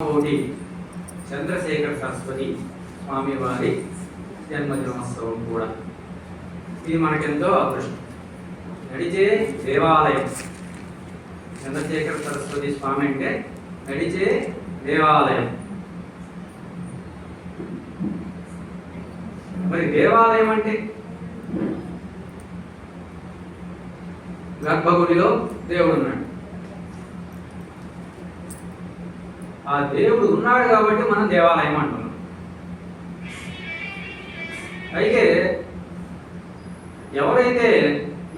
కోటి చంద్రశేఖర సరస్వతి స్వామి వారి జన్మదినోత్సవం కూడా ఇది మనకెంతో అదృష్టం. నడిచే దేవాలయం చంద్రశేఖర సరస్వతి స్వామి అంటే నడిచే దేవాలయం. మరి దేవాలయం అంటే గర్భగుడిలో దేవుడు ఉన్నాడు. ఆ దేవుడు ఉన్నాడు కాబట్టి మనం దేవాలయం అంటున్నాం. అయితే ఎవరైతే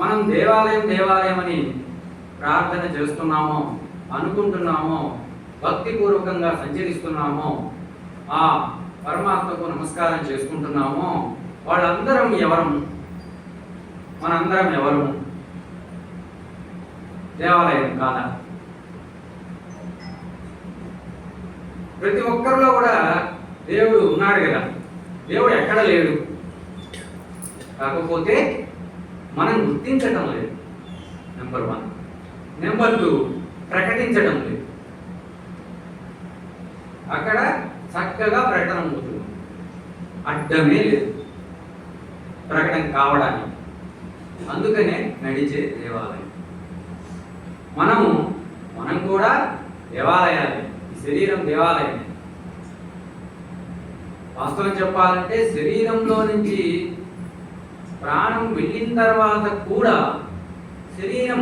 మనం దేవాలయం దేవాలయం అని ప్రార్థన చేస్తున్నామో, అనుకుంటున్నామో, భక్తిపూర్వకంగా సంచరిస్తున్నామో, ఆ పరమాత్మకు నమస్కారం చేసుకుంటున్నామో వాళ్ళందరం ఎవరం? మనందరం ఎవరు? దేవాలయం కాదా? ప్రతి ఒక్కరిలో కూడా దేవుడు ఉన్నాడు కదా. దేవుడు ఎక్కడ లేడు, కాకపోతే మనం గుర్తించటం లేదు. నెంబర్ 1. నెంబర్ 2, ప్రకటించడం లేదు. అక్కడ చక్కగా ప్రకటన అవుతుంది, అడ్డమే లేదు ప్రకటన కావడానికి. అందుకనే నడిచే దేవాలయం. మనం కూడా దేవాలయాలే. శరీరం దేవాలయం. వాస్తవం చెప్పాలంటే శరీరంలో నుంచి ప్రాణం వెళ్ళిన తర్వాత కూడా శరీరం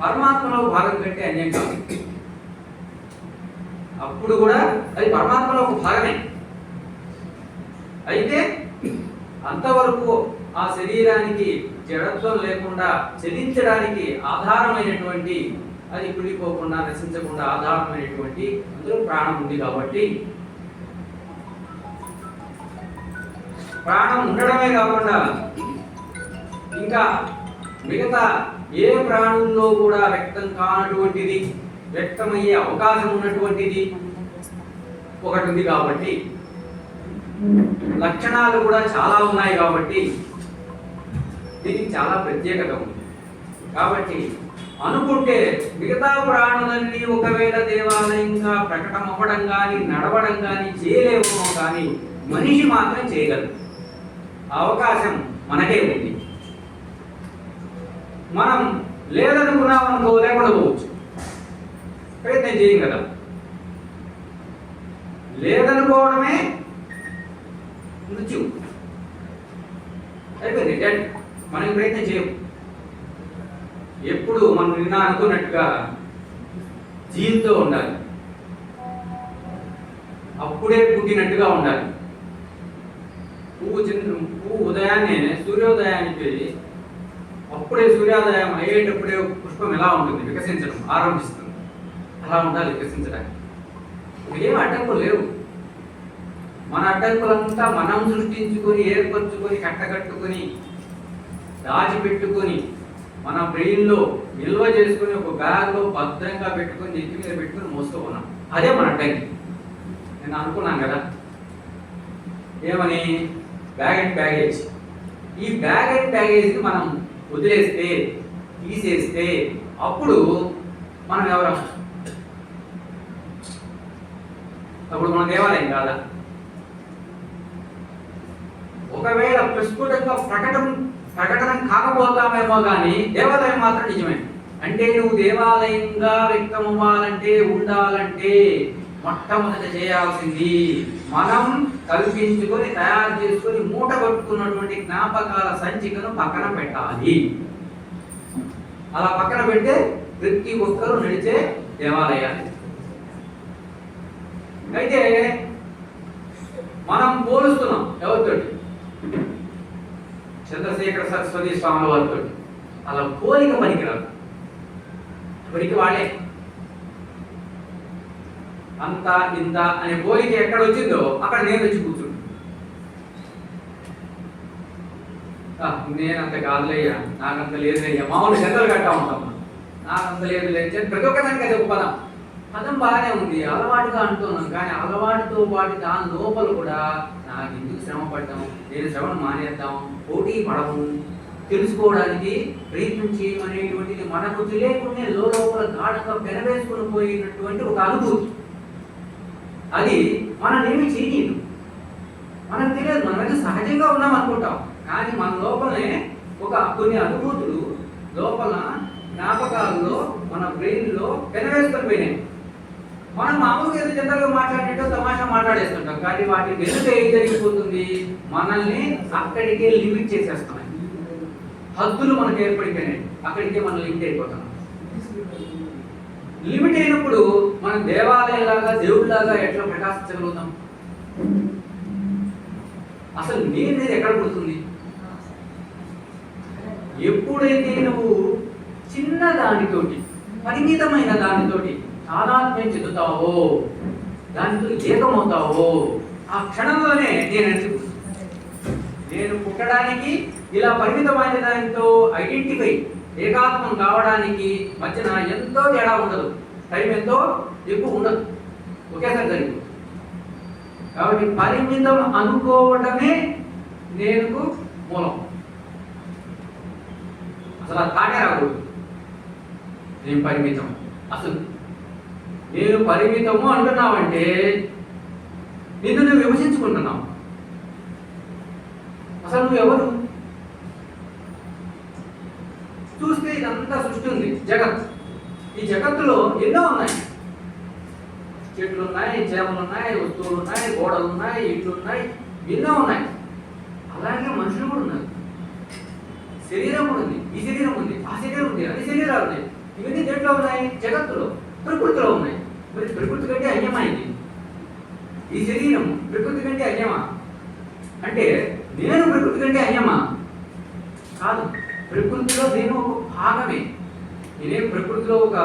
పరమాత్మలో భాగం కంటే అన్యం కాదు. అప్పుడు కూడా అది పరమాత్మలో ఒక భాగమే. అయితే అంతవరకు ఆ శరీరానికి జడత్వం లేకుండా చలించడానికి ఆధారమైనటువంటి, అది కుడిపోకుండా నశించకుండా ఆధారమైనటువంటి అందులో ప్రాణం ఉంది. కాబట్టి ప్రాణం ఉండడమే కాకుండా ఇంకా మిగతా ఏ ప్రాణుల్లో కూడా వ్యక్తం కానటువంటిది, వ్యక్తమయ్యే అవకాశం ఉన్నటువంటిది ఒకటి ఉంది. కాబట్టి లక్షణాలు కూడా చాలా ఉన్నాయి. కాబట్టి దీనికి చాలా ప్రత్యేకత ఉంది. కాబట్టి అనుకుంటే మిగతా ప్రాణులన్నీ ఒకవేళ దేవాలయంగా ప్రకటన అవ్వడం కానీ నడవడం కానీ చేయలేమో, కానీ మనిషి మాత్రం చేయగలరు. అవకాశం మనకే ఉంది. మనం లేదనుకున్నామనుకో లేకుండా పోవచ్చు, ప్రయత్నం చేయం కదా. లేదనుకోవడమే మృత్యు అయిపోయింది, డెడ్. మనం ప్రయత్నం చేయం. ఎప్పుడు మనం నిన్న అనుకున్నట్టుగా జీవితో ఉండాలి, అప్పుడే పుట్టినట్టుగా ఉండాలి. పువ్వు ఉదయాన్నే సూర్యోదయానికి అప్పుడే సూర్యోదయం అయ్యేటప్పుడే పుష్పం ఎలా ఉంటుంది, వికసించడం ఆరంభిస్తుంది. అలా ఉండాలి వికసించడానికి. ఏం అడ్డంకులు లేవు. మన అడ్డంకులంతా మనం సృష్టించుకొని, ఏర్పరచుకొని, కట్టకట్టుకొని, దాచిపెట్టుకొని, మన బ్రెయిన్లో నిల్వ చేసుకుని ఒక బ్యాగ్లో భద్రంగా పెట్టుకొని, నెత్తి మీద పెట్టుకొని మోస్తూ ఉన్నాం. అదే మన అడ్డంకి. నేను అనుకున్నాను కదా ఏమని, బ్యాగ్ అండ్ బ్యాగేజ్. ఈ బ్యాగ్ అండ్ బ్యాగేజ్ని మనం వదిలేస్తే, తీసేస్తే అప్పుడు మనం ఎవరం? అప్పుడు మన దేవాలయం కాదా? ఒకవేళ ప్రస్ఫుటంగా ప్రకటన కాకపోతామేమో కానీ దేవాలయం మాత్రం నిజమే. అంటే నువ్వు దేవాలయంగా వ్యక్తమవ్వాలంటే, ఉండాలంటే మొట్టమొదట చేయాల్సింది మనం కల్పించుకొని తయారు చేసుకొని మూట కట్టుకున్నటువంటి జ్ఞాపకాల సంచికను పక్కన పెట్టాలి. అలా పక్కన పెడితే ప్రతి ఒక్కరూ నడిచే దేవాలయాలు. అయితే మనం పోలుస్తున్నాం ఎవరితో? చంద్రశేఖర సరస్వతి స్వామి వారితో. అలా పోలిక పనికిరాదు. ఎవరికి వాళ్ళే. అంత ఇంత అనే పోలిక ఎక్కడ వచ్చిందో అక్కడ నేను వచ్చి కూర్చుంటాను. నేనంత కాదులయ్యా, నాకంత లేదులయ్యా, మామూలు చెంతలు కట్టా ఉంటాం. నాకంత లేదు ప్రతి ఒక్కదానికి అది ఒక పదం బాగానే ఉంది, అలవాటుగా అంటున్నాం. కానీ అలవాటుతో పాటు దాని లోపల కూడా నాకు ఎందుకు శ్రమ పడ్డాం, నేను శ్రమను మానేద్దాం, పోటీ పడము, తెలుసుకోవడానికి ప్రయత్నం చేయమనేటువంటిది మనకు తెలియకుండా లోపల గాఢంగా పెనవేసుకుని పోయినటువంటి ఒక అనుభూతి. అది మనల్ని చేయదు, మనకు తెలియదు. మనకి సహజంగా ఉన్నాం అనుకుంటాం, కానీ మన లోపలనే కొన్ని అనుభూతులు లోపల జ్ఞాపకాల్లో మన బ్రెయిన్లో పెనవేసుకొని పోయినాయి. మనం మామూలుగా ఏదో జనరల్గా మాట్లాడేటో తమాషా మాట్లాడేస్తుంటాం, కానీ వాటి వెనుక ఏం జరిగిపోతుంది, మనల్ని అక్కడికే లిమిట్ చేసేస్తున్నాయి. హద్దులు మనకు ఏర్పడిపోయినాయి, అక్కడికే మనం లిమిట్ అయిపోతున్నాం. లిమిట్ అయినప్పుడు మనం దేవాలయంలాగా దేవుడిలాగా ఎట్లా ప్రకాశించగలుగుతాం? అసలు నేను ఎక్కడ పుడుతుంది? ఎప్పుడైతే నువ్వు చిన్న దానితోటి, పరిమితమైన దానితోటి తాదాత్మ్యం చెందుతావో, దానితో ఏకమవుతావో, ఆ క్షణంలోనే నేను పుట్టడానికి ఇలా పరిమితమైన దానితో ఐడెంటిఫై ఏకాత్మం కావడానికి మధ్యన ఎంతో తేడా ఉండదు, టైం ఎంతో ఎక్కువ ఉండదు, ఒకేసారి జరిగింది. కాబట్టి పరిమితం అనుకోవడమే నేను మూలం. అసలు ఆ తాటే రాకూడదు. నేను పరిమితం, అసలు నేను పరిమితము అంటున్నావంటే నిన్ను నువ్వు విభజించుకుంటున్నావు. అసలు నువ్వెవరు? చూస్తే ఇదంతా సృష్టి ఉంది, జగత్. ఈ జగత్తులో ఎన్నో ఉన్నాయి, చెట్లు ఉన్నాయి, చేపలు ఉన్నాయి, వస్తువులు ఉన్నాయి, గోడలు ఉన్నాయి, ఇళ్ళు ఉన్నాయి, ఎన్నో ఉన్నాయి. అలాగే మనుషులు కూడా ఉన్నారు, శరీరం కూడా ఉంది, ఈ శరీరం ఉంది, ఆ శరీరం ఉంది, అన్ని శరీరాలు ఉన్నాయి. ఇవన్నీ దేంట్లో ఉన్నాయి? జగత్తులో, ప్రకృతిలో ఉన్నాయి. మరి ప్రకృతి కంటే అన్యమా ఇది? ఈ శరీరం ప్రకృతి కంటే అన్యమా? అంటే నేను ప్రకృతి కంటే అన్యమా? కాదు, ప్రకృతిలో నేను ఒక భాగమే. నేనేం ప్రకృతిలో ఒక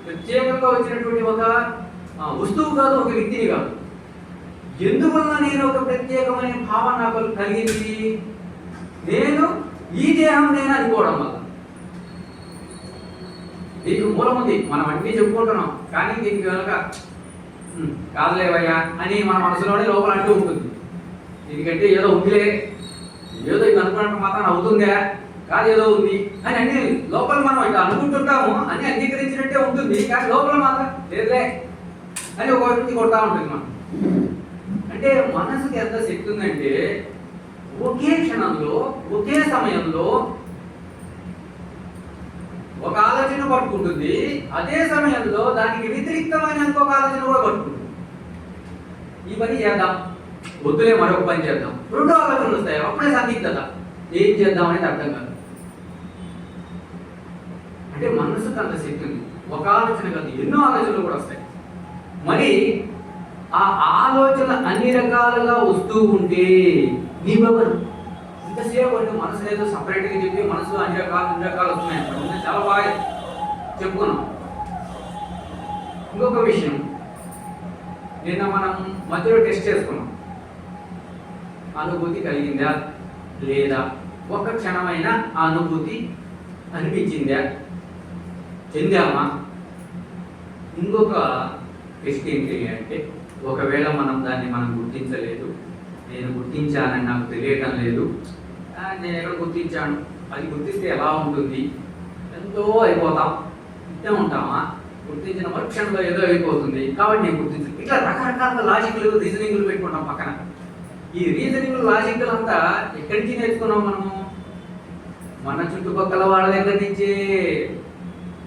ప్రత్యేకంగా వచ్చినటువంటి ఒక వస్తువు కాదు, ఒక వ్యక్తిని కాదు. ఎందువల్ల నేను ఒక ప్రత్యేకమైన భావన నాకు కలిగింది? నేను ఈ దేహం నేను అనుకోవడం వల్ల. దీనికి మూలం ఉంది, మనం అన్నీ చెప్పుకుంటున్నాం, కానీ దీనికి కనుక కాదులేవయ్యా అని మన మనసులోనే లోపల అంటూ ఉంటుంది. దీనికంటే ఏదో ఉందిలే, ఏదో ఇది అనుకున్నట్టు మాత్రం అవుతుందా, కాదు ఏదో ఉంది అని అన్ని లోపల మనం ఇట్లా అనుకుంటుంటాము, అన్ని అంగీకరించినట్టే ఉంటుంది, కానీ లోపల మాత్రం లేదులే అని ఒక వ్యక్తి కొడతా ఉంటుంది. మనం అంటే మనసుకి ఎంత శక్తి ఉందంటే ఒకే క్షణంలో, ఒకే సమయంలో ఒక ఆలోచన పట్టుకుంటుంది, అదే సమయంలో దానికి వ్యతిరేక్తమైన ఇంకొక ఆలోచన కూడా పట్టుకుంటుంది. ఈ పని చేద్దాం, వద్దులే మరొక పని చేద్దాం, రెండో ఆలోచనలు వస్తాయి. అప్పుడే సందిగ్ధత, ఏం చేద్దాం అనేది అర్థం కాదు. అంటే మనసుకు అంత శక్తి ఉంది, ఒక ఆలోచన కాదు, ఎన్నో ఆలోచనలు కూడా వస్తాయి. మరి ఆ ఆలోచన అన్ని రకాలుగా వస్తూ ఉంటే నీవెవరు? ఇంతసేపు అంటే మనసు ఏదో సపరేట్గా చెప్పి మనసు అన్ని రకాలు వస్తున్నాయి, చాలా బాగా చెప్పుకున్నాం. ఇంకొక విషయం, నిన్న మనం మధ్యలో టెస్ట్ చేసుకున్నాం. అనుభూతి కలిగిందా లేదా? ఒక క్షణమైన అనుభూతి అనిపించిందా? చెందామా? ఇంకొక టెస్ట్ ఏంటి అంటే, ఒకవేళ మనం గుర్తించలేదు, నేను గుర్తించానని నాకు తెలియటం లేదు, నేను ఎక్కడ గుర్తించాను, అది గుర్తిస్తే ఎలా ఉంటుంది? ఎంతో అయిపోతాం, ఇట్టే ఉంటామా? గుర్తించిన మరుక్షణంలో ఏదో అయిపోతుంది, కాబట్టి నేను గుర్తించాను. ఇట్లా రకరకాల లాజిక్లు, రీజనింగ్లు పెట్టుకుంటాం పక్కన. ఈ రీజనింగ్ లాజిక్లు అంతా ఎక్కడి నుంచి నేర్చుకున్నాం మనము? మన చుట్టుపక్కల వాళ్ళ దగ్గర నుంచే.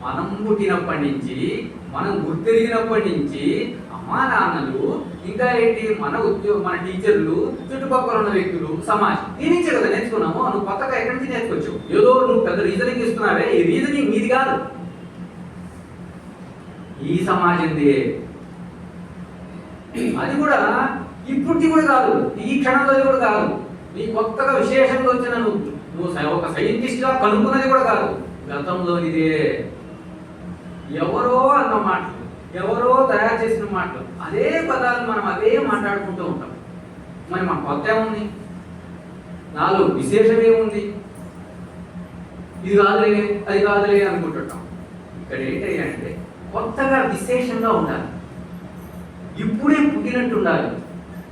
మనం పుట్టినప్పటి నుంచి, మనం గుర్తిరిగినప్పటి నుంచి అమ్మా నాన్నలు, ఇంకా ఏంటి మన మన టీచర్లు, చుట్టుపక్కల ఉన్న వ్యక్తులు, సమాజం, ఈ నుంచే కదా నేర్చుకున్నాము. నువ్వు కొత్తగా ఎక్కడి నుంచి నేర్చుకోవచ్చు? ఏదో నువ్వు పెద్ద రీజనింగ్ ఇస్తున్నావే, ఈ రీజనింగ్ మీది కాదు, ఈ సమాజందే. అది కూడా ఇప్పటిది కూడా కాదు, ఈ క్షణంలో కూడా కాదు, నీ కొత్తగా విశేషంగా వచ్చిన నువ్వు ఒక సైంటిస్ట్గా కనుక్కున్నది కూడా కాదు, గతంలోనిదే. ఎవరో అన్న మాటలు, ఎవరో తయారు చేసిన మాటలు, అదే పదాలు మనం అదే మాట్లాడుకుంటూ ఉంటాం. మరి మన కొత్త ఏముంది? నాలో విశేషం ఏముంది? ఇది కాదులే, అది కాదులే అనుకుంటుంటాం. ఇక్కడ ఏంటంటే కొత్తగా విశేషంగా ఉండాలి, ఇప్పుడే పుట్టినట్టు ఉండాలి,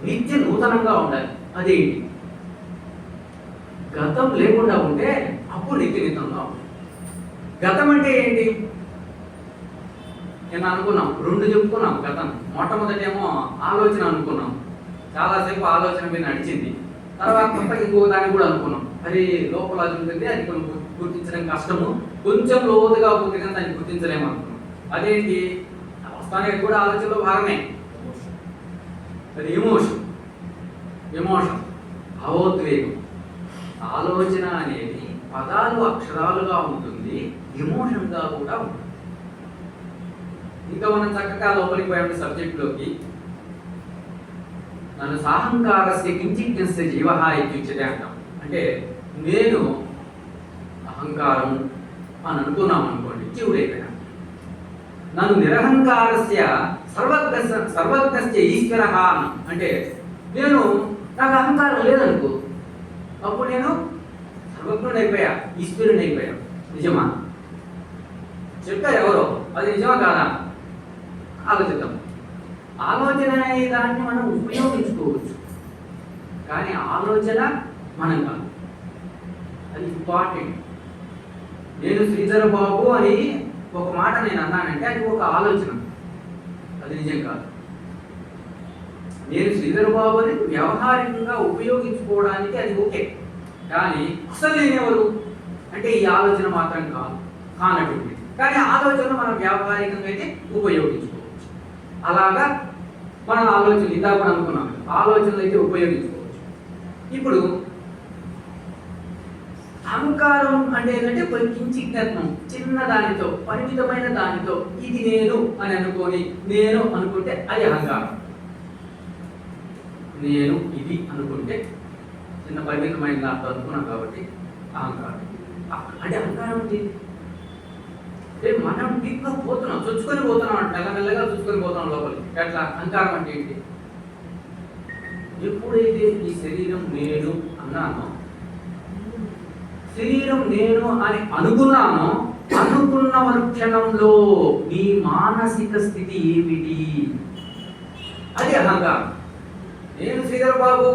నిత్య నూతనంగా ఉండాలి. అదేంటి? గతం లేకుండా ఉంటే అప్పుడు నిత్య నూతనంగా ఉంటుంది. గతం అంటే ఏంటి? నేను అనుకున్నాం, రెండు చెప్పుకున్నాం గతం. మొట్టమొదటేమో ఆలోచన అనుకున్నాం, చాలాసేపు ఆలోచన మీద నడిచింది. తర్వాత కొత్తగా ఇంకో దాన్ని కూడా అనుకున్నాం, అది లోపల అది ఉంటుంది, అది కొంచెం గుర్తించడం కష్టము, కొంచెం లోతుగా పోతే కానీ దాన్ని గుర్తించలేము అనుకున్నాం. అదేంటి, వస్తానికి కూడా ఆలోచనలో భాగమే. అది ఎమోషన్, భావోద్వేగం. ఆలోచన అనేది పదాలు అక్షరాలుగా ఉంటుంది, ఎమోషన్గా కూడా ఉంటుంది. ఇంకా మనం చక్కగా లోపలికి పోయామంటే సబ్జెక్టులోకి, నన్ను సాహంకారస్య కించిత్ జీవ ఇత్యుచ్యతే అంటాం. అంటే నేను అహంకారం అని అనుకున్నాం అనుకోండి, జీవుడైపోయినా. నన్ను నిరహంకారస్య సర్వజ్ఞస్య ఈశ్వర అంటే నేను, నాకు అహంకారం లేదనుకో, అప్పుడు నేను సర్వజ్ఞుడు అయిపోయా, ఈశ్వరుని అయిపోయా. నిజమా? చెప్పారు ఎవరో, అది నిజమా కాదా? ఆలోచిద్దాం. ఆలోచన అనే దాన్ని మనం ఉపయోగించుకోవచ్చు, కానీ ఆలోచన మనం కాదు. అది ఇంపార్టెంట్. నేను శ్రీధర్ బాబు అని ఒక మాట నేను అన్నానంటే అది ఒక ఆలోచన, అది నిజం కాదు. నేను శ్రీధర్ బాబు అని వ్యవహారికంగా ఉపయోగించుకోవడానికి అది ఓకే, కానీ అసలు నేనెవరు అంటే ఈ ఆలోచన మాత్రం కానటువంటి, కానీ ఆలోచన మనం వ్యావహారికంగా అయితే ఉపయోగించుకోవచ్చు. అలాగా మన ఆలోచనలు ఇందా కూడా అనుకున్నాం, ఆలోచనలు అయితే ఉపయోగించుకోవచ్చు. ఇప్పుడు అహంకారం అంటే ఏంటంటే కించిజ్ఞత్వం, చిన్న దానితో, పరిమితమైన దానితో ఇది నేను అని అనుకొని, నేను అనుకుంటే అది అహంకారం. నేను ఇది అనుకుంటే చిన్న పరిమితమైన దాంతో అనుకున్నాం కాబట్టి అహంకారం. అంటే అహంకారం ఏంటి అంటే మనం డీప్గా పోతున్నాం, చొచ్చుకొని పోతున్నాం, అంటే మెల్లమెల్లగా చొచ్చుకొని పోతున్నాం లోపలికి. ఎట్లా? అహంకారం అంటే ఏంటి? ఎప్పుడైతే ఈ శరీరం నేను అన్నానో, శరీరం నేను అని అనుకున్నానో, అనుకున్న క్షణంలో నీ మానసిక స్థితి ఏమిటి? అది అహంకారం. నేను శ్రీధర్ బాబు,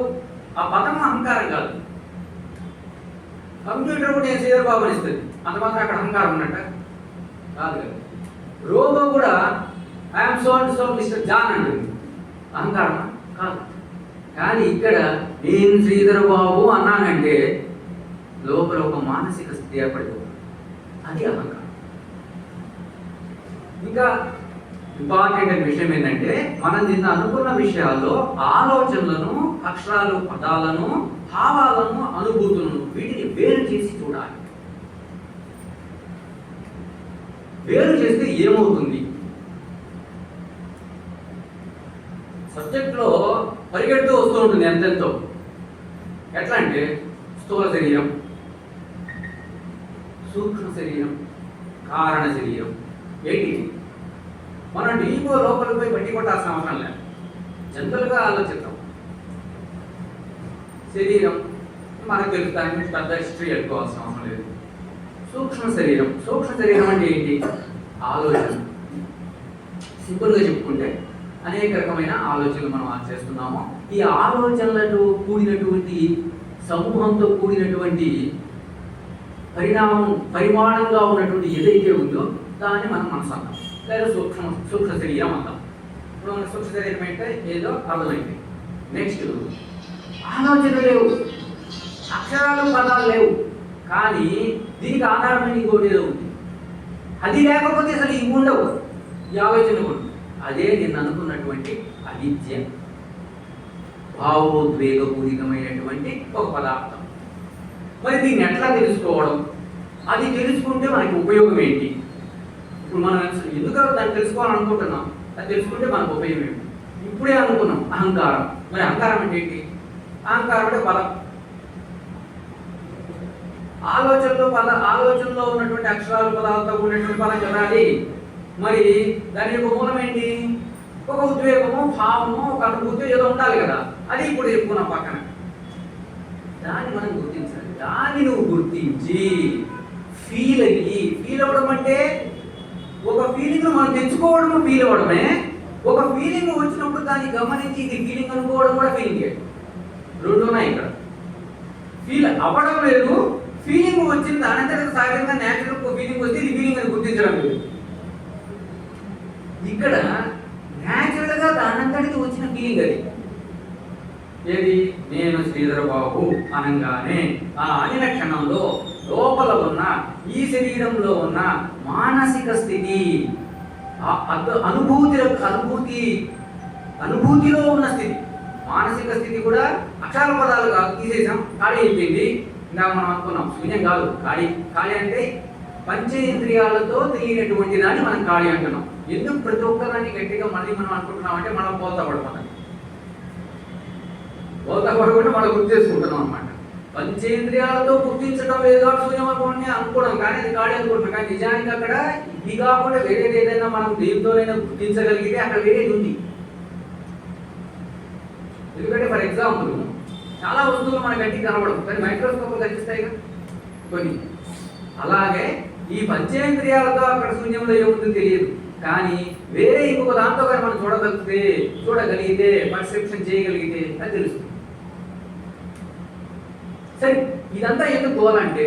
ఆ పదం అహంకారం కాదు. కంప్యూటర్ కూడా నేను శ్రీధర్ బాబు అని ఇస్తుంది, అంత మాత్రం అక్కడ అహంకారం ఉన్నట్ట కాదు కదా. రోబో కూడా I'm so and so mister John అంటుంది, అహంకారమా? కాదు. కానీ ఇక్కడ నేను శ్రీధర్ బాబు అన్నానంటే లోపల ఒక మానసిక స్థితి ఏర్పడిపోతుంది, అది అహంకారం. ఇంకా ఇంపార్టెంట్ విషయం ఏంటంటే, మనం నిన్న అనుకున్న విషయాల్లో ఆలోచనలను, అక్షరాలు, పదాలను, భావాలను, అనుభూతులను వీటిని వేరు చేసి చూడాలి. వేరు చేస్తే ఏమవుతుంది? సబ్జెక్ట్లో పరిగెడుతూ వస్తూ ఉంటుంది ఎంతెంతో. ఎట్లా అంటే స్థూల శరీరం, సూక్ష్మ శరీరం, కారణ శరీరం. ఏంటి? మనం డీపో లోపలికి పోయి బట్టి కొట్టాల్సిన అవసరం లేదు, జనరల్గా ఆలోచిద్దాం. శరీరం మనకు తెలుస్తానికి పెద్ద హిస్టరీ వెళ్ళుకోవాల్సిన అవసరం లేదు. సూక్ష్మ శరీరం అంటే ఏంటి? ఆలోచన. సింపుల్గా చెప్పుకుంటే అనేక రకమైన ఆలోచనలు మనం చేస్తున్నాము. ఈ ఆలోచనలతో కూడినటువంటి సమూహంతో కూడినటువంటి పరిమాణంగా ఉన్నటువంటి ఏదైతే ఉందో దాన్ని మనం మనసు అంటాం, లేదా సూక్ష్మ శరీరం అంటాం. ఇప్పుడు మన సూక్ష్మ శరీరం అంటే ఏదో అర్థమైంది. నెక్స్ట్, ఆలోచన లేవు, అక్షరాలు, పదాలు లేవు, కానీ దీనికి ఆధారమైన ఇంకోటి ఏదో ఉంది. అది లేకపోతే అసలు ఇవి ఉండవు, ఈ ఆలోచన కూడా. అదే నేను అనుకున్నటువంటి అవిద్య, భావోద్వేగపూరితమైనటువంటి ఒక పదార్థం. మరి దీన్ని ఎట్లా తెలుసుకోవడం? అది తెలుసుకుంటే మనకి ఉపయోగం ఏంటి? ఇప్పుడు మనం ఎందుకు దాన్ని తెలుసుకోవాలనుకుంటున్నాం, అది తెలుసుకుంటే మనకు ఉపయోగం ఏంటి? ఇప్పుడే అనుకున్నాం అహంకారం. మరి అహంకారం అంటే ఏంటి? అహంకారం అంటే పదం. ఆలోచనలో ఉన్నటువంటి అక్షరాలు, పదాలతో ఉన్నటువంటి పదం చదవాలి. మరి దాని యొక్క మూలం ఏంటి? ఒక ఉద్వేగము, భావము, ఒక అనుభూతి ఏదో ఉండాలి కదా. అది ఇప్పుడు చెప్పుకున్నాం పక్కన. దాన్ని మనం గుర్తించాలి. దాన్ని నువ్వు గుర్తించి ఫీల్ అవ్వడం అంటే ఒక ఫీలింగ్ మనం తెచ్చుకోవడము ఫీల్ అవ్వడమే. ఒక ఫీలింగ్ వచ్చినప్పుడు దాన్ని గమనించి ఇది ఫీలింగ్ అనుకోవడం కూడా ఫీలింగే. రెండు ఉన్నాయి ఇక్కడ. ఫీల్ అవ్వడం లేదు, ఫీలింగ్ వచ్చింది అనంతరం సహజంగా న్యాచురల్ ఫీలింగ్ వస్తే ఇది ఫీలింగ్ అని గుర్తించడం లేదు. ఇక్కడ న్యాచురల్గా దానంతటికి వచ్చిన ఫీలింగ్ అది. ఏది? నేను శ్రీధర బాబు అనగానే ఆ అనిన క్షణంలో లోపల ఉన్న ఈ శరీరంలో ఉన్న మానసిక స్థితి, అనుభూతిలో ఉన్న స్థితి, మానసిక స్థితి కూడా అక్షర పదాలు కాదు, తీసేసాం, ఖాళీ అయిపోయింది. ఇందాక మనం అనుకున్నాం శూన్యం కాదు, ఖాళీ. ఖాళీ అంటే పంచేంద్రియాలతో తెలియనటువంటి దాన్ని మనం ఖాళీ అంటున్నాం. ఎందుకు ప్రతి ఒక్కదాన్ని గట్టిగా మళ్ళీ మనం అనుకుంటున్నాం అంటే మనం పోల్తా పడుతున్నాం, పోల్తా పడకుండా మనం గుర్తు చేసుకుంటున్నాం అనమాట. పంచేంద్రియాలతో గుర్తించడం లేదు శూన్యమని అనుకోవడం, కానీ అది ఖాళీ అనుకుంటున్నాం. కానీ నిజానికి అక్కడ ఇది కాకుండా వేరేది ఏదైనా మనం దేనితోనైనా గుర్తించగలిగితే అక్కడ వేరేది ఉంది. ఎందుకంటే ఫర్ ఎగ్జాంపుల్ చాలా వస్తువులు మన కంటికి కనబడవు, కానీ మైక్రోస్కోప్ కనిపిస్తాయి కదా కొన్ని. అలాగే ఈ పంచేంద్రియాలతో అక్కడ శూన్యంలో ఏముందో తెలియదు, కానీ వేరే ఇంకొక దాంతో కానీ మనం చూడగలిగితే పర్సెప్షన్ చేయగలిగితే అది తెలుస్తుంది. సరే, ఇదంతా ఎందుకు పోవాలంటే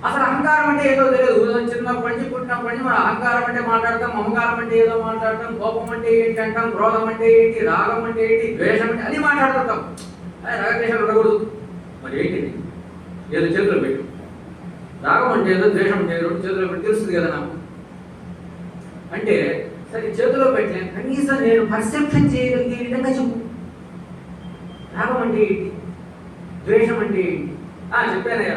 అసలు అహంకారం అంటే ఏదో తెలియదు. చిన్నప్పటి నుంచి పుట్టినప్పటి నుంచి మనం అహంకారం అంటే మాట్లాడతాం, మమకారం అంటే ఏదో మాట్లాడతాం, కోపం అంటే ఏంటి అంటాం, క్రోధం అంటే ఏంటి, రాగం అంటే ఏంటి, ద్వేషం అంటే అని మాట్లాడుతుంటాం. అదే రాగద్వేషాలు ఉండకూడదు. మరి ఏంటిది? ఏదో చేతిలో పెట్టు. రాగం అంటే ఏదో, ద్వేషం అంటే ఏదో చేతిలో పెట్టి తెలుస్తుంది కదా నాకు. అంటే సరే చేతిలో పెట్టలే, కనీసం నేను పర్సెప్షన్ చేయగలిగే విధంగా చెప్పు. రాగం అంటే ఏంటి, ద్వేషం అంటే ఏంటి? చెప్పానయ్యా,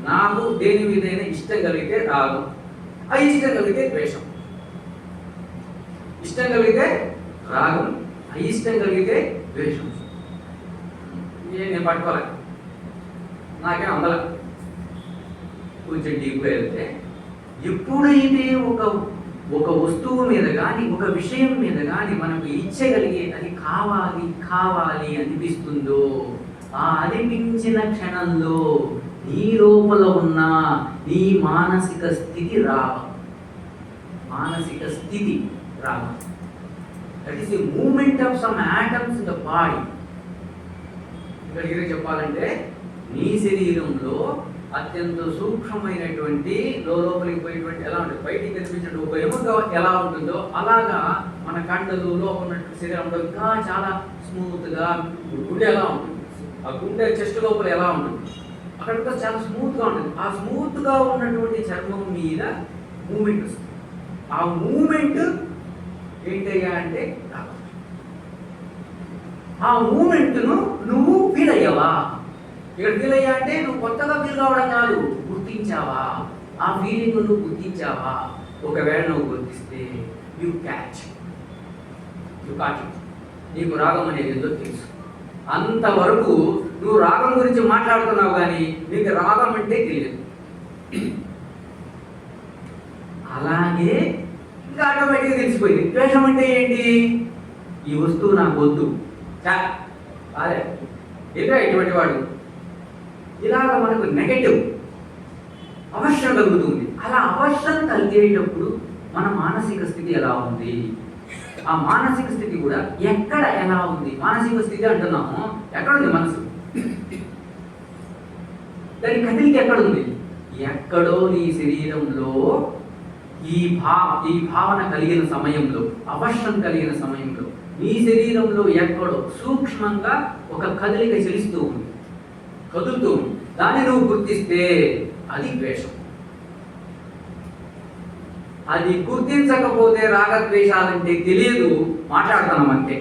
నాకు దేని మీదైనా ఇష్టం కలిగితే రాగం, అయిష్టం కలిగితే ద్వేషం. ఇష్టం కలిగితే రాగం, అయిష్టం కలిగితే ద్వేషం. నేను పట్టుకోలే, నాకేం అందల. కొంచెం డీప్గా వెళ్తే ఎప్పుడైతే ఒక వస్తువు మీద కానీ ఒక విషయం మీద కానీ మనకు ఇచ్చగలిగే అది కావాలి అనిపిస్తుందో, ఆ అనిపించిన క్షణంలో నీ లోపల ఉన్న నీ మానసిక స్థితి రావాలి. That is the moment of some atoms in the body. ఇక్కడ చెప్పాలంటే నీ శరీరంలో అత్యంత సూక్ష్మమైనటువంటి లోపలికి పోయేటువంటి ఎలా ఉంటుంది, బయటికి కనిపించే ఒక ఎముక ఎలా ఉంటుందో అలాగా మన కండలు లోపల ఉన్నటువంటి శరీరంలో ఇంకా చాలా స్మూత్గా. గుండె ఎలా ఉంటుంది, ఆ గుండె చెస్ట్ లోపల ఎలా ఉంటుంది, అక్కడ చాలా స్మూత్గా ఉంటుంది. ఆ స్మూత్గా ఉన్నటువంటి చర్మం మీద మూమెంట్ వస్తుంది. ఆ మూమెంట్ ఏంటయ్యా అంటే ఆ మూమెంట్ను నువ్వు ఫీల్ అయ్యావా? ఇక్కడ ఫీల్ అయ్యా అంటే నువ్వు కొత్తగా ఫీల్ కావడం కాదు, గుర్తించావా? ఆ ఫీలింగ్ నువ్వు గుర్తించావా? ఒకవేళ నువ్వు గుర్తిస్తే యూ క్యాచ్ నీకు రాగం అనేది ఏదో తెలుసు. అంతవరకు నువ్వు రాగం గురించి మాట్లాడుతున్నావు కానీ నీకు రాగం అంటే తెలియదు. అలాగే ఇంకా ఆటోమేటిక్గా తెలిసిపోయింది. ద్వేషం అంటే ఏంటి? ఈ వస్తువు నాకు వద్దు, అదే ఎదురా ఇటువంటి వాడు, ఇలాగ మనకు నెగటివ్ అవసరం కలుగుతుంది. అలా అవసరం కలిగేటప్పుడు మన మానసిక స్థితి ఎలా ఉంది, ఆ మానసిక స్థితి కూడా ఎక్కడ ఎలా ఉంది. మానసిక స్థితి అంటున్నాము, ఎక్కడుంది మనసు? దాని కదిలికి ఎక్కడుంది? ఎక్కడో నీ శరీరంలో ఈ భావన కలిగిన సమయంలో, అవసరం కలిగిన సమయంలో నీ శరీరంలో ఎక్కడో సూక్ష్మంగా ఒక కదలిక చెలిస్తూ ఉంది, కదులుతూ ఉంది. దాన్ని నువ్వు గుర్తిస్తే అది ద్వేషం. అది గుర్తించకపోతే రాగద్వేషాలంటే తెలియదు, మాట్లాడుతున్నాం అంతే.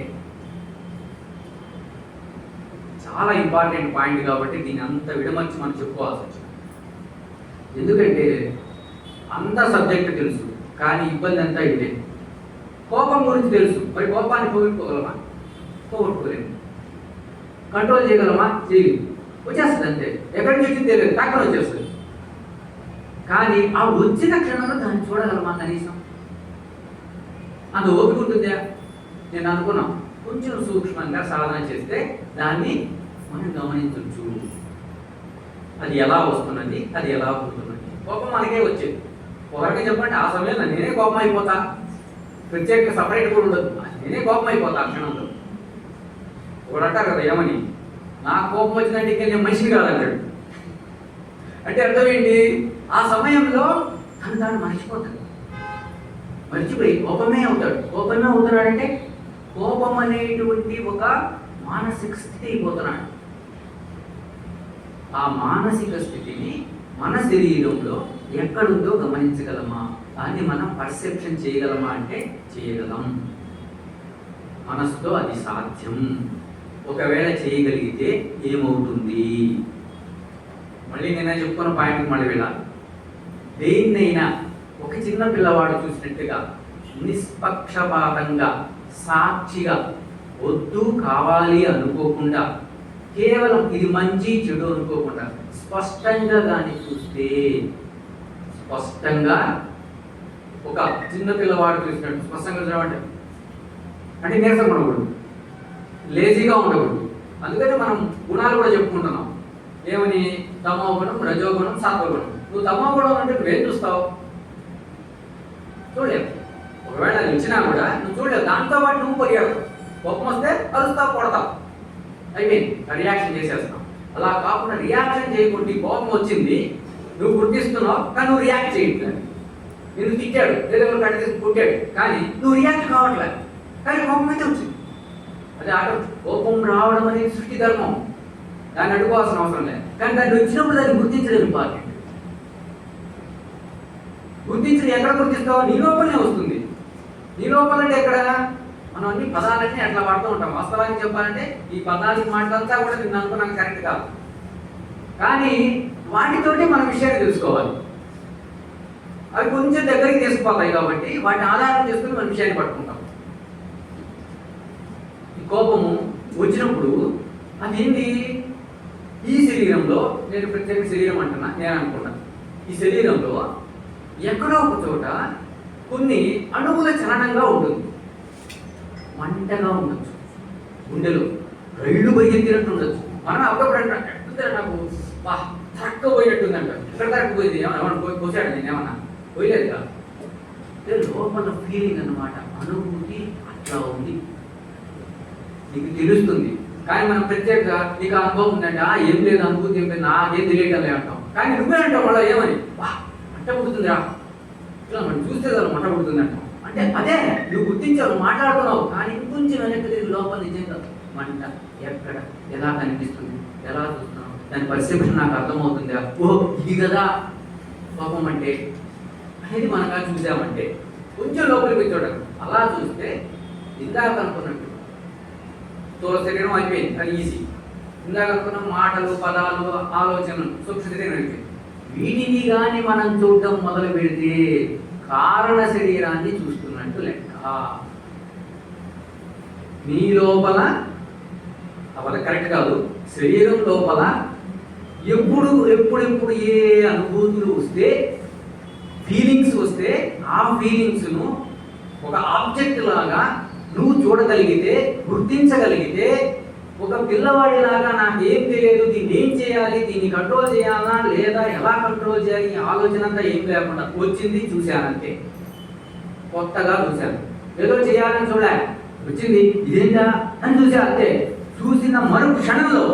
చాలా ఇంపార్టెంట్ పాయింట్ కాబట్టి దీన్ని అంత విడమర్చి మనం చెప్పుకోవాల్సి వచ్చింది. ఎందుకంటే అంత సబ్జెక్ట్ తెలుసు, కానీ ఇబ్బంది అంతా ఇదే. కోపం గురించి తెలుసు, మరి కోపాన్ని పోగొట్టుకోగలమా? పోగొట్టుకోలేము. కంట్రోల్ చేయగలమా? చేయలేము. వచ్చేస్తుంది అంతే, ఎక్కడి నుంచి వచ్చింది తెలియదు, టక్కన వచ్చేస్తుంది. కానీ ఆ వచ్చిన క్షణంలో దాన్ని చూడగలమా? కనీసం అంత ఓపిక ఉంటుందా? నేను అనుకున్నాం కొంచెం సూక్ష్మంగా సాధన చేస్తే దాన్ని మనం గమనించవచ్చు. అది ఎలా వస్తున్నది, అది ఎలా పోతున్నది. కోపం మనకే వచ్చేది. ఒకరికి చెప్పండి, ఆ సమయంలో నేనే కోపం అయిపోతా, ప్రత్యేక సపరేట్ కూడా ఉండదు, నేనే కోపం అయిపోతా ఆ క్షణంలో. ఒకడు అంటారు కదా, ఏమని, నాకు కోపం వచ్చిందంటే ఇంకా నేను మనిషిని కాదంటాడు. అంటే అర్థం ఏంటి? ఆ సమయంలో తను మర్చిపోతాడు. మర్చిపోయి కోపమే అవుతున్నాడంటే కోపం అనేటువంటి ఒక మానసిక స్థితి అయిపోతున్నాడు. ఆ మానసిక స్థితిని మన శరీరంలో ఎక్కడుందో గమనించగలమా, దాన్ని మనం పర్సెప్షన్ చేయగలమా అంటే చేయగలం. మనసుతో అది సాధ్యం. ఒకవేళ చేయగలిగితే ఏమవుతుంది? మళ్ళీ నేను చెప్పుకున్న పాయింట్కి మళ్ళీ వెళ్ళాలి. దేన్నైనా ఒక చిన్న పిల్లవాడు చూసినట్టుగా నిష్పక్షపాతంగా సాక్షిగా వద్దు కావాలి అనుకోకుండా, కేవలం ఇది మంచి చెడు అనుకోకుండా స్పష్టంగా దాన్ని చూస్తే, స్పష్టంగా ఒక చిన్న పిల్లవాడు చూసినట్టు స్పష్టంగా చూడమంటే అంటే నీరసం ఉండకూడదు, లేజీగా ఉండకూడదు. అందుకని మనం గుణాలు కూడా చెప్పుకుంటున్నాం. ఏమని? తమో గుణం, రజోగుణం, సత్వగుణం. నువ్వు తమో గుణం అంటే నువ్వేం చూస్తావు? చూడలేవు. ఒకవేళ అది ఇచ్చినా కూడా నువ్వు చూడలేవు. దాంతో పాటు నువ్వు పరిగెడతావు. కోపం వస్తే కలుస్తావు, కొడతావు, అయిపోయింది, రియాక్షన్ చేసేస్తావు. అలా కాకుండా రియాక్షన్ చేయకుండా కోపం వచ్చింది నువ్వు గుర్తిస్తున్నావు, కానీ నువ్వు రియాక్ట్ చేయట్లేదు. నేను తిట్టాడు లేదా కట్టి తీసి కొట్టాడు, కానీ నువ్వు రియాక్ట్ కావట్లేదు, కానీ కోపం అయితే వచ్చింది. అది కోపం రావడం అనేది సృష్టి ధర్మం, దాన్ని అడ్డుకోవాల్సిన అవసరం లేదు. కానీ దాన్ని వచ్చినప్పుడు దాన్ని గుర్తించడం ఇంపార్టెంట్. గుర్తించడం ఎక్కడ గుర్తిస్తావో నీ లోపలనే వస్తుంది. నీ లోపల అంటే ఎక్కడ? మనం అన్ని పదాలన్నీ అట్లా వాడుతూ ఉంటాం. వాస్తవానికి చెప్పాలంటే ఈ పదాలకి మాటలంతా కూడా నిన్ను అనుకున్నాను కరెక్ట్ కాదు, కానీ వాటితోటి మనం విషయాన్ని తెలుసుకోవాలి. అవి కొంచెం దగ్గరికి తీసుకుపోతాయి కాబట్టి వాటిని ఆధారం చేసుకుని మన విషయాన్ని పట్టుకుంటాం. ఈ కోపము వచ్చినప్పుడు అదేంటి? ఈ శరీరంలో, నేను ప్రత్యేక శరీరం అంటున్నా, నేను అనుకున్నా, ఈ శరీరంలో ఎక్కడో ఒక చోట కొన్ని అణువుల చలనంగా ఉంటుంది. మంటగా ఉండొచ్చు, గుండెలో రైళ్లు పరిగెత్తినట్టు ఉండొచ్చు. మనం అప్పుడప్పుడు అంటారు నాకు తక్కువ పోయినట్టుంది అంటారు. ఎక్కడ తక్కుపోయింది? ఏమన్నా పోసాడు? నేను ఏమన్నా పోయలేదు కాదు. లోపల ఫీలింగ్ అన్నమాట, అనుభూతి అట్లా ఉంది, నీకు తెలుస్తుంది. కానీ మనం ప్రత్యేకంగా నీకు అనుభవం ఉందంటే ఏం లేదు, అనుభూతి ఏం లేదు, నాకేం తెలియటం లేదు అంటాం. కానీ నువ్వే అంటావు మళ్ళీ ఏమని, మంట పుడుతుందిరా, ఇట్లా మనం చూస్తే కదా మంట పుడుతుంది అంటాం. అంటే అదే నువ్వు గుర్తించావు, మాట్లాడుతున్నావు, కానీ ఇంకొంచెం వెనక్కి తిరిగి లోపల నిజంగా మంట ఎక్కడ, ఎలా కనిపిస్తుంది, ఎలా చూస్తున్నావు, దాని పర్సెప్షన్ నాకు అర్థమవుతుందా? ఓ ఇది కదా కోపం అంటే అనేది మనగా చూసామంటే కొంచెం లోపలికి వచ్చాడు. అలా చూస్తే ఇందాక అనుకున్నట్టు స్థూల శరీరం అయిపోయింది, అది ఈజీ. ఇందాక అనుకున్న మాటలు, పదాలు, ఆలోచనలు సూక్ష్మ శరీరం అయిపోయింది. వీటిని కానీ మనం చూడటం మొదలు పెడితే కారణ శరీరాన్ని చూస్తున్నట్టు లెక్క. నీ లోపల అవల కరెక్ట్ కాదు, శరీరం లోపల ఎప్పుడెప్పుడు ఏ అనుభూతులు వస్తే, ఫీలింగ్స్ వస్తే, ఆ ఫీలింగ్స్ను ఒక ఆబ్జెక్ట్ లాగా నువ్వు చూడగలిగితే, గుర్తించగలిగితే, ఒక పిల్లవాడిలాగా నాకేం తెలియదు, దీన్ని ఏం చేయాలి, దీన్ని కంట్రోల్ చేయాలా లేదా ఎలా కంట్రోల్ చేయాలి, ఈ ఆలోచన అంతా ఏం లేకుండా వచ్చింది, చూశానంతే, కొత్తగా చూశాను, ఏదో చేయాలని చూడాలి, వచ్చింది ఇదేంటా అని చూసా అంతే. చూసిన మరో క్షణంలో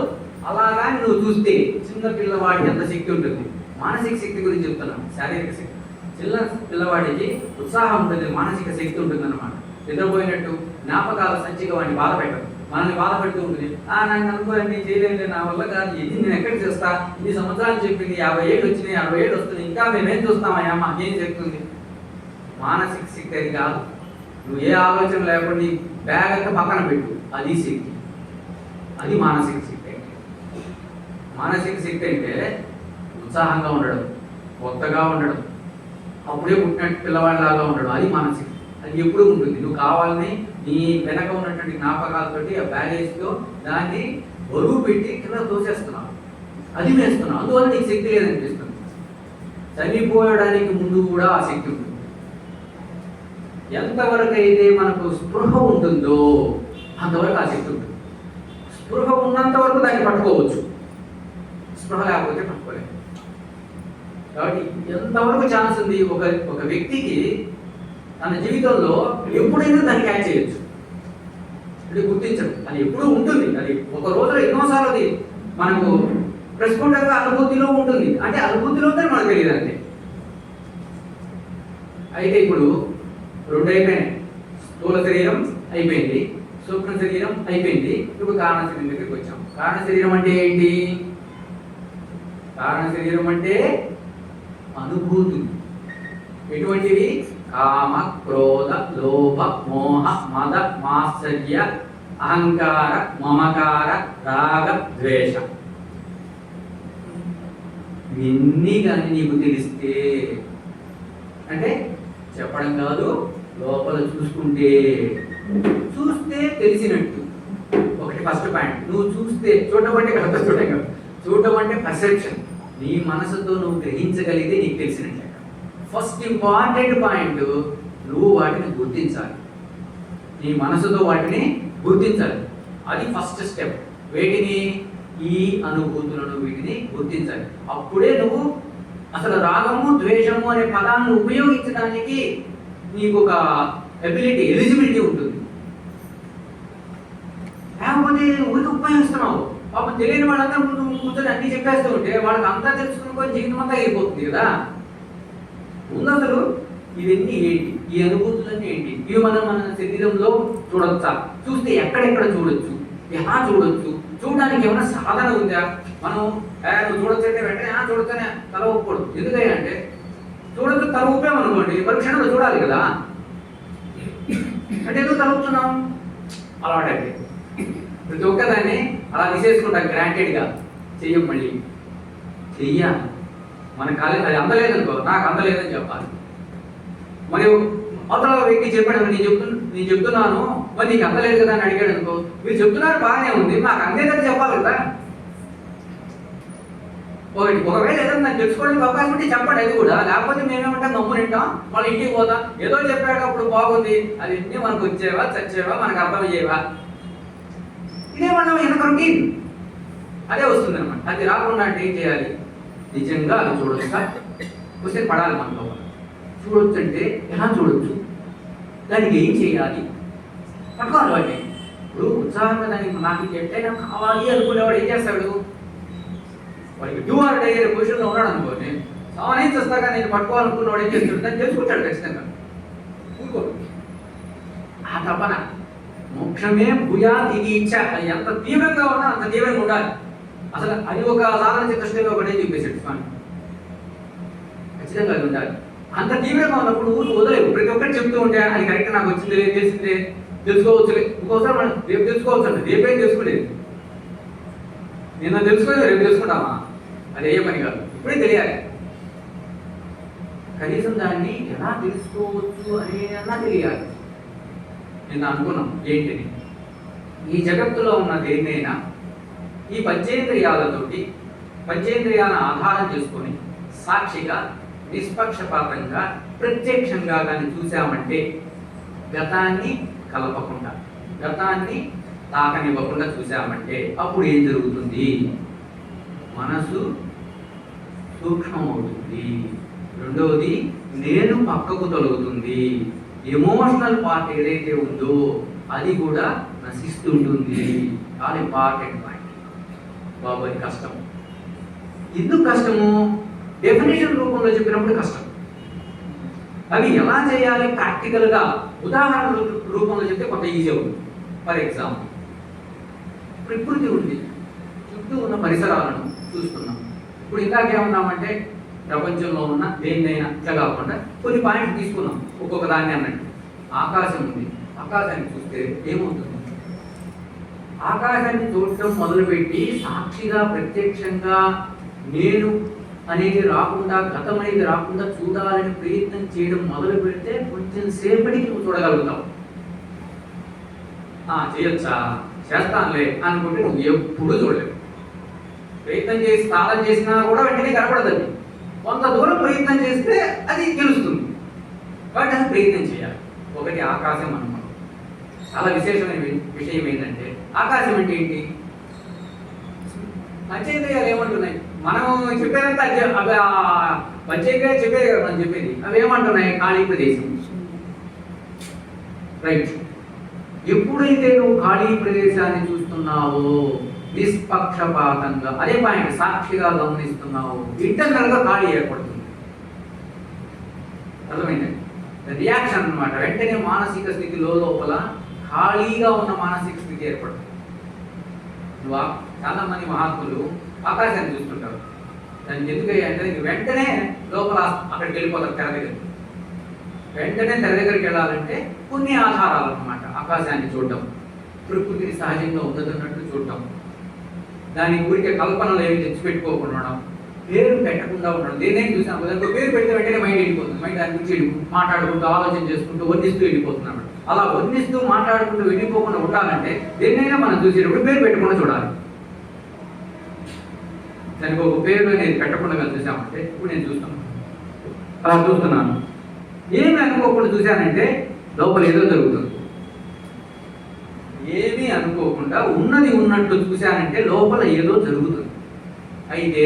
అలాగా నువ్వు చూస్తే చిన్న పిల్లవాడికి ఎంత శక్తి ఉంటుంది. మానసిక శక్తి గురించి చెప్తున్నాను, శారీరక శక్తి. చిన్న పిల్లవాడికి ఉత్సాహం ఉంటుంది, మానసిక శక్తి ఉంటుంది అన్నమాట. నిద్రపోయినట్టు జ్ఞాపకాల సంచిక వాడిని బాధ పెట్టదు, మనల్ని బాధ పెడుతూ ఉంటుంది. నాకు అనుకోలేదు, నేను చేయలేదు, నా వల్ల కాదు, ఇది నేను ఎక్కడ చేస్తా, ఇన్ని సంవత్సరాలు చెప్పింది, 50 ఏళ్ళు వచ్చినాయి, 60 ఏళ్ళు వస్తుంది, ఇంకా మేమేం చూస్తామయ్యా, మాకేం చెప్తుంది. మానసిక శక్తి అది కాదు. నువ్వు ఏ ఆలోచన లేకుండా నీ బ్యాగ్ అంతా పక్కన పెట్టు, అది శక్తి, అది మానసిక శక్తి. మానసిక శక్తి అంటే ఉత్సాహంగా ఉండడం, కొత్తగా ఉండడం, అప్పుడే పుట్టినట్టు పిల్లవాడిలాగా ఉండడం, అది మానసిక. అది ఎప్పుడు ఉంటుంది. నువ్వు కావాలని నీ వెనక ఉన్నటువంటి జ్ఞాపకాలతోటి ఆ బ్యాగేజ్తో దాన్ని బరువు పెట్టి కింద తోసేస్తున్నావు, అది వేస్తున్నావు, అందువల్ల నీకు శక్తి లేదనిపిస్తుంది. చనిపోయడానికి ముందు కూడా ఆ శక్తి ఉంటుంది. ఎంతవరకు అయితే మనకు స్పృహ ఉంటుందో అంతవరకు ఆ శక్తి ఉంటుంది. స్పృహ ఉన్నంత వరకు దాన్ని పట్టుకోవచ్చు, స్పృహ లేకపోతే పట్టుకోలేదు. కాబట్టి ఎంతవరకు ఛాన్స్ ఉంది ఒక వ్యక్తికి తన జీవితంలో ఎప్పుడైనా దాన్ని క్యాచ్ చేయొచ్చు, అది గుర్తించడం, అది ఎప్పుడూ ఉంటుంది. అది ఒక రోజులో ఎన్నోసార్లు అది మనకు ప్రస్ఫుటంగా అనుభూతిలో ఉంటుంది. అంటే అనుభూతిలో ఉందని మనకు తెలియదు అంతే. అయితే ఇప్పుడు రెండు అయిపోయినాయి. స్థూల శరీరం అయిపోయింది, సూక్ష్మ శరీరం అయిపోయింది. ఇప్పుడు కారణ శరీరం దగ్గరికి వచ్చాం. కారణ శరీరం అంటే ఏంటి? కారణ శరీరం అంటే అనుభూతులు. ఎటువంటివి? కామ, క్రోధ, లోభ, మోహ, మద, మాత్సర్య, అహంకార, మమకార, రాగ, ద్వేష. ఇవన్నీ కానీ నీకు తెలిస్తే, అంటే చెప్పడం కాదు, లోపల చూసుకుంటే, చూస్తే తెలిసినట్టు. ఒకటి ఫస్ట్ పాయింట్. నువ్వు చూస్తే, చూడటం అంటే కథ చూడటం కాదు, చూడటం అంటే పర్సెప్షన్. నీ మనసుతో నువ్వు గ్రహించగలిగితే నీకు తెలిసినట్టు. ఫస్ట్ ఇంపార్టెంట్ పాయింట్, నువ్వు వాటిని గుర్తించాలి. నీ మనసుతో వాటిని గుర్తించాలి. అది ఫస్ట్ స్టెప్. వేటిని? ఈ అనుభూతులను, వీటిని గుర్తించాలి. అప్పుడే నువ్వు అసలు రాగము, ద్వేషము అనే పదాన్ని ఉపయోగించడానికి నీకు ఒక ఎలిజిబిలిటీ ఉంటుంది. లేకపోతే ఊరికి ఉపయోగిస్తున్నావు. పాపం తెలియని వాళ్ళంతా ముందు కూర్చొని అన్ని చెప్పేస్తూ ఉంటే వాళ్ళకి అంతా తెలుసుకుని జీవితం అంతా అయిపోతుంది కదా. ముందు అసలు ఇవన్నీ ఏంటి, ఈ అనుభూతులన్నీ ఏంటి, ఇవి మన శరీరంలో చూడొచ్చా, చూస్తే ఎక్కడెక్కడ చూడొచ్చు, ఎలా చూడొచ్చు, చూడడానికి ఏమైనా సాధన ఉందా? మనం నువ్వు చూడొచ్చు అంటే వెంటనే చూడొచ్చనే తల ఊపకూడదు. ఎందుకంటే చూడొచ్చు తల ఊపామనుకోండి, పరీక్షణలో చూడాలి కదా. అంటే ఎందుకు తల ఊపుతున్నాం? అలవాటైతే ప్రతి ఒక్కదాన్ని అలా తీసేసుకుంటాం గ్రాంటెడ్గా. చెయ్యం, మళ్ళీ చెయ్యాలి. మన కాలేజ్ అది అందలేదనుకో, నాకు అందలేదని చెప్పాలి. మరి అవతల వ్యక్తి చెప్పాడు, నేను చెప్తున్నాను, మరి నీకు అందలేదు కదా అని అడిగాడు అనుకో, మీరు చెప్తున్నారు బాగానే ఉంది, నాకు అందేదని చెప్పాలి కదా. ఒకవేళ ఏదైనా నాకు తెలుసుకోవడానికి అవకాశం ఉంటే చెప్పండి, అది కూడా. లేకపోతే మేమేమంటాం, గమ్మునింటాం, వాళ్ళ ఇంటికి పోతాం. ఏదో చెప్పాడు అప్పుడు బాగుంది, అది ఎన్ని మనకు వచ్చేవా, చచ్చేవా, మనకు అర్థమయ్యేవా, ఇదే మనం వెనక రొటీన్ అదే వస్తుంది అనమాట. అది రాకుండా అంటే ఏం చేయాలి? నిజంగా అది చూడొచ్చా, వస్తే పడాలి మనలో. చూడొచ్చు అంటే ఎలా చూడొచ్చు, దానికి ఏం చేయాలి, పట్టుకోవాలి వాటిని. ఇప్పుడు ఉత్సాహంగా దానికి నాకు ఎట్టయినా కావాలి అనుకునేవాడు ఏం చేస్తాడు? వాడికి డూ ఆర్ డై అనే పొజిషన్లో ఉన్నాడు అనుకోని, సామాన్యం చేస్తాగా నేను పట్టుకోవాలనుకున్నవాడు ఏం చేస్తాడు? దాన్ని తెలుసుకుంటాడు ఖచ్చితంగా. ఊరుకోడు. ఆ తపన మోక్షమే భూయా ఇది ఇచ్చా, అది ఎంత తీవ్రంగా ఉన్నా అంత తీవ్రంగా ఉండాలి. అసలు అది ఒక సాధారణ చిత్తశుద్ధిలో ఒకటే చెప్పేసాడు స్వామి. ఖచ్చితంగా అది ఉండాలి. అంత తీవ్రంగా ఉన్నప్పుడు ఊరికి వదలేవు. ప్రతి ఒక్కటి చెప్తూ ఉంటే అది కరెక్ట్, నాకు వచ్చింది, తెలిసిందే, తెలుసుకోవచ్చులే. ఇంకోసారి మనం రేపు తెలుసుకోవచ్చు అంటే రేపేం తెలుసుకోలేదు. నిన్న తెలుసుకోలేదు, రేపు తెలుసుకుంటామా? అది ఏ పని కాదు. ఇప్పుడే తెలియాలి. కనీసం దాన్ని ఎలా తెలుసుకోవచ్చు అనేనా తెలియాలి. నిన్న అనుకున్నాం ఏంటిని, ఈ జగత్తులో ఉన్న దేన్నైనా ఈ పంచేంద్రియాలతోటి, పంచేంద్రియాలను ఆధారం చేసుకొని సాక్షిగా, నిష్పక్షపాతంగా, ప్రత్యక్షంగా కానీ చూసామంటే, గతాన్ని కలపకుండా, గతాన్ని తాకనివ్వకుండా చూసామంటే అప్పుడు ఏం జరుగుతుంది? మనసు సూక్ష్మం అవుతుంది. రెండవది, నేను పక్కకు తొలగుతుంది. ఎమోషనల్ పార్ట్ ఏదైతే ఉందో అది కూడా నశిస్తుంటుంది. చాలా ఇంపార్టెంట్ పాయింట్. బాబు అది కష్టం. ఎందుకు కష్టము? డెఫినేషన్ రూపంలో చెప్పినప్పుడు కష్టం. అవి ఎలా చేయాలి ప్రాక్టికల్గా ఉదాహరణ రూపంలో చెప్తే కొంత ఈజీ అవుతుంది. ఫర్ ఎగ్జాంపుల్, ప్రకృతి ఉంది, చుట్టూ ఉన్న పరిసరాలను చూస్తున్నాం. ఇప్పుడు ఇందాకేమన్నామంటే ప్రపంచంలో ఉన్న దేన్నైనా ఇట్లా కాకుండా కొన్ని పాయింట్లు తీసుకున్నాం, ఒక్కొక్క దాన్ని అన్నట్టు. ఆకాశం ఉంది, ఆకాశాన్ని చూస్తే ఏమవుతుంది? ఆకాశాన్ని చూడటం మొదలుపెట్టి సాక్షిగా, ప్రత్యక్షంగా నేను అనేది రాకుండా, గతం అనేది రాకుండా చూడాలని ప్రయత్నం చేయడం మొదలు పెడితే కొంచెం సేపటికి నువ్వు చూడగలుగుతావు. చేయొచ్చా, చేస్తానులే అనుకుంటే నువ్వు ఎప్పుడు చూడలేవు. ప్రయత్నం చేసి స్నానం చేసినా కూడా వెంటనే కనపడదండి. కొంత దూరం ప్రయత్నం చేస్తే అది తెలుస్తుంది. కాబట్టి అది ప్రయత్నం చేయాలి. ఒకటి ఆకాశం అనుకోండి. చాలా విశేషమైన విషయం ఏంటంటే, ఆకాశం అంటే ఏంటి? పంచేంద్రియాలు ఏమంటున్నాయి? మనం చెప్పేదంతా అవి పంచేంద్రియాలు చెప్పేది కదా మనం చెప్పేది. అవి ఏమంటున్నాయి? ఖాళీ ప్రదేశం. రైట్. ఎప్పుడైతే నువ్వు ఖాళీ ప్రదేశాన్ని చూస్తున్నావో, నిష్పక్షపాతంగా, అదే పాయింట్, సాక్షిగా గమనిస్తున్నావు, ఇంటర్నల్ గా ఖాళీ ఏర్పడుతుంది. అర్థమైందండి? రియాక్షన్ అన్నమాట. వెంటనే మానసిక స్థితి లోపల ఖాళీగా ఉన్న మానసిక స్థితి ఏర్పడుతుంది. చాలా మంది మహాత్ములు ఆకాశాన్ని చూస్తుంటారు. దానికి ఎందుకయ్యా అంటే వెంటనే లోపల అక్కడికి వెళ్ళిపోతారు. వెంటనే తెర దగ్గరికి వెళ్ళాలంటే కొన్ని ఆధారాలు అన్నమాట. ఆకాశాన్ని చూడటం, ప్రకృతిని సహజంగా ఉన్నదన్నట్టు చూడటం, దాని ఊరికే కల్పనలు ఏమి తెచ్చిపెట్టుకోకుండా ఉండడం, పేరు పెట్టకుండా ఉండడం. దేనేం చూసాను దానికి పేరు పెడితే వెంటనే మైండ్ వెళ్ళిపోతుంది. మైండ్ దాని గురించి మాట్లాడుకుంటూ ఆలోచన చేసుకుంటూ వర్ణిస్తూ వెళ్ళిపోతున్నాడు. అలా వర్ణిస్తూ మాట్లాడుకుంటూ వెళ్ళిపోకుండా ఉండాలంటే దేన్నైనా మనం చూసేటప్పుడు పేరు పెట్టకుండా చూడాలి. దానికి ఒక పేరు నేను పెట్టకుండా చూసామంటే ఇప్పుడు నేను అలా చూస్తున్నాను. ఏమి అనుకోకుండా చూశానంటే లోపల ఏదో జరుగుతుంది. ఏమీ అనుకోకుండా ఉన్నది ఉన్నట్టు చూశానంటే లోపల ఏదో జరుగుతుంది. అయితే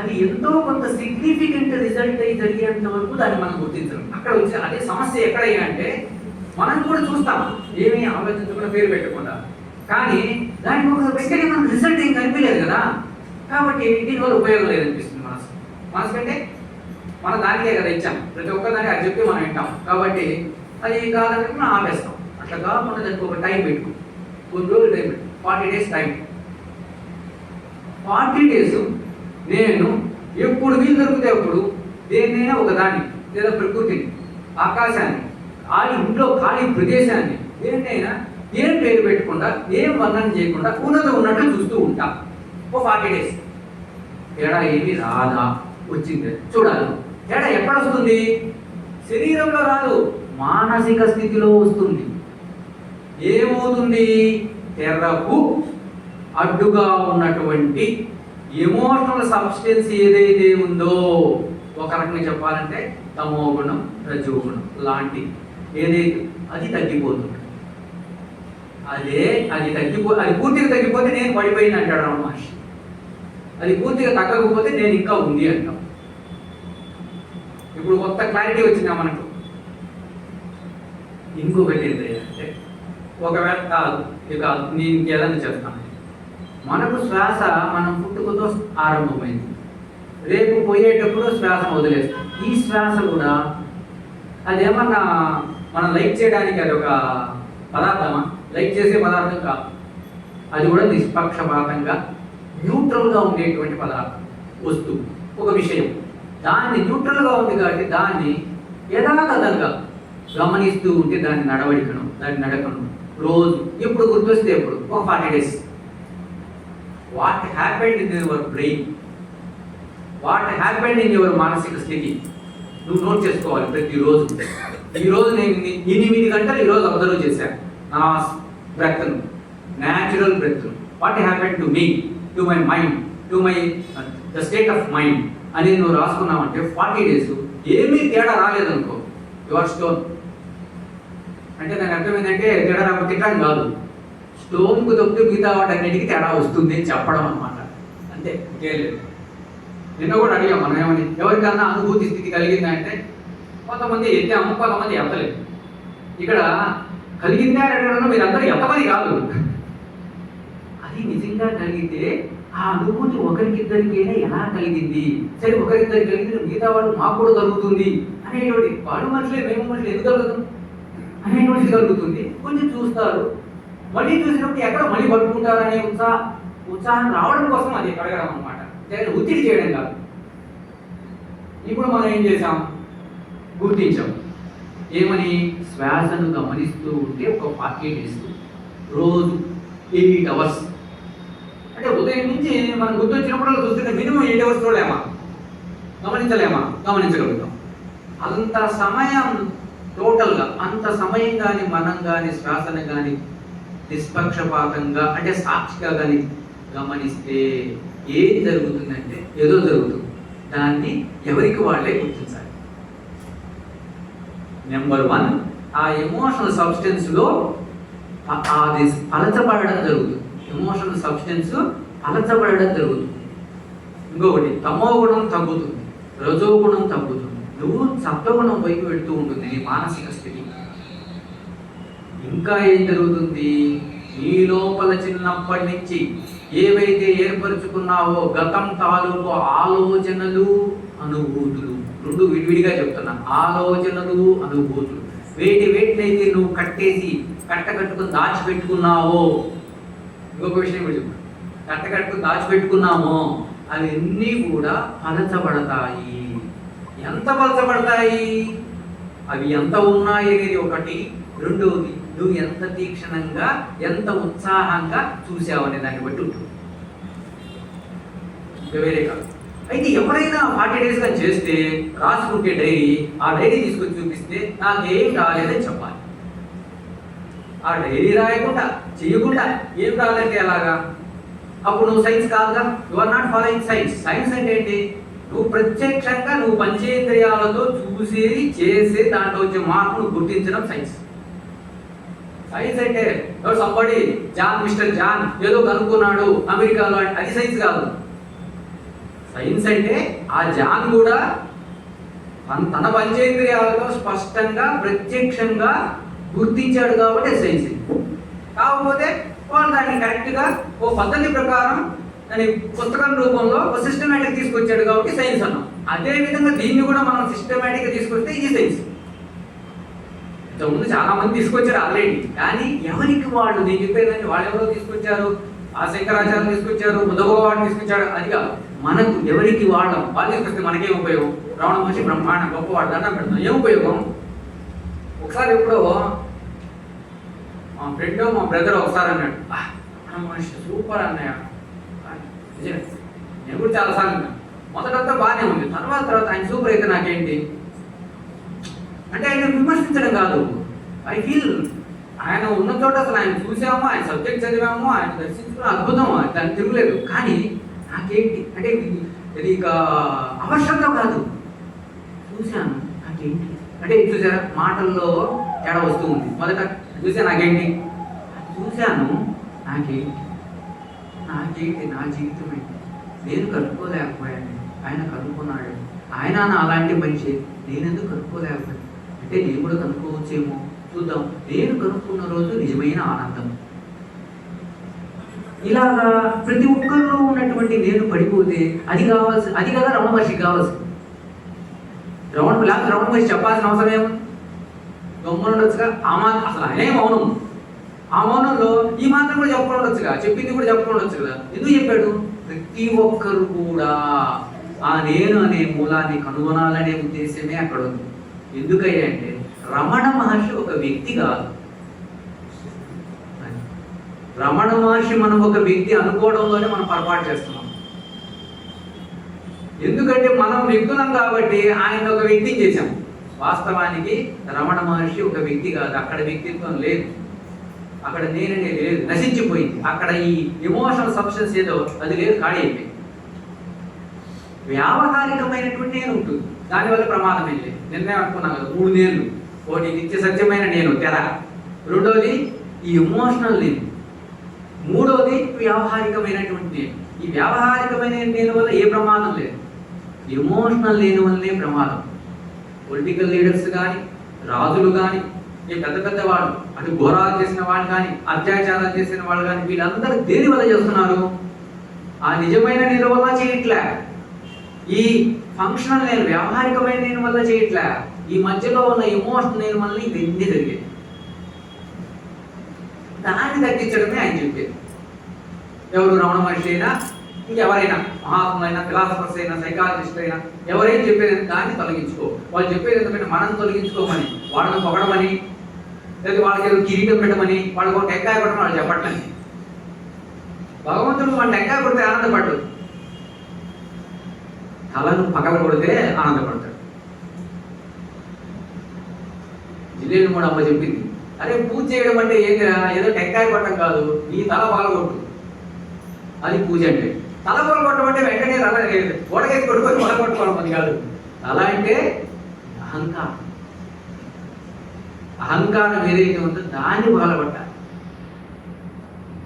అది ఎంతో కొంత సిగ్నిఫికెంట్ రిజల్ట్ అయి జరిగేంత వరకు దాన్ని మనం గుర్తించడం. అక్కడ వచ్చే అదే సమస్య ఎక్కడయ్యా అంటే మనం కూడా చూస్తాం ఏమీ ఆలోచించకుండా పేరు పెట్టకుండా, కానీ దానికి ఒక వెంటనే మనకు రిజల్ట్ ఏం కనిపించలేదు కదా. కాబట్టి దీనివల్ల ఉపయోగం లేదనిపిస్తుంది మనసు కంటే మన దానికే కదా ఇచ్చాం. ప్రతి ఒక్కదానికి అది చెప్పి మనం వింటాం. కాబట్టి అది కాదని మనం ఆపేస్తాం. అట్లా కాకుండా దానికి ఒక టైం పెట్టుకో, కొన్ని రోజులు టైం పెట్టు, 40 days టైం. 40 days నేను ఎప్పుడు వీలు దొరికితే అప్పుడు దేన్నైనా ఒకదాన్ని లేదా ప్రకృతిని, ఆకాశాన్ని, ఇంట్లో ఖాళీ ప్రదేశాన్ని దేన్నైనా ఏం పేరు పెట్టకుండా ఏం వర్ణన చేయకుండా ఉన్నది ఉన్నట్లు చూస్తూ ఉంటా. ఓ 40 days తేడా ఏమి రాదా? వచ్చింది చూడాలి. తేడా ఎక్కడ వస్తుంది? శరీరంలో రాదు, మానసిక స్థితిలో వస్తుంది. ఏమవుతుంది? తెరకు అడ్డుగా ఉన్నటువంటి ఎమోషనల్ సబ్స్టెన్స్ ఏదైతే ఉందో, ఒక రకంగా చెప్పాలంటే తమో గుణం, రజో గుణం లాంటి ఏదైతే అది తగ్గిపోతుంది. అది పూర్తిగా తగ్గిపోతే నేను పడిపోయింది అంటాడు రమణ మహర్షి. అది పూర్తిగా తగ్గకపోతే నేను ఇంకా ఉంది అంటాం. ఇప్పుడు కొత్త క్లారిటీ వచ్చిందా మనకు? ఇంకొకటి ఏంటంటే ఒకవేళ కాదు ఇక నేను ఇంకేదన్నా చేస్తాను. మనకు శ్వాస మనం పుట్టుకతో ఆరంభమైంది. రేపు పోయేటప్పుడు శ్వాసను వదిలేస్తాం. ఈ శ్వాస కూడా అదేమన్నా మనం లైక్ చేయడానికి అది ఒక పదార్థమా? లైక్ చేసే పదార్థం కాదు. అది కూడా నిష్పక్షపాతంగా న్యూట్రల్గా ఉండేటువంటి పదార్థం, వస్తువు, ఒక విషయం. దాన్ని న్యూట్రల్గా ఉంది కాబట్టి దాన్ని యథాతథంగా గమనిస్తూ ఉంటే దాని నడవడికను, దాని నడకను రోజు ఎప్పుడు గుర్తొస్తే ఎప్పుడు ఒక 40 days what happened in your brain, what happened in your మానసిక స్థితి నువ్వు నోట్ చేసుకోవాలి ప్రతిరోజు. ఈరోజు నేను 8 గంటలు ఈరోజు అబ్జర్వ్ చేశాను నా బ్రెత్ను, న్యాచురల్ బ్రెత్ను. What happened to me, to my mind, to my the state of mind అనేది నువ్వు రాసుకున్నావంటే 40 days ఏమీ తేడా రాలేదనుకో, యువర్ స్టోన్. అంటే దాని అర్థం ఏంటంటే తేడా రాకపోతే తిట్టడం కాదు, స్టోన్కు తప్పితే మిగతా వాటన్నిటికీ తేడా వస్తుంది అని చెప్పడం అనమాట. అంతే, ఇంకేలేదు. నిన్న కూడా అడిగాం మనం ఏమని, ఎవరికన్నా అనుభూతి స్థితి కలిగిందంటే కొంతమంది ఎత్తాము, కొంతమంది ఎత్తలేదు. ఇక్కడ కలిగిందే అడగడంలో మీరందరూ ఎత్తమని కాదు, అది నిజంగా కలిగితే ఆ అనుభూతి ఒకరికిద్దరికైనా ఎలా కలిగింది, సరే ఒకరిద్దరికి కలిగింది మిగతా వాళ్ళు మాకు కూడా కలుగుతుంది అనేటువంటి, వాడు మనుషులే మేము మనుషులు ఎందుకు కలుగుతాం అనేటువంటి కలుగుతుంది. కొంచెం చూస్తారు, మళ్ళీ చూసినప్పుడు ఎక్కడ మళ్ళీ పట్టుకుంటారు అనే ఉత్సాహం రావడం కోసం అది అడగడం అనమాట, ఒత్తిడి చేయడం కాదు. ఇప్పుడు మనం ఏం చేసాం, గుర్తించాం. ఏమని? శ్వాసను గమనిస్తూ ఉంటే ఒక 40 days రోజు 8 hours. అంటే ఉదయం నుంచి మనం గుర్తొచ్చినప్పుడు చూస్తుంటే మినిమం 8 hours చూడలేమా, గమనించలేమా? గమనించగలుగుతాం. అంత సమయం టోటల్గా, అంత సమయం కానీ మనం కానీ శ్వాసను కానీ నిష్పక్షపాతంగా అంటే సాక్షిగా కానీ గమనిస్తే ఏది జరుగుతుందంటే ఏదో జరుగుతుంది. దాన్ని ఎవరికి వాళ్ళే గుర్తించాలి. నెంబర్ 1, ఆ ఎమోషనల్ సబ్స్టెన్స్లో అది పలచబడడం జరుగుతుంది. ఎమోషనల్ సబ్స్టెన్స్ పలచబడడం జరుగుతుంది. ఇంకొకటి, తమో గుణం తగ్గుతుంది, రజో గుణం తగ్గుతుంది, నువ్వు సత్వగుణం వైపు వెళుతూ ఉంటుంది నీ మానసిక స్థితి. ఇంకా ఏం జరుగుతుంది? నీ లోపల చిన్నప్పటి నుంచి ఏవైతే ఏర్పరచుకున్నావో గతం తాలూకు ఆలోచనలు, అనుభూతులు, రెండు విడివిడిగా చెప్తున్నా. ఆలోచనలు, అనుభూతులు, వేటినైతే నువ్వు కట్టుకుని దాచిపెట్టుకున్నావో, ఇంకొక విషయం కూడా చెప్తాను, కట్టుకుని దాచిపెట్టుకున్నామో అవన్నీ కూడా పలచబడతాయి. ఎంత పలచబడతాయి? అవి ఎంత ఉన్నాయి అనేది ఒకటి. రెండవది, నువ్వు ఎంత తీక్షణంగా, ఎంత ఉత్సాహంగా చూసావనే దాన్ని బట్టి ఉంటుంది. వేరే కాదు. అయితే ఎవరైనా 40 days కానీ చేస్తే, రాసుకుంటే డైరీ, ఆ డైరీ తీసుకొచ్చి చూపిస్తే నాకేం రాలేదని చెప్పాలి. ఆ డైరీ రాయకుండా, చేయకుండా ఏం రాదంటే ఎలాగా? అప్పుడు నువ్వు సైన్స్ కాదుగా. You are not following science. Science అంటే ఏంటి? నువ్వు ప్రత్యక్షంగా నువ్వు పంచేంద్రియాలతో చూసేది, చేసే దాంట్లో వచ్చే మార్పును గుర్తించడం సైన్స్. సైన్స్ అంటే సంబడి మిస్టర్ జాన్ ఏదో కనుక్కున్నాడు అమెరికాలో, అది సైన్స్ కాదు. సైన్స్ అంటే ఆ జాన్ కూడా తన పంచేంద్రియాలతో స్పష్టంగా, ప్రత్యక్షంగా గుర్తించాడు కాబట్టి సైన్స్. కాకపోతే వాళ్ళు దాన్ని కరెక్ట్గా ఓ పద్ధతి ప్రకారం దాని పుస్తకం రూపంలో ఒక సిస్టమేటిక్ తీసుకొచ్చాడు కాబట్టి సైన్స్ అన్నాం. అదేవిధంగా దీన్ని కూడా మనం సిస్టమేటిక్గా తీసుకొస్తే ఇది సైన్స్. ఇంతకుముందు చాలా మంది తీసుకొచ్చారు ఆల్రెడీ, కానీ ఎవరికి వాళ్ళు, నేను చెప్పేదాన్ని వాళ్ళు ఎవరో తీసుకొచ్చారు, ఆ శంకరాచార్యులు తీసుకొచ్చారు, బుద్ధభగవాడు తీసుకొచ్చాడు, అది కాదు. మనకు ఎవరికి వాళ్ళు తీసుకొస్తే మనకేం ఉపయోగం? రమణ మహర్షి బ్రహ్మాండ గొప్పవాడు, దండం పెడతాం, ఏం ఉపయోగం? ఒకసారి ఎప్పుడో మా ఫ్రెండ్ మా బ్రదర్ ఒకసారి అన్నాడు, రమణ మహర్షి సూపర్ అన్నయ్య. నేను కూడా చాలాసార్లు అన్నాను. మొదటంతా బాగానే ఉంది, తర్వాత ఆయన సూపర్ అయితే నాకేంటి అంటే ఆయన విమర్శించడం కాదు. ఐ ఫీల్ ఆయన ఉన్న చోట అసలు ఆయన చూసాము, ఆయన సబ్జెక్ట్ చదివాము, ఆయన దర్శించడం అద్భుతం, దాన్ని తిరుగులేదు. కానీ నాకేంటి అంటే ఇది ఇక అవసరంగా కాదు, చూశాను నాకేంటి అంటే చూసారా మాటల్లో తేడా వస్తూ ఉంది. మొదట చూసా నాకేంటి, చూశాను నాకేంటి, నా జీవితం ఏంటి, నేను కలుపుకోలేకపోయాను, ఆయన కలుపుకున్నాడు, ఆయన నా అలాంటి మనిషి, నేనెందుకు కలుపుకోలేకపోయాను అంటే నేను కూడా కనుక్కోవచ్చేమో, చూద్దాం. నేను కనుక్కున్న రోజు నిజమైన ఆనందం. ఇలాగా ప్రతి ఒక్కరిలో ఉన్నటువంటి నేను పడిపోతే అది కదా రమణ మహర్షికి కావాల్సింది. రమణ మహర్షి చెప్పాల్సిన అవసరం ఏముంది? గమ్మున ఉండొచ్చుగా. అసలు ఆయనే మౌనం. ఆ మౌనంలో ఈ మాత్రం కూడా చెప్పుకొని ఉండొచ్చుగా, చెప్పింది కూడా చెప్పుకొని ఉండొచ్చు కదా. ఎందుకు చెప్పాడు? ప్రతి ఒక్కరు కూడా ఆ నేను అనే మూలాన్ని కనుగొనాలనే ఉద్దేశమే అక్కడ ఉంది. ఎందుకయ్యా అంటే రమణ మహర్షి ఒక వ్యక్తి కాదు. రమణ మహర్షి మనం ఒక వ్యక్తి అనుకోవడంలోనే మనం పొరపాటు చేస్తున్నాం. ఎందుకంటే మనం వ్యక్తులం కాబట్టి ఆయన ఒక వ్యక్తిని చేశాం. వాస్తవానికి రమణ మహర్షి ఒక వ్యక్తి కాదు. అక్కడ వ్యక్తిత్వం లేదు, అక్కడ నేననేది లేదు, నశించిపోయింది. అక్కడ ఈ ఎమోషనల్ సబ్స్టెన్స్ ఏదో అది లేదు, ఖాళీ అయిపోయింది. వ్యావహారికమైనటువంటి నేను ఉంటుంది, దానివల్ల ప్రమాదం ఏం లేదు. నిన్నే అనుకున్నాను కదా, 3 నేళ్ళు. ఒకటి నిత్య సత్యమైన నేను తెర, రెండోది ఈ ఎమోషనల్ నేను, మూడోది వ్యావహారికమైనటువంటి నేను. ఈ వ్యావహారికమైన నేను వల్ల ఏ ప్రమాదం లేదు, ఎమోషనల్ లేని వల్లనే ప్రమాదం. పొలిటికల్ లీడర్స్ కానీ, రాజులు కానీ, ఈ పెద్ద వాళ్ళు, అటు ఘోరాలు చేసిన వాళ్ళు కానీ, అత్యాచారాలు చేసిన వాళ్ళు కానీ, వీళ్ళందరూ దేని వల్ల చేస్తున్నారు? ఆ నిజమైన నేను వల్ల చేయట్లే, ఈ ఫంక్షనల్ నేను, వ్యావహారికమైన నేను వల్ల చేయట్లే, ఈ మధ్యలో ఉన్న ఎమోషనల్ నేను వల్ల ఇవన్నీ జరిగేది. దాన్ని తగ్గించడమే ఆయన చెప్పేది. ఎవరు? రమణ మహర్షి అయినా, ఇంకెవరైనా, మహాత్ములైనా, ఫిలాసఫర్స్ అయినా, సైకాలజిస్ట్ అయినా, ఎవరైనా చెప్పేది దాన్ని తొలగించుకో. వాళ్ళు చెప్పేది ఎందుకంటే మనం తొలగించుకోమని, వాళ్ళని పొగడమని, లేదా వాళ్ళకి ఏదో కిరీటం పెట్టమని, వాళ్ళకి ఒక టెంకాయ కొట్టమని వాళ్ళు చెప్పట్లేదు. భగవంతుడు మన టెంకాయ కొడితే ఆనందపడ్డు, తలను పగల కొడితే ఆనందపడతాడు. జిల్లేలు కూడా అమ్మ చెప్పింది, అరే పూజ చేయడం అంటే ఏంటిరా, ఏదో టెంకాయ కొట్టడం కాదు, నీ తల పగలగొట్టు, అది పూజ అంటే. తల పగలగొట్టడం అంటే వెంటనే తల గోడకేసి కొట్టుకొని పగలగొట్టుకోవడం అది కాదు. తల అంటే అహంకారం. అహంకారం ఏదైతే ఉందో దాన్ని పగలగొట్టాలి.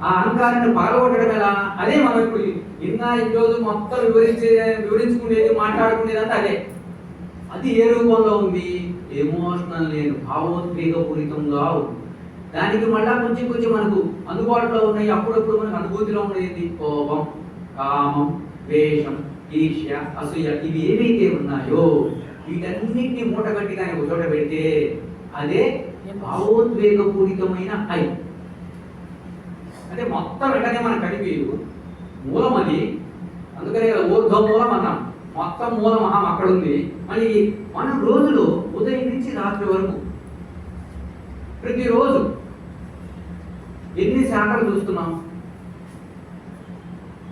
ఆ అహంకారాన్ని పగలగొట్టడం ఎలా? అదే మనం ఇప్పుడు ఈరోజు మొత్తం వివరించుకునేది, మాట్లాడుకునేది అంటే అదే. అది ఏ రూపంలో ఉంది? ఎమోషనల్ నేను, భావోద్వేగపూరితంగా ఉంది. దానికి మళ్ళా కొంచెం మనకు అందుబాటులో ఉన్నాయి, అప్పుడప్పుడు మనకు అనుభూతిలో ఉండేది కోపం, కామం, ద్వేషం, ఈర్ష్య, అసూయ. ఇవి ఏవైతే ఉన్నాయో వీటన్నిటిని మూటగట్టి కానీ ఒక చోట పెడితే అదే భావోద్వేగపూరితమైన ఐ. అంటే మొత్తం వెంటనే మనకు కనిపించదు, మూలం అది. అందుకనే కదా ఊర్ధ్వ మూలం అన్నాం. మొత్తం మూలం అక్కడ ఉంది. మళ్ళీ మనం రోజులో ఉదయం నుంచి రాత్రి వరకు ప్రతిరోజు ఎన్ని శాఖలు చూస్తున్నాం?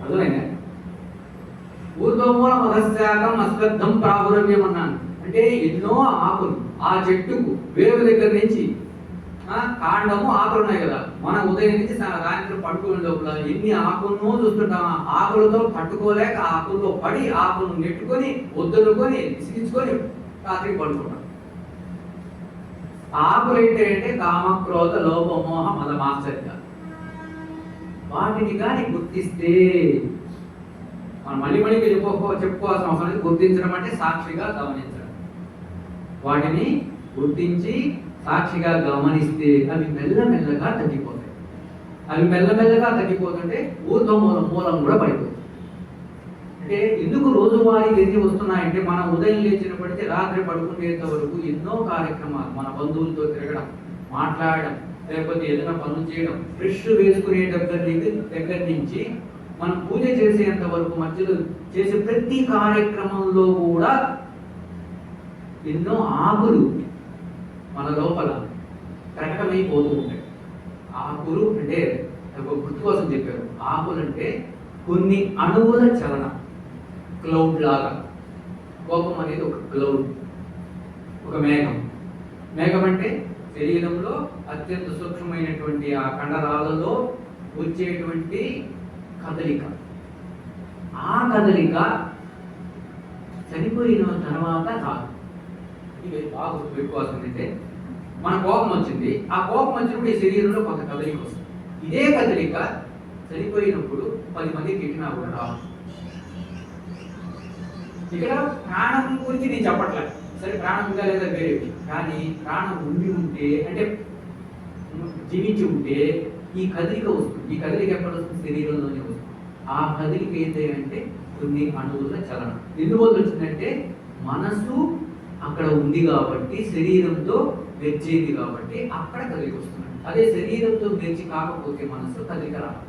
అర్థమైందా? ఊర్ధ్వమూలం అధశాఖం అశ్వత్థం ప్రాభురవ్యం అన్నాను. అంటే ఎన్నో ఆకులు, ఆ చెట్టుకు వేరు దగ్గర నుంచి కాండము ఆకులు ఉన్నాయి కదా. మన ఉదయం నుంచి సాయంత్రం పట్టుకునే లోపల ఎన్ని ఆకులను చూస్తుంటాం. ఆకులతో పట్టుకోలేక ఆకుల్లో పడి ఆకులను నెట్టుకొని వద్దులుకొని విసిగించుకొని రాత్రికి పడుకుంటాం. ఆకులు ఏంటంటే కామ, క్రోధ, లోభ, మోహ, మద, మాత్సర్య. వాటిని కానీ గుర్తిస్తే మనం మళ్ళీ చెప్పుకోవాల్సిన అవసరం లేదు. గుర్తించడం అంటే సాక్షిగా గమనించడం. వాటిని గుర్తించి సాక్షిగా గమనిస్తే అవి మెల్లమెల్లగా తగ్గిపోతాయి. అవి మెల్లమెల్లగా తగ్గిపోతుంటే మూలం కూడా పడిపోతుంది. అంటే ఎందుకు రోజువారీ ఎన్ని వస్తున్నాయంటే మనం ఉదయం లేచినప్పటికీ రాత్రి పడుకునేంత వరకు ఎన్నో కార్యక్రమాలు, మన బంధువులతో తిరగడం, మాట్లాడడం, లేకపోతే ఏదైనా పనులు చేయడం, ఫ్రెష్ వేసుకునే దగ్గర నుంచి మనం పూజ చేసేంత వరకు మధ్యలో చేసే ప్రతి కార్యక్రమంలో కూడా ఎన్నో ఆకులు మన లోపల ప్రకటమైపోతూ ఉంటాయి. ఆకులు అంటే గుర్తు కోసం చెప్పారు. ఆకులు అంటే కొన్ని అణువుల చలనం, క్లౌడ్ లాగా. కోపం అనేది ఒక క్లౌడ్, ఒక మేఘం. మేఘం అంటే శరీరంలో అత్యంత సూక్ష్మమైనటువంటి ఆ కండరాలలో వచ్చేటువంటి కదలిక. ఆ కదలిక చనిపోయిన తర్వాత రాదు. ఇది బాగా పెట్టుకోవాల్సిందంటే మన కోపం వచ్చింది, ఆ కోపం వచ్చినప్పుడు ఈ శరీరంలో కొంత కదలిక వస్తుంది. ఇదే కదలిక చనిపోయినప్పుడు 10 మంది తిట్టినా కూడా రాదు. ఇక్కడ ప్రాణం గురించి నేను చెప్పట్లేదు. సరే, ప్రాణం ఉందా లేదా వేరే, కానీ ప్రాణం ఉంటే అంటే జీవించి ఉంటే ఈ కదలిక వస్తుంది. ఈ కదలిక ఎక్కడ వస్తుంది? శరీరంలోనే వస్తుంది. ఆ కదలిక ఏంటంటే కొన్ని అణువుల చలనం. ఎందువల్ల వచ్చిందంటే మనసు అక్కడ ఉంది కాబట్టి, శరీరంతో మెర్చేది కాబట్టి అక్కడ కదలిక వస్తుంది. అదే శరీరంతో మెర్చి కాకపోతే మనసు కదలిక రాదు.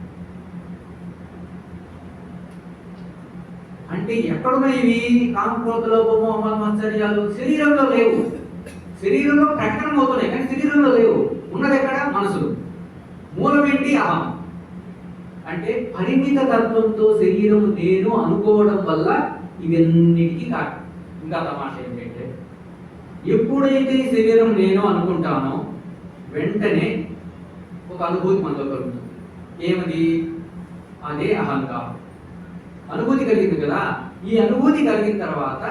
అంటే ఎక్కడున్నాయి ఇవి? కామక్రోధ, లోభము, మాత్సర్యాలు శరీరంలో లేవు. శరీరంలో ప్రకటన అవుతున్నాయి కానీ శరీరంలో లేవు. ఉన్నది ఎక్కడ? మనసులో. మూలం ఏంటి? అహం. అంటే పరిమిత తత్వంతో శరీరం నేను అనుకోవడం వల్ల ఇవన్నిటికీ కాదు. ఇంకా తమాష ఏంటంటే ఎప్పుడైతే ఈ శరీరం నేను అనుకుంటానో వెంటనే ఒక అనుభూతి మనలో కలుగుతుంది. ఏమది? అదే అహంకారం. అనుభూతి కలిగింది కదా. ఈ అనుభూతి కలిగిన తర్వాత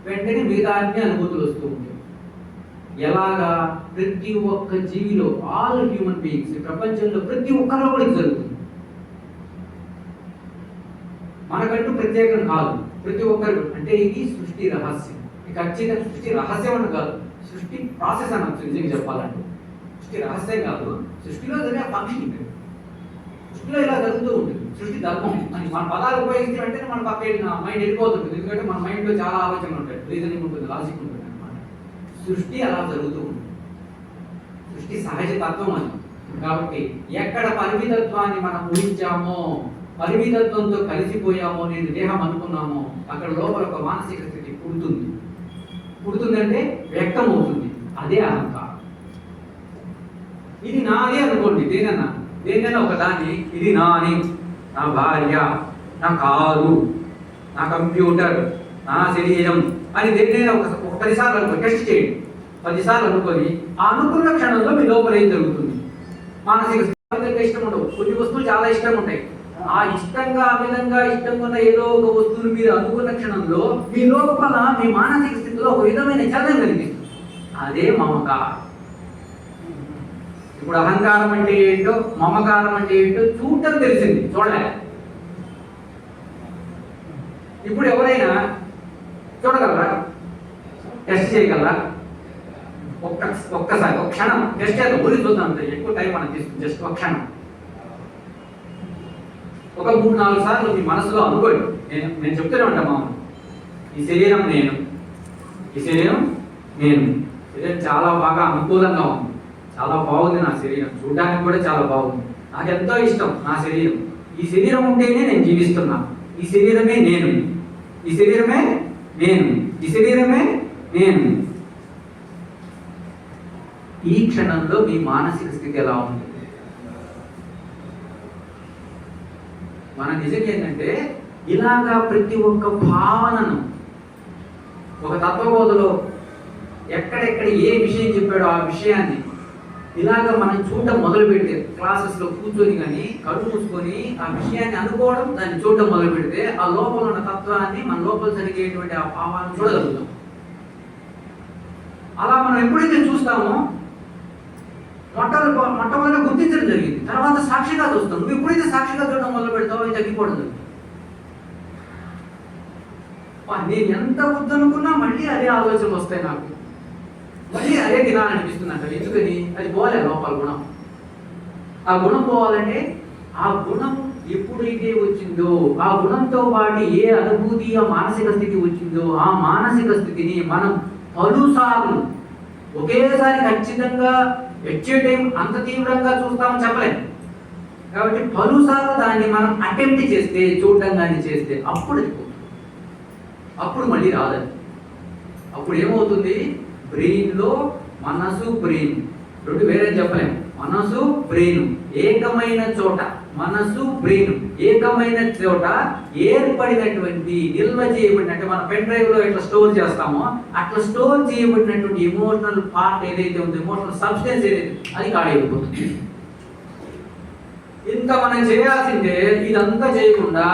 వెంటనే మిగతా అన్ని అనుభూతులు వస్తూ ఉంటాయి. ఎలాగా? ప్రతి ఒక్క జీవిలో, ఆల్ హ్యూమన్ బీయింగ్స్, ప్రపంచంలో ప్రతి ఒక్కరిలో కూడా ఇది జరుగుతుంది. మనకంటూ ప్రత్యేకం కాదు, ప్రతి ఒక్కరు. అంటే ఇది సృష్టి రహస్యం. ఖచ్చితంగా సృష్టి రహస్యం అని కాదు, సృష్టి ప్రాసెస్ అని నిజంగా చెప్పాలంటే. సృష్టి రహస్యం కాదు, సృష్టిలో జరిగే ఫంక్షన్. సృష్టిలో ఇలా జరుగుతూ ఉంటుంది. సృష్టి ధర్మం అని మన పదాలు ఉపయోగించి వెంటనే మన పక్క మైండ్ వెళ్ళిపోతుంది. ఎందుకంటే మన మైండ్లో చాలా ఆలోచనలు ఉంటాయి, రీజనింగ్ ఉంటుంది, లాజిక్ ఉంటుంది అనమాట. సృష్టి అలా జరుగుతూ ఉంటుంది. సృష్టి సహజ తత్వం అని. కాబట్టి ఎక్కడ పరిమితత్వాన్ని మనం ఊహించామో, పరిమితత్వంతో కలిసిపోయామో, నేను దేహం అనుకున్నామో, అక్కడ లోపల ఒక మానసిక స్థితి పుడుతుందంటే వ్యక్తం అవుతుంది. అదే అహంకారం. ఇది నాదే అనుకోండి. దేనైనా ఒక దాన్ని ఇది నాని, నా భార్య, నా కారు, నా కంప్యూటర్, నా శరీరం అని దేనైనా ఒక 10 సార్లు అనుకో. టెస్ట్ చేయండి. 10 సార్లు అనుకొని ఆ అనుకున్న క్షణంలో మీ లోపల ఏం జరుగుతుంది? మానసిక ఇష్టం ఉండవు. కొన్ని వస్తువులు చాలా ఇష్టం ఉంటాయి. ఆ ఇష్టంగా, అమితంగా ఇష్టంగా ఉన్న ఏదో ఒక వస్తువులు మీరు అనుకున్న క్షణంలో మీ లోపల, మీ మానసిక స్థితిలో ఒక విధమైన చలనం కలిగిస్తుంది. అదే మమకారం. ఇప్పుడు అహంకారం అంటే ఏంటో, మమకారం అంటే ఏంటో చూడటం తెలిసింది, చూడలే. ఇప్పుడు ఎవరైనా చూడగలరా? టెస్ట్ చేయగలరా? ఒక్కసారి ఒక క్షణం టెస్ట్ చేద్దాం. ఊరి చూద్దాం. ఎక్కువ టైం మనం తీసుకుంది. జస్ట్ ఒక క్షణం, ఒక 3-4 సార్లు మీ మనసులో అనుకోండి. నేను చెప్తూనే ఉంటాను, మామూలు ఈ శరీరం నేను, ఈ శరీరం నేను. శరీరం చాలా బాగా అనుకూలంగా ఉంది, చాలా బాగుంది నా శరీరం, చూడడానికి కూడా చాలా బాగుంది, నాకు ఎంతో ఇష్టం నా శరీరం. ఈ శరీరం ఉంటేనే నేను జీవిస్తున్నా, ఈ శరీరమే నేను, ఈ శరీరమే నేను, ఈ శరీరమే నేను. ఈ క్షణంలో మీ మానసిక స్థితి ఎలా ఉంది? మన నిజంగా ఏంటంటే ఇలాగా ప్రతి ఒక్క భావనను ఒక తత్వబోధలో ఎక్కడెక్కడ ఏ విషయం చెప్పాడో ఆ విషయాన్ని ఇలాగ మనం చూడడం మొదలు పెడితే, క్లాసెస్లో కూర్చొని కానీ కళ్ళు మూసుకొని ఆ విషయాన్ని అనుకోవడం, దాన్ని చూడడం మొదలు పెడితే ఆ లోపల ఉన్న తత్వాన్ని, మన లోపల జరిగేటువంటి ఆ భావాన్ని చూడగలుగుతాం. అలా మనం ఎప్పుడైతే చూస్తామో మొట్టమొదటి గుర్తించడం జరిగింది, తర్వాత సాక్షిగా చూస్తాం. నువ్వు ఎప్పుడైతే సాక్షిగా చూడడం మొదలు పెడతావో అది తగ్గిపోవడం జరుగుతుంది. నేను ఎంత వద్దనుకున్నా మళ్ళీ అదే ఆలోచనలు వస్తాయి, నాకు మళ్ళీ అదే తినాలనిపిస్తుంది అంట. ఎందుకని? అది పోలే లోపల గుణం. ఆ గుణం పోవాలంటే ఆ గుణం ఎప్పుడైతే వచ్చిందో, ఆ గుణంతో పాటు ఏ అనుభూతి, ఆ మానసిక స్థితి వచ్చిందో, ఆ మానసిక స్థితిని మనం పలుసార్లు ఒకేసారి ఖచ్చితంగా వచ్చే టైం అంత తీవ్రంగా చూస్తామని చెప్పలేము. కాబట్టి పలుసార్లు దాన్ని మనం అటెంప్ట్ చేస్తే, చూడటం కానీ చేస్తే అప్పుడు అప్పుడు మళ్ళీ రాదండి. అప్పుడు ఏమవుతుంది? బ్రెయిన్లో మనసు, బ్రెయిన్ రెండు వేరే చెప్పలేము. మనసు, బ్రెయిన్ ఏకమైన చోట, మనసు బ్రెయిన్ ఏకమైన చోట ఏర్పడినటువంటి, నిల్వ చేయబడిన, అంటే మన పెన్ డ్రైవ్ లో ఎట్లా స్టోర్ చేస్తామో అట్లా స్టోర్ చేయబడినటువంటి ఎమోషనల్ పార్ట్ ఏదైతే ఉందో, ఎమోషనల్ సబ్స్టెన్స్ ఏదైతే, అది ఖాళీ అయిపోతుంది. ఇంకా మనం చేయాల్సిందే ఇదంతా చేయకుండా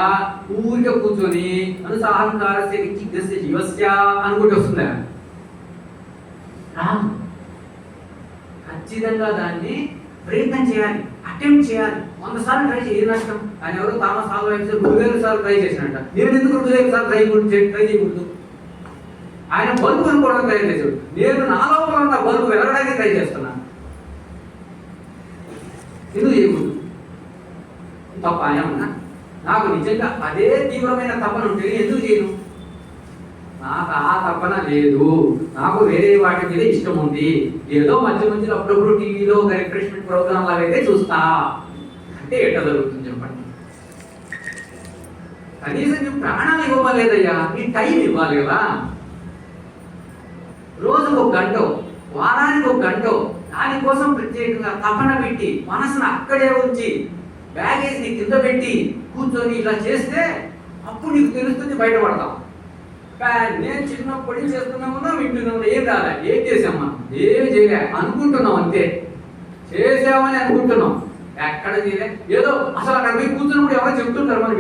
ఊరికే కూర్చొని అనుసాహంకార జీవస్య అనుకుంటూ వస్తుందా? ఖచ్చితంగా దాన్ని ప్రయత్నం చేయాలి, అటెంప్ట్ చేయాలి. 100 సార్లు ట్రై చేయ నష్టం. ఆయన ఎవరు థామస్ ఆల్వా ఎడిసన్ 2000 సార్లు ట్రై చేసినట్ట. నేను ఎందుకు 2000 సార్లు ట్రై చేయకూడదు? ఆయన బల్బు అనుకోవడం ట్రై చేశాడు, నేను నా లోపల ఉన్న బల్బు వెలగడానికి ట్రై చేస్తున్నాను. ఎందుకు చేయకూడదు? తప్ప ఏమన్నా? నాకు నిజంగా అదే తీవ్రమైన తపన ఉంటే ఎందుకు చేయను? నాకు ఆ తపన లేదు, నాకు వేరే వాటి మీద ఇష్టం ఉంది. ఏదో మధ్య మధ్యలో అప్పుడప్పుడు టీవీలో ఒక రిఫ్రెష్మెంట్ ప్రోగ్రామ్ లాగా అయితే చూస్తా అంటే ఎట్లా జరుగుతుంది చెప్పండి? కనీసం నీ ప్రాణం ఇవ్వలేదయ్యా, నీ టైం ఇవ్వాలి కదా. రోజుకు 1 గంట, వారానికి 1 గంట దానికోసం ప్రత్యేకంగా తపన పెట్టి మనసును అక్కడే ఉంచి బ్యాగేజ్ ని కింద పెట్టి కూర్చొని ఇలా చేస్తే అప్పుడు నీకు తెలుస్తుంది, బయటపడతాం. నేను చిన్నప్పటి నుంచి చేస్తున్నామన్నా వింటున్నాం, ఏం రాలే, ఏం చేసాం మనం? ఏమి చేయలే, అనుకుంటున్నాం అంతే. చేసామని అనుకుంటున్నాం, ఎక్కడ చేయలే. ఏదో అసలు అక్కడ పోయి కూర్చున్నప్పుడు ఎవరో చెప్తుంటారు, మనం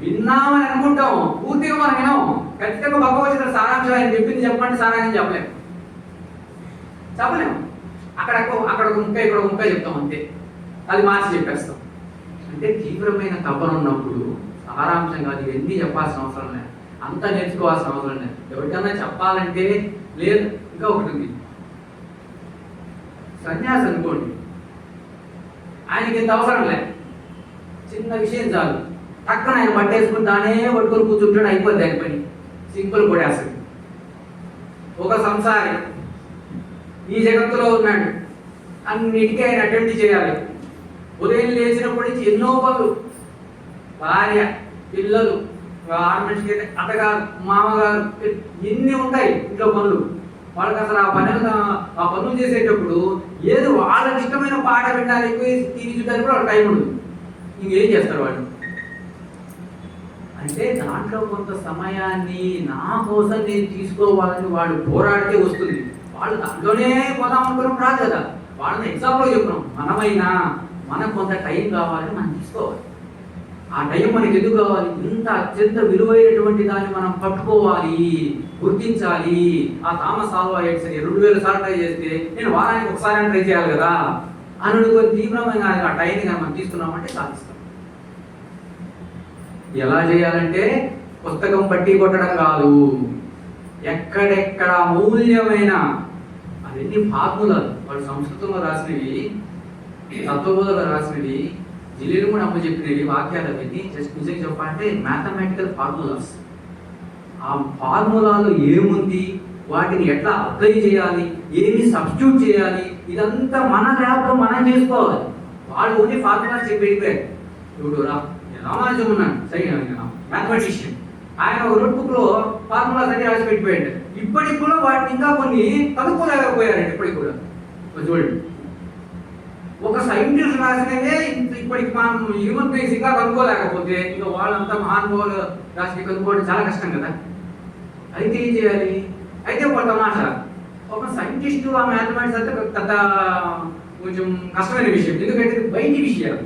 విన్నామని అనుకుంటాం, పూర్తిగా మనం వినాం. ఖచ్చితంగా భగవద్గీత సారాంశం ఆయన చెప్పింది చెప్పండి, సారాంశం చెప్పలేము. అక్కడ ఒక ముక్క, ఇక్కడ ఒక ముక్క చెప్తాం అంతే, అది మార్చి చెప్పేస్తాం. అంటే తీవ్రమైన తపన ఉన్నప్పుడు సారాంశం కాదు, ఇవన్నీ చెప్పాల్సిన అవసరం లేదు, అంతా నేర్చుకోవాల్సిన అవసరం లేదు. ఎవరికైనా చెప్పాలంటే లేదు. ఇంకా ఒకటి ఉంది, సన్యాసి అనుకోండి, ఆయనకి ఇంత అవసరం లేదు, చిన్న విషయం చాలు, టక్కన ఆయన పట్టేసుకుని దానే పట్టుకొని కూర్చుంటాడు, అయిపోద్ది ఆయన పని, సింపుల్ కొడేస్తాడు. ఒక సంసారి ఈ జగత్తులో ఉన్నాడు, అన్నిటికీ ఆయన అటెంప్ట్ చేయాలి. ఉదయం లేచినప్పటి నుంచి ఎన్నో పనులు, భార్య, పిల్లలు, ఆడమనిషికి అయితే అత్తగారు, మామగారు, ఎన్ని ఉంటాయి ఇంట్లో పనులు. వాళ్ళకి అసలు ఆ పనులు చేసేటప్పుడు ఏదో వాళ్ళకి ఇష్టమైన పాట వినాలి, టీవీ చూడడానికి కూడా వాళ్ళ టైం ఉండదు. ఇంకేం చేస్తారు వాళ్ళు? అంటే దాంట్లో కొంత సమయాన్ని నా కోసం నేను తీసుకోవాలని వాడు పోరాడితే వస్తుంది. వాళ్ళు దాంట్లోనే పోదాం అనుకున్నప్పుడు రాదు కదా. వాళ్ళని ఎగ్జాంపుల్ చెప్తున్నాం, మనమైనా మనకు కొంత టైం కావాలని మనం తీసుకోవాలి. ఆ టైం మనకి ఎందుకు కావాలి? ఇంత అత్యంత విలువైనటువంటి దాన్ని మనం పట్టుకోవాలి, గుర్తించాలి. ఆ థామస్ ఆల్వా ఎడిసన్ 2000 సార్లు ట్రై చేస్తే నేను వారానికి ఒకసారి ట్రై చేయాలి కదా అని కొన్ని తీవ్రమైన ఆ టైంని మనం తీసుకున్నామంటే సాధిస్తాం. ఎలా చేయాలంటే పుస్తకం పట్టి కొట్టడం కాదు, ఎక్కడెక్కడ అమూల్యమైన అవన్నీ ఫార్ములాలు, వాళ్ళు సంస్కృతంలో రాసినవి, తత్వబోధలో రాసినవి, జిల్లేలు కూడా అమ్మ చెప్పినవి వాక్యాలు, అవన్నీ జస్ట్ నిజంగా చెప్పాలంటే మ్యాథమెటికల్ ఫార్ములాస్. ఆ ఫార్ములాలో ఏముంది, వాటిని ఎట్లా అప్లై చేయాలి, ఏమి సబ్స్టిట్యూట్ చేయాలి, ఇదంతా మన ల్యాబ్లో మనం చేసుకోవాలి. వాళ్ళు ఓన్లీ ఫార్ములాస్ చెప్పి వెళ్ళిపోయారు. ఇప్పుడు రామానుజం ఉన్నాడు, సరే మ్యాథమెటిషియన్, ఆయన ఒక నోట్బుక్లో ఫార్ములాస్ అన్ని రాసి పెట్టిపోయాడు. ఇప్పటికి కూడా వాటిని ఇంకా కొన్ని కనుక్కోలేకపోయారండి. ఇప్పటికి కూడా చూడండి, ఒక సైంటిస్ట్ రాసినవే ఇప్పటికి మనం హ్యూమన్ బీయింగ్స్ ఇంకా కనుక్కోలేకపోతే ఇంకా వాళ్ళంతా మహానుభావులు రాసి కనుక్కోవడం చాలా కష్టం కదా. అయితే ఏం చేయాలి? అయితే ఒక తమాషా, ఒక సైంటిస్టు ఆ మ్యాథమెటిక్స్ అంటే పెద్ద కొంచెం కష్టమైన విషయం, ఎందుకంటే బయటి విషయాలు.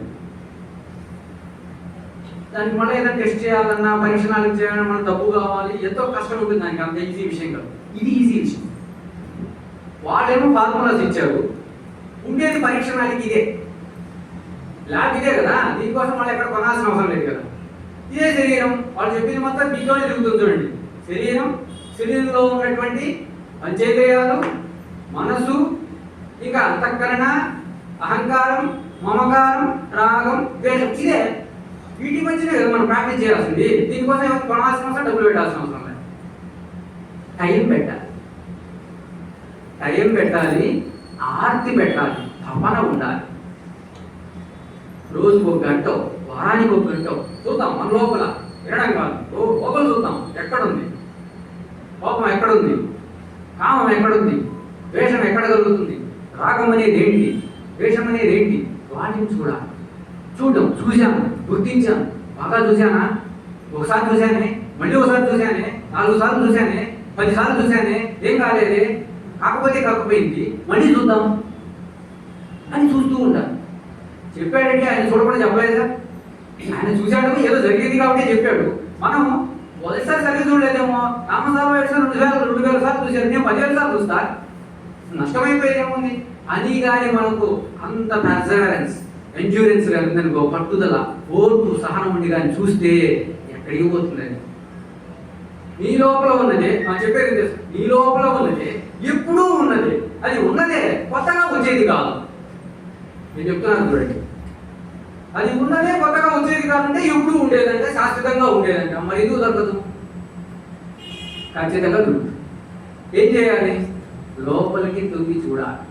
దానికి మళ్ళీ ఏదైనా టెస్ట్ చేయాలన్నా, పరీక్షణాలు చేయాలన్నా మన డబ్బు కావాలి, ఎంతో కష్టం ఉంటుంది. దానికి అంత ఈజీ విషయం కాదు. ఇది ఈజీ విషయం. వాళ్ళేమో ఫార్ములాస్ ఇచ్చారు, ఉండేది పరీక్షణాలకి ఇదే, ల్యాబ్ ఇదే కదా, దీనికోసం వాళ్ళు ఎక్కడ కొనాల్సిన అవసరం లేదు కదా. ఇదే శరీరం, వాళ్ళు చెప్పింది మొత్తం మీతోనే తిరుగుతుంది. చూడండి, శరీరంలో ఉన్నటువంటి పంచేంద్రియాలు, మనసు, ఇంకా అంతఃకరణ, అహంకారం, మమకారం, రాగం, ద్వేషం, ఇదే. వీటి మధ్యనే కదా మనం ప్రాక్టీస్ చేయాల్సింది. దీనికోసం ఏమైనా కొనాల్సిన అవసరం, డబ్బులు పెట్టాల్సిన అవసరం లేదు. టైం పెట్టాలి, ఆర్తి పెట్టాలి, తపన ఉండాలి. రోజుకు ఒక గంట, వారానికి ఒక గంట చూద్దాం. మన లోపల వినడం కాదు, లోపల చూద్దాం ఎక్కడుంది కోపం, ఎక్కడుంది కామం, ఎక్కడుంది ద్వేషం, ఎక్కడ కలుగుతుంది, రాగం అనేది ఏంటి, ద్వేషం అనేది ఏంటి, వాటిని చూశాను, గుర్తించాను. బాగా చూశానా? ఒకసారి చూశానే, మళ్ళీ ఒకసారి చూశానే, 4 సార్లు చూశానే, 10 సార్లు చూశానే, ఏం కాలేదే, కాకపోయింది, మళ్ళీ చూద్దాం అని చూస్తూ ఉంటాను. చెప్పాడంటే ఆయన చూడకుండా చెప్పలేదా? ఆయన చూశాడు, ఏదో జరిగింది కాబట్టి చెప్పాడు. మనం మొదటిసారి సరిగ్గా చూడలేదేమో, రామసాబు 2,000 సార్లు చూశారు, నేను 10,000 సార్లు చూస్తా, నష్టమైపోయేదేముంది అని. కానీ మనకు అంత పర్సెవరెన్స్, ఎండ్యూరెన్స్ ఉందనుకో, పట్టుదల, ఓర్పు, సహనం ఉండి కానీ చూస్తే ఎక్కడికి పోతుందని. నీ లోపల ఉన్నదే, చెప్పేది నీ లోపల ఉన్నదే ఎప్పుడూ ఉన్నదే, అది ఉన్నదే, కొత్తగా వచ్చేది కాదు. నేను చెప్తున్నాను చూడండి, అది ఉన్నదే, కొత్తగా వచ్చేది కాదంటే ఎప్పుడు ఉండేదంటే శాశ్వతంగా ఉండేదంటే. మరి ఎందుకు దొరకదు? ఖచ్చితంగా దొరుకుతుంది. ఏం చేయాలి? లోపలికి తొంగి చూడాలి.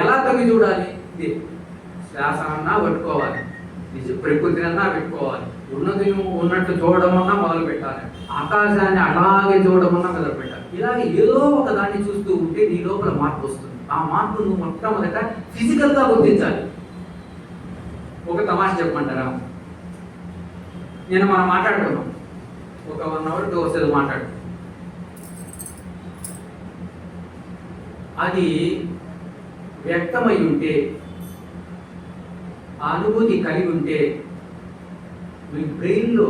ఎలా తొంగి చూడాలి? ఇది శ్వాసనన్నా పట్టుకోవాలి, ప్రకృతినన్నా పెట్టుకోవాలి, ఉన్నది ఉన్నట్టు చూడడం అన్నా మొదలు పెట్టాలి, ఆకాశాన్ని అలాగే చూడడం అన్నా మొదలు పెట్టాలి. ఇలాగే ఏదో ఒక దాన్ని చూస్తూ ఉంటే నీ లోపల మార్పు వస్తుంది. ఆ మార్పు నువ్వు మొట్టమొదట ఫిజికల్గా గుర్తించాలి. ఒక తమాష చెప్పమంటారా? మనం మాట్లాడుకున్నాం, ఒక 1 hour 2 hours మాట్లాడు, అది వ్యక్తమై ఉంటే, ఆ అనుభూతి కలిగి ఉంటే మీ బ్రెయిన్లో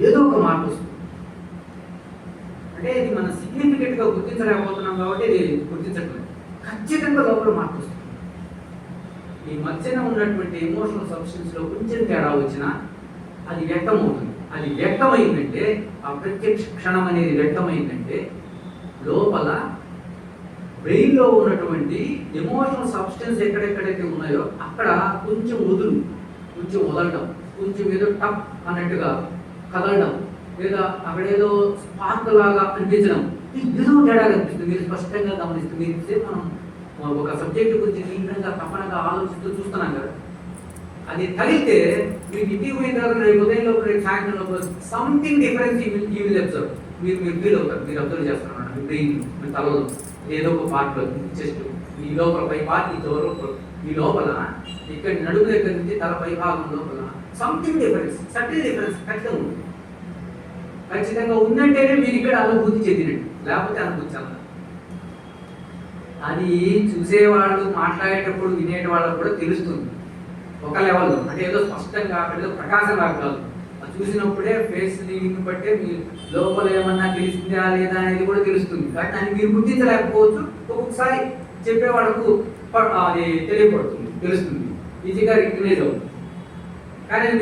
ఏదో ఒక మార్పు వస్తుంది. అంటే ఇది మనం సిగ్నిఫికెంట్గా గుర్తించలేకపోతున్నాం కాబట్టి ఇది గుర్తించట్లేదు. ఖచ్చితంగా లోపల మార్పు వస్తుంది. ఈ మధ్యన ఉన్నటువంటి ఎమోషనల్ సబ్స్టెన్స్లో కొంచెం తేడా వచ్చినా అది వ్యక్తమవుతుంది. అది వ్యక్తమైందంటే, ఆ ప్రత్యక్ష క్షణం అనేది వ్యక్తమైందంటే లోపల బ్రెయిన్లో ఉన్నటువంటి ఎమోషనల్ సబ్స్టెన్స్ ఎక్కడెక్కడైతే ఉన్నాయో అక్కడ కొంచెం వదలడం, కొంచెం ఏదో టప్ అన్నట్టుగా కదలడం, లేదా అక్కడేదో స్పార్క్ లాగా అనిపించడం, ఏదో తేడా కనిపిస్తుంది. మీరు స్పష్టంగా గమనిస్తుంది. మనం ఒక సబ్జెక్ట్ గురించి తీవ్రంగా తపనగా ఆలోచిస్తూ చూస్తున్నాం కదా, అది తగిలితే మీకు ఇంటికి పోయిన తర్వాత రేపు ఉదయం లోపల, రేపు సాయంత్రం లోపల something difference you will observe. మీరు ఫీల్ అవుతారు, మీరు అబ్జర్వ్ చేస్తున్నారు. మీ బ్రెయిన్, మీ తలలో ఏదో ఒక పార్ట్లో, చెస్ట్, ఈ లోపల పై పార్ట్, ఈ లోపల ఇక్కడ నడుము దగ్గర నుంచి తల పై భాగం లోపల సంథింగ్ డిఫరెన్స్, సటిల్ డిఫరెన్స్ ఖచ్చితంగా ఉందంటేనే మీరు ఇక్కడ అనుభూతి చెందినట్టు, లేకపోతే అనుభూతి చెందాలి. అది చూసేవాళ్ళు, మాట్లాడేటప్పుడు వినేటి వాళ్ళకు కూడా తెలుస్తుంది ఒక లెవెల్లో. అంటే ఏదో స్పష్టంగా అక్కడ ఏదో ప్రకాశంగా కాదు, అది చూసినప్పుడే ఫేస్ రీడింగ్ బట్టే మీ లోపల ఏమన్నా తెలుస్తుందా లేదా అనేది కూడా తెలుస్తుంది. కానీ దాన్ని మీరు గుర్తించలేకపోవచ్చు. ఒక్కొక్కసారి చెప్పే వాళ్ళకు అది తెలియపడుతుంది, తెలుస్తుంది, ఈజీగా రికగ్నైజ్ అవుతుంది. కానీ అది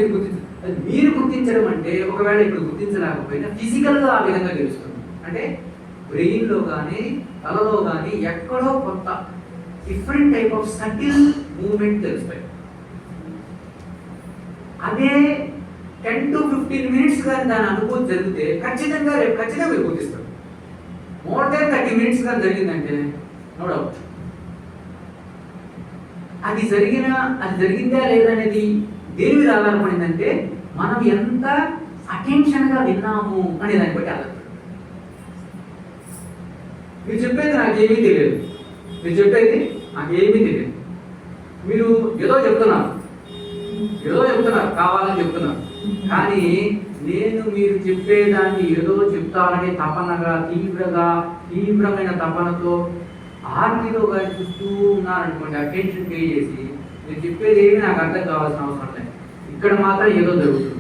మీరు గుర్తించడం అంటే, ఒకవేళ ఇప్పుడు గుర్తించలేకపోయినా ఫిజికల్గా ఆ విధంగా తెలుస్తుంది. అంటే బ్రెయిన్లో కానీ తలలో కానీ ఎక్కడో కొత్త different type of subtle movement తెలుస్తాయి. అదే 10 to 15 minutes కానీ దాని అనుభూతి జరిగితే ఖచ్చితంగా మీరు గుర్తిస్తారు. మోర్ దెన్ 30 minutes గా జరిగిందంటే నో డౌట్ అది జరిగిందా లేదా అనేది దేని మీద ఆధారపడిందంటే మనం ఎంత అటెన్షన్గా విన్నాము అనే దాన్ని బట్టి ఆధారపడి. మీరు చెప్పేది నాకేమీ తెలియదు, మీరు ఏదో చెప్తున్నారు కావాలని చెప్తున్నారు, కానీ నేను మీరు చెప్పేదాన్ని ఏదో చెప్తానని తపనగా తీవ్రమైన తపనతో ఆర్తిలో కానీ చూస్తూ ఉన్నారనుకోండి, అటెన్షన్ పే చేసి మీరు చెప్పేది ఏమి నాకు అర్థం కావాల్సిన అవసరం లేదు, ఇక్కడ మాత్రం ఏదో జరుగుతుంది.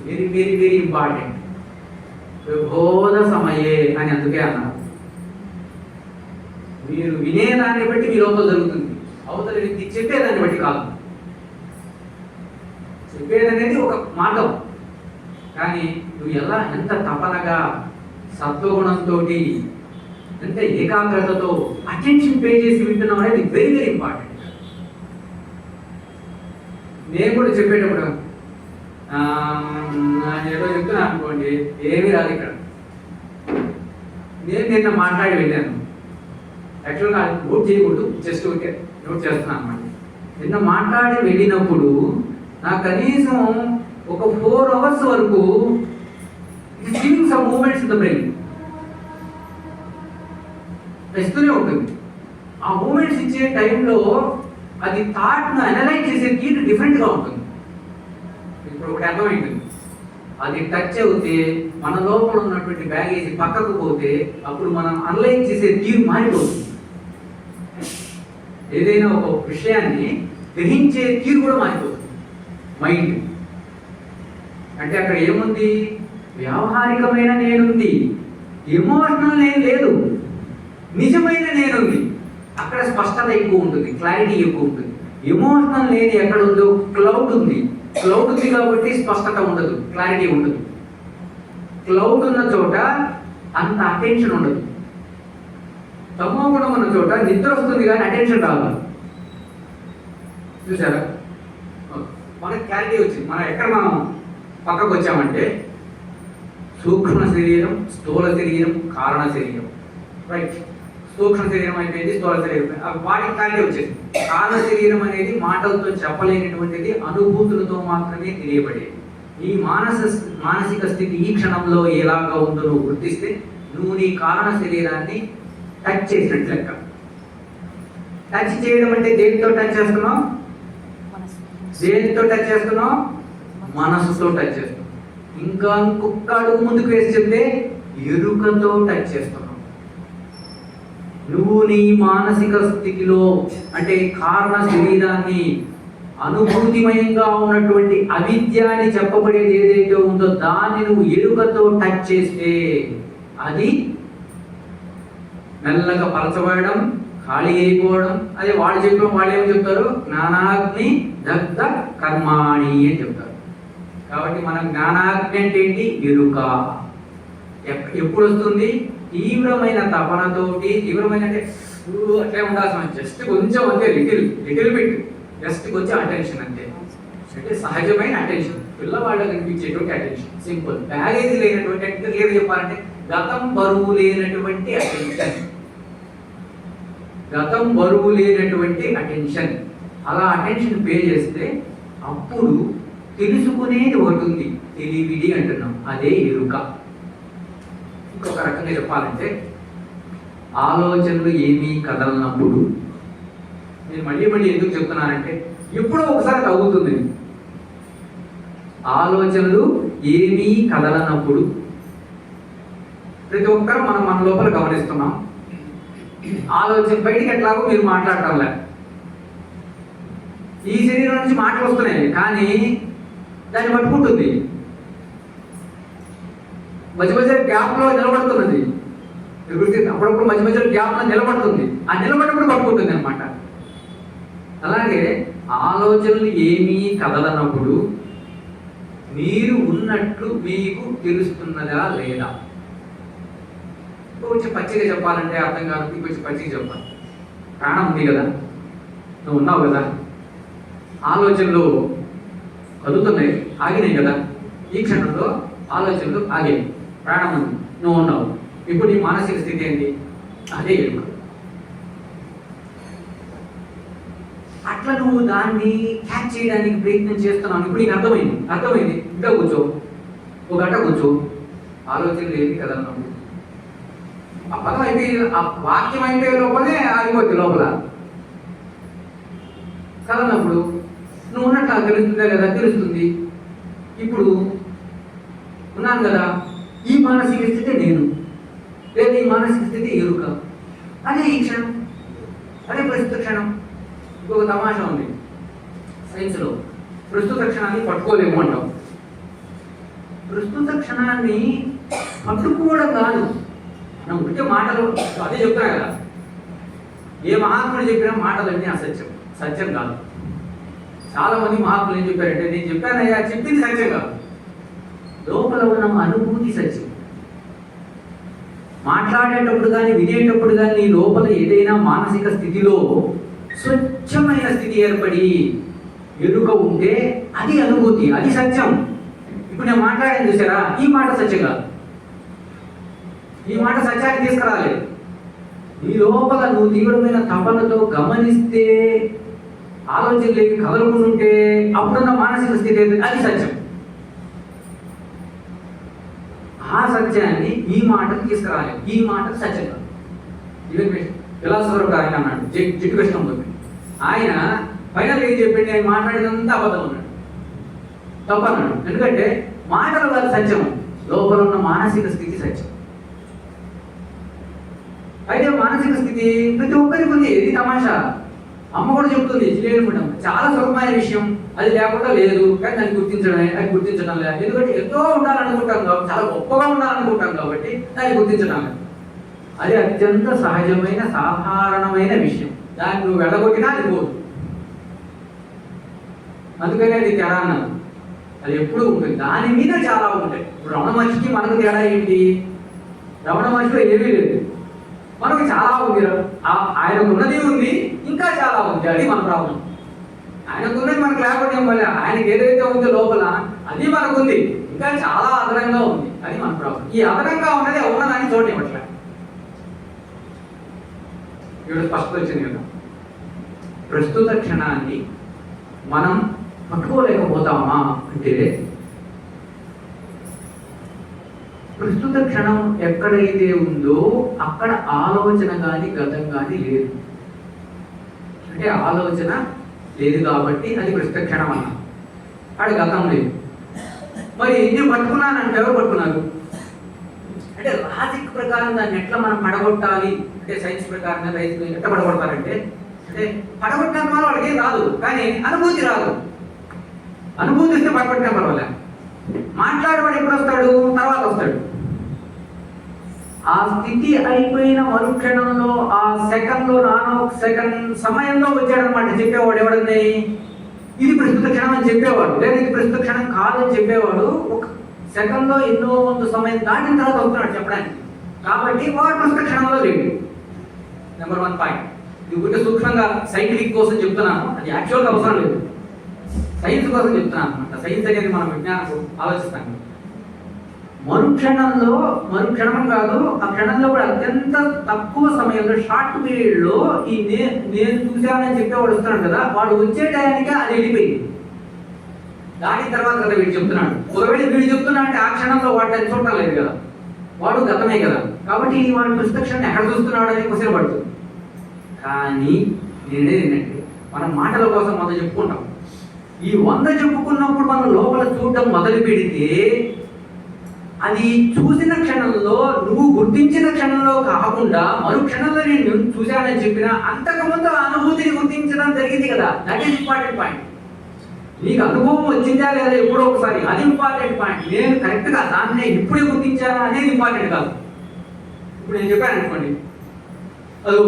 Very very very important. ప్రబోధ సమయే అని అందుకే అన్నారు. మీరు వినేదాన్ని బట్టి మీ లోపల జరుగుతుంది, అవతల వ్యక్తి చెప్పేదాన్ని బట్టి కాదు. చెప్పేది అనేది ఒక మార్గం, కానీ నువ్వు ఎంత తపనగా సత్వగుణంతో ఎంత ఏకాగ్రతతో అటెన్షన్ పే చేసి వింటున్నావు అనేది వెరీ వెరీ ఇంపార్టెంట్. నేను కూడా చెప్పేటప్పుడు ఏదో చెప్తున్నా అనుకోండి, ఏమీ రాదు ఇక్కడ. నేను నిన్న మాట్లాడి వెళ్ళాను, యాక్చువల్గా నోట్ చేయకూడదు, జస్ట్ ఓకే నోట్ చేస్తున్నాను అన్నమాట. నిన్న మాట్లాడి వెళ్ళినప్పుడు నాకు కనీసం ఒక 4 hours వరకు giving some moments in the brain ఇస్తూనే ఉంటుంది. ఆ మూమెంట్స్ ఇచ్చే టైంలో అది థాట్ను అనలైజ్ చేసే తీరు డిఫరెంట్గా ఉంటుంది. ఇప్పుడు ఒకటి అర్థమైంటుంది, అది టచ్ అవుతే మన లోపల ఉన్నటువంటి బ్యాగేజ్ పక్కకు పోతే అప్పుడు మనం అనలైజ్ చేసే తీరు మారిపోతుంది. ఏదైనా ఒక విషయాన్ని గ్రహించే తీరు కూడా మారిపోతుంది. మైండ్ అంటే అక్కడ ఏముంది, వ్యావహారికమైన నేనుంది, ఎమోషనల్ నేను లేదు, నిజమైన నేనుంది. అక్కడ స్పష్టత ఎక్కువ ఉంటుంది, క్లారిటీ ఎక్కువ ఉంటుంది. ఎమోషనల్ నేను ఎక్కడ ఉందో, క్లౌడ్ ఉంది కాబట్టి స్పష్టత ఉండదు, క్లారిటీ ఉండదు. క్లౌడ్ ఉన్న చోట అంత అటెన్షన్ ఉండదు. తమో గుణం ఉన్న చోట నిద్ర వస్తుంది కానీ అటెన్షన్ రాదు. చూసారా, మనకి క్లారిటీ వచ్చింది. మనం పక్కకు వచ్చామంటే సూక్ష్మ శరీరం, స్థూల శరీరం, కారణ శరీరం, రైట్. సూక్ష్మ శరీరం అయిపోయింది, స్థూల శరీరం, వాటికి క్లారిటీ వచ్చేది. కారణ శరీరం అనేది మాటలతో చెప్పలేనటువంటిది, అనుభూతులతో మాత్రమే తెలియబడేది. ఈ మానసిక స్థితి ఈ క్షణంలో ఎలాగా ఉందో నువ్వు గుర్తిస్తే నువ్వు నీ కారణ శరీరాన్ని టచ్ చేసినట్లు లెక్క. టచ్ చేయడం అంటే దేనితో టచ్ చేస్తున్నావు? మనసుతో టచ్ చేస్తున్నావు. ఇంకా ఇంకొక అడుగు ముందుకు వేసి చెప్తే ఎరుకతో టచ్ చేస్తున్నావు. నువ్వు నీ మానసిక స్థితిలో అంటే కారణ శరీరాన్ని అనుభూతిమయంగా ఉన్నటువంటి అవిద్యాన్ని చెప్పబడేది ఏదైతే ఉందో దాన్ని నువ్వు ఎరుకతో టచ్ చేస్తే అది మెల్లగా పలచబడడం, ఖాళీ అయిపోవడం. అదే వాళ్ళు ఏమని చెప్తారు, జ్ఞానాగ్ని దగ్ధ కర్మాణి అని చెప్తారు. కాబట్టి మనం జ్ఞానాగ్ని అంటే ఏంటి? ఎరుక. ఎప్పుడు వస్తుంది? తీవ్రమైన తపనతోటి, తీవ్రమైన అంటే అట్లే ఉండాల్సిన, జస్ట్ కొంచెం అంతే, లిటిల్ బిట్, జస్ట్ కొంచెం అటెన్షన్ అంతే. అంటే సహజమైన అటెన్షన్, పిల్లవాళ్ళకి కనిపించేటువంటి అటెన్షన్, సింపుల్. బ్యాగేజ్ లేనటువంటి అంటే ఏది చెప్పాలంటే గతం బరువు లేనటువంటి అటెన్షన్. అలా అటెన్షన్ పే చేస్తే అప్పుడు తెలుసుకునేది ఒకటి ఉంది, తెలివిడి అంటున్నాం, అదే ఎరుక. ఇంకొక రకంగా చెప్పాలంటే ఆలోచనలు ఏమీ కదలనప్పుడు, నేను మళ్ళీ ఎందుకు చెప్తున్నానంటే ఎప్పుడో ఒకసారి తగ్గుతుంది. ఆలోచనలు ఏమీ కదలనప్పుడు ప్రతి ఒక్కరు మన లోపల గమనిస్తున్నాం. ఆలోచన బయటికి ఎట్లాగో మీరు మాట్లాడటంలే, ఈ శరీరం నుంచి మాటలు వస్తున్నాయి కానీ దాన్ని పట్టుకుంటుంది, మధ్య గ్యాప్లో నిలబడుతున్నది. అప్పుడప్పుడు మధ్య గ్యాప్లో నిలబడుతుంది, ఆ నిలబడినప్పుడు పట్టుకుంటుంది అనమాట. అలాగే ఆలోచనలు ఏమీ కదలనప్పుడు మీరు ఉన్నట్లు మీకు తెలుస్తున్నదా లేదా? కొంచెం పచ్చిగా చెప్పాలంటే అర్థం కాదు, కొంచెం పచ్చిగా చెప్పాలి. ప్రాణం ఉంది కదా, నువ్వు ఉన్నావు కదా, ఆలోచనలు కదులుతున్నాయి, ఆగినాయి కదా, ఈ క్షణంలో ఆలోచనలు ఆగాయి, ప్రాణం ఉంది. నువ్వు ఉన్నావు. ఇప్పుడు నీ మానసిక స్థితి ఏంటి? అదే ఎరుక. అట్లా నువ్వు దాన్ని క్యాచ్ చేయడానికి ప్రయత్నం చేస్తున్నావు. ఇప్పుడు నీకు అర్థమైంది. ఇంకా కూర్చో, ఒక గంట కూర్చో, ఆలోచనలు ఏది కదా. ఆ పదం అయిపోయి ఆ వాక్యం అయిపోయే లోపలే ఆగిపోద్ది లోపల కదన్నప్పుడు నువ్వు ఉన్నట్టు నాకు తెలుస్తుందే కదా, తెలుస్తుంది. ఇప్పుడు ఉన్నాను కదా, ఈ మానసిక స్థితి నేను, లేదా ఈ మానసిక స్థితి ఎరుక. అదే ఈ క్షణం, అదే ప్రస్తుత క్షణం. ఇంకొక తమాషా ఉంది సైన్స్లో, ప్రస్తుత క్షణాన్ని పట్టుకోలేము అంటాం. ప్రస్తుత క్షణాన్ని పట్టుకోవడం కాదు, మనం ఉంటే మాటలు, అదే చెప్తున్నా కదా, ఏ మహాత్ముడు చెప్పినా మాటలన్నీ అసత్యం, సత్యం కాదు. చాలా మంది మహాత్ములు ఏం చెప్పారంటే, నేను చెప్పానయ్యా, చెప్పింది సత్యం కాదు, లోపల ఉన్న అనుభూతి సత్యం. మాట్లాడేటప్పుడు కానీ వినేటప్పుడు కానీ నీ లోపల ఏదైనా మానసిక స్థితిలో స్వచ్ఛమైన స్థితి ఏర్పడి ఎరుక ఉంటే అది అనుభూతి, అది సత్యం. ఇప్పుడు నేను మాట్లాడాను చూసారా, ఈ మాట సత్యం కాదు, ఈ మాట సత్యాన్ని తీసుకురాలేదు. నీ లోపల నువ్వు తీవ్రమైన తపనతో గమనిస్తే, ఆలోచనలేవి కదలకుంటుంటే అప్పుడున్న మానసిక స్థితి అది సత్యం. ఆ సత్యాన్ని ఈ మాటకు తీసుకురాలేదు, ఈ మాట సత్యం కాదు. ఈవెన్ ఫిలాసఫర్ ఒక ఆయన అన్నాడు, జిడ్డు కృష్ణమూర్తి. ఆయన ఫైనల్ ఏం చెప్పింది, ఆయన మాట్లాడినంత అబద్ధం అన్నాడు, తప్పన్నాడు. ఎందుకంటే మాటలు కాదు సత్యం, లోపల ఉన్న మానసిక స్థితి సత్యం. అయితే మానసిక స్థితి ప్రతి ఒక్కరికి ఉంది. ఇది తమాషా, అమ్మ కూడా చెప్తుంది, చాలా సులభమైన విషయం, అది లేకుండా లేదు, కానీ దాన్ని గుర్తించడం లేదు. ఎందుకంటే ఎంతో ఉండాలనుకుంటాం కాబట్టి, చాలా గొప్పగా ఉండాలనుకుంటాం కాబట్టి దాన్ని గుర్తించడం లేదు. అది అత్యంత సహజమైన సాధారణమైన విషయం, దాన్ని నువ్వు వెళ్ళగొట్టినా అది పోదు. అందుకనే అది తేడా అన్నది, అది ఎప్పుడూ ఉంటుంది. దాని మీద చాలా ఉంటాయి. ఇప్పుడు రమణ మహర్షికి మనకు తేడా ఏంటి? రమణ మహర్షిలో ఏమీ లేదు, మనకు చాలా ఉంది. ఆయనకు ఉన్నది ఉంది, ఇంకా చాలా ఉంది, అది మన ప్రాబ్లం. ఆయనకు ఉన్నది మనకు లేకపోతే వల్ల ఆయనకి ఏదైతే ఉందో లోపల అది మనకు ఉంది, ఇంకా చాలా అదనంగా ఉంది, అది మన ప్రాబ్లం. ఈ అదనంగా ఉన్నది ఉన్నదాన్ని చూడనివ్వట్లే. ఇప్పుడు స్పష్టత వచ్చింది కదా, ప్రస్తుత క్షణాన్ని మనం పట్టుకోలేకపోతామా అంటే, ప్రస్తుత క్షణం ఎక్కడైతే ఉందో అక్కడ ఆలోచన కానీ గతం కానీ లేదు. అంటే ఆలోచన లేదు కాబట్టి అది ప్రస్తుత క్షణం అన్నా, అక్కడ గతం లేదు. మరి నేను పట్టుకున్నానంటే ఎవరు పట్టుకున్నారు? అంటే లాజిక్ ప్రకారం దాన్ని ఎట్లా మనం పడగొట్టాలి అంటే, సైన్స్ ప్రకారం రైతు ఎట్లా పడగొడతారంటే, అంటే పడగొట్టడం వల్ల వాడికి ఏం రాదు, కానీ అనుభూతి రాదు. అనుభూతి ఇస్తే పడగొట్టడం పర్వాలే. మాట్లాడేవాడు ఎప్పుడు వస్తాడు? తర్వాత వస్తాడు. ఆ స్థితి అయిపోయిన మరుక్షణంలో, ఆ సెకండ్లో, సెకండ్ సమయంలో వచ్చాడనమాట చెప్పేవాడు. ఎవడని ఇది ప్రస్తుత క్షణం అని చెప్పేవాడు, లేదా ఇది ప్రస్తుత క్షణం కాదని చెప్పేవాడు. ఒక సెకండ్లో ఎన్నో వంద సమయం దాటిన తర్వాత వస్తున్నాడు చెప్పడానికి. కాబట్టి వాడు ప్రస్తుత క్షణంలో లేడు. Number 1 point. ఇది కొంచెం సూక్ష్మంగా సైంటిఫిక్ కోసం చెప్తున్నాను, అది యాక్చువల్గా అవసరం లేదు, సైన్స్ కోసం చెప్తున్నాను అనమాట. సైన్స్ అనేది మనం విజ్ఞానం ఆలోచిస్తాం. మరుక్షణం కాదు, ఆ క్షణంలో కూడా అత్యంత తక్కువ సమయంలో, షార్ట్ పీరియడ్ లో ఈ నేను చూశానని చెప్పేవాడు వస్తున్నాడు కదా, వాడు వచ్చే టయానికి అది వెళ్ళిపోయింది. దాని తర్వాత కదా వీడు చెప్తున్నాడు. ఒకవేళ వీడు చెప్తున్నా అంటే ఆ క్షణంలో వాడు దాన్ని చూడటం లేదు కదా, వాడు గతమే కదా. కాబట్టి వాడి పుస్తకాన్ని ఎక్కడ చూస్తున్నాడు అని క్వశ్చన్ పడుతుంది. కానీ నేనేంటంటే, మనం మాటల కోసం 100 చెప్పుకుంటాం. ఈ 100 చెప్పుకున్నప్పుడు మనం లోపల చూడటం మొదలు పెడితే, అది చూసిన క్షణంలో, నువ్వు గుర్తించిన క్షణంలో కాకుండా మరో క్షణంలో నేను చూశానని చెప్పినా అంతకుముందు ఆ అనుభూతిని గుర్తించడం జరిగింది కదా. That is important point. నీకు అనుభవం వచ్చిందా లేదా ఎప్పుడో ఒకసారి, అది ఇంపార్టెంట్ పాయింట్. నేను కరెక్ట్గా దాన్ని ఇప్పుడే గుర్తించానా అనేది ఇంపార్టెంట్ కాదు. ఇప్పుడు నేను చెప్పాను అనుకోండి, అదో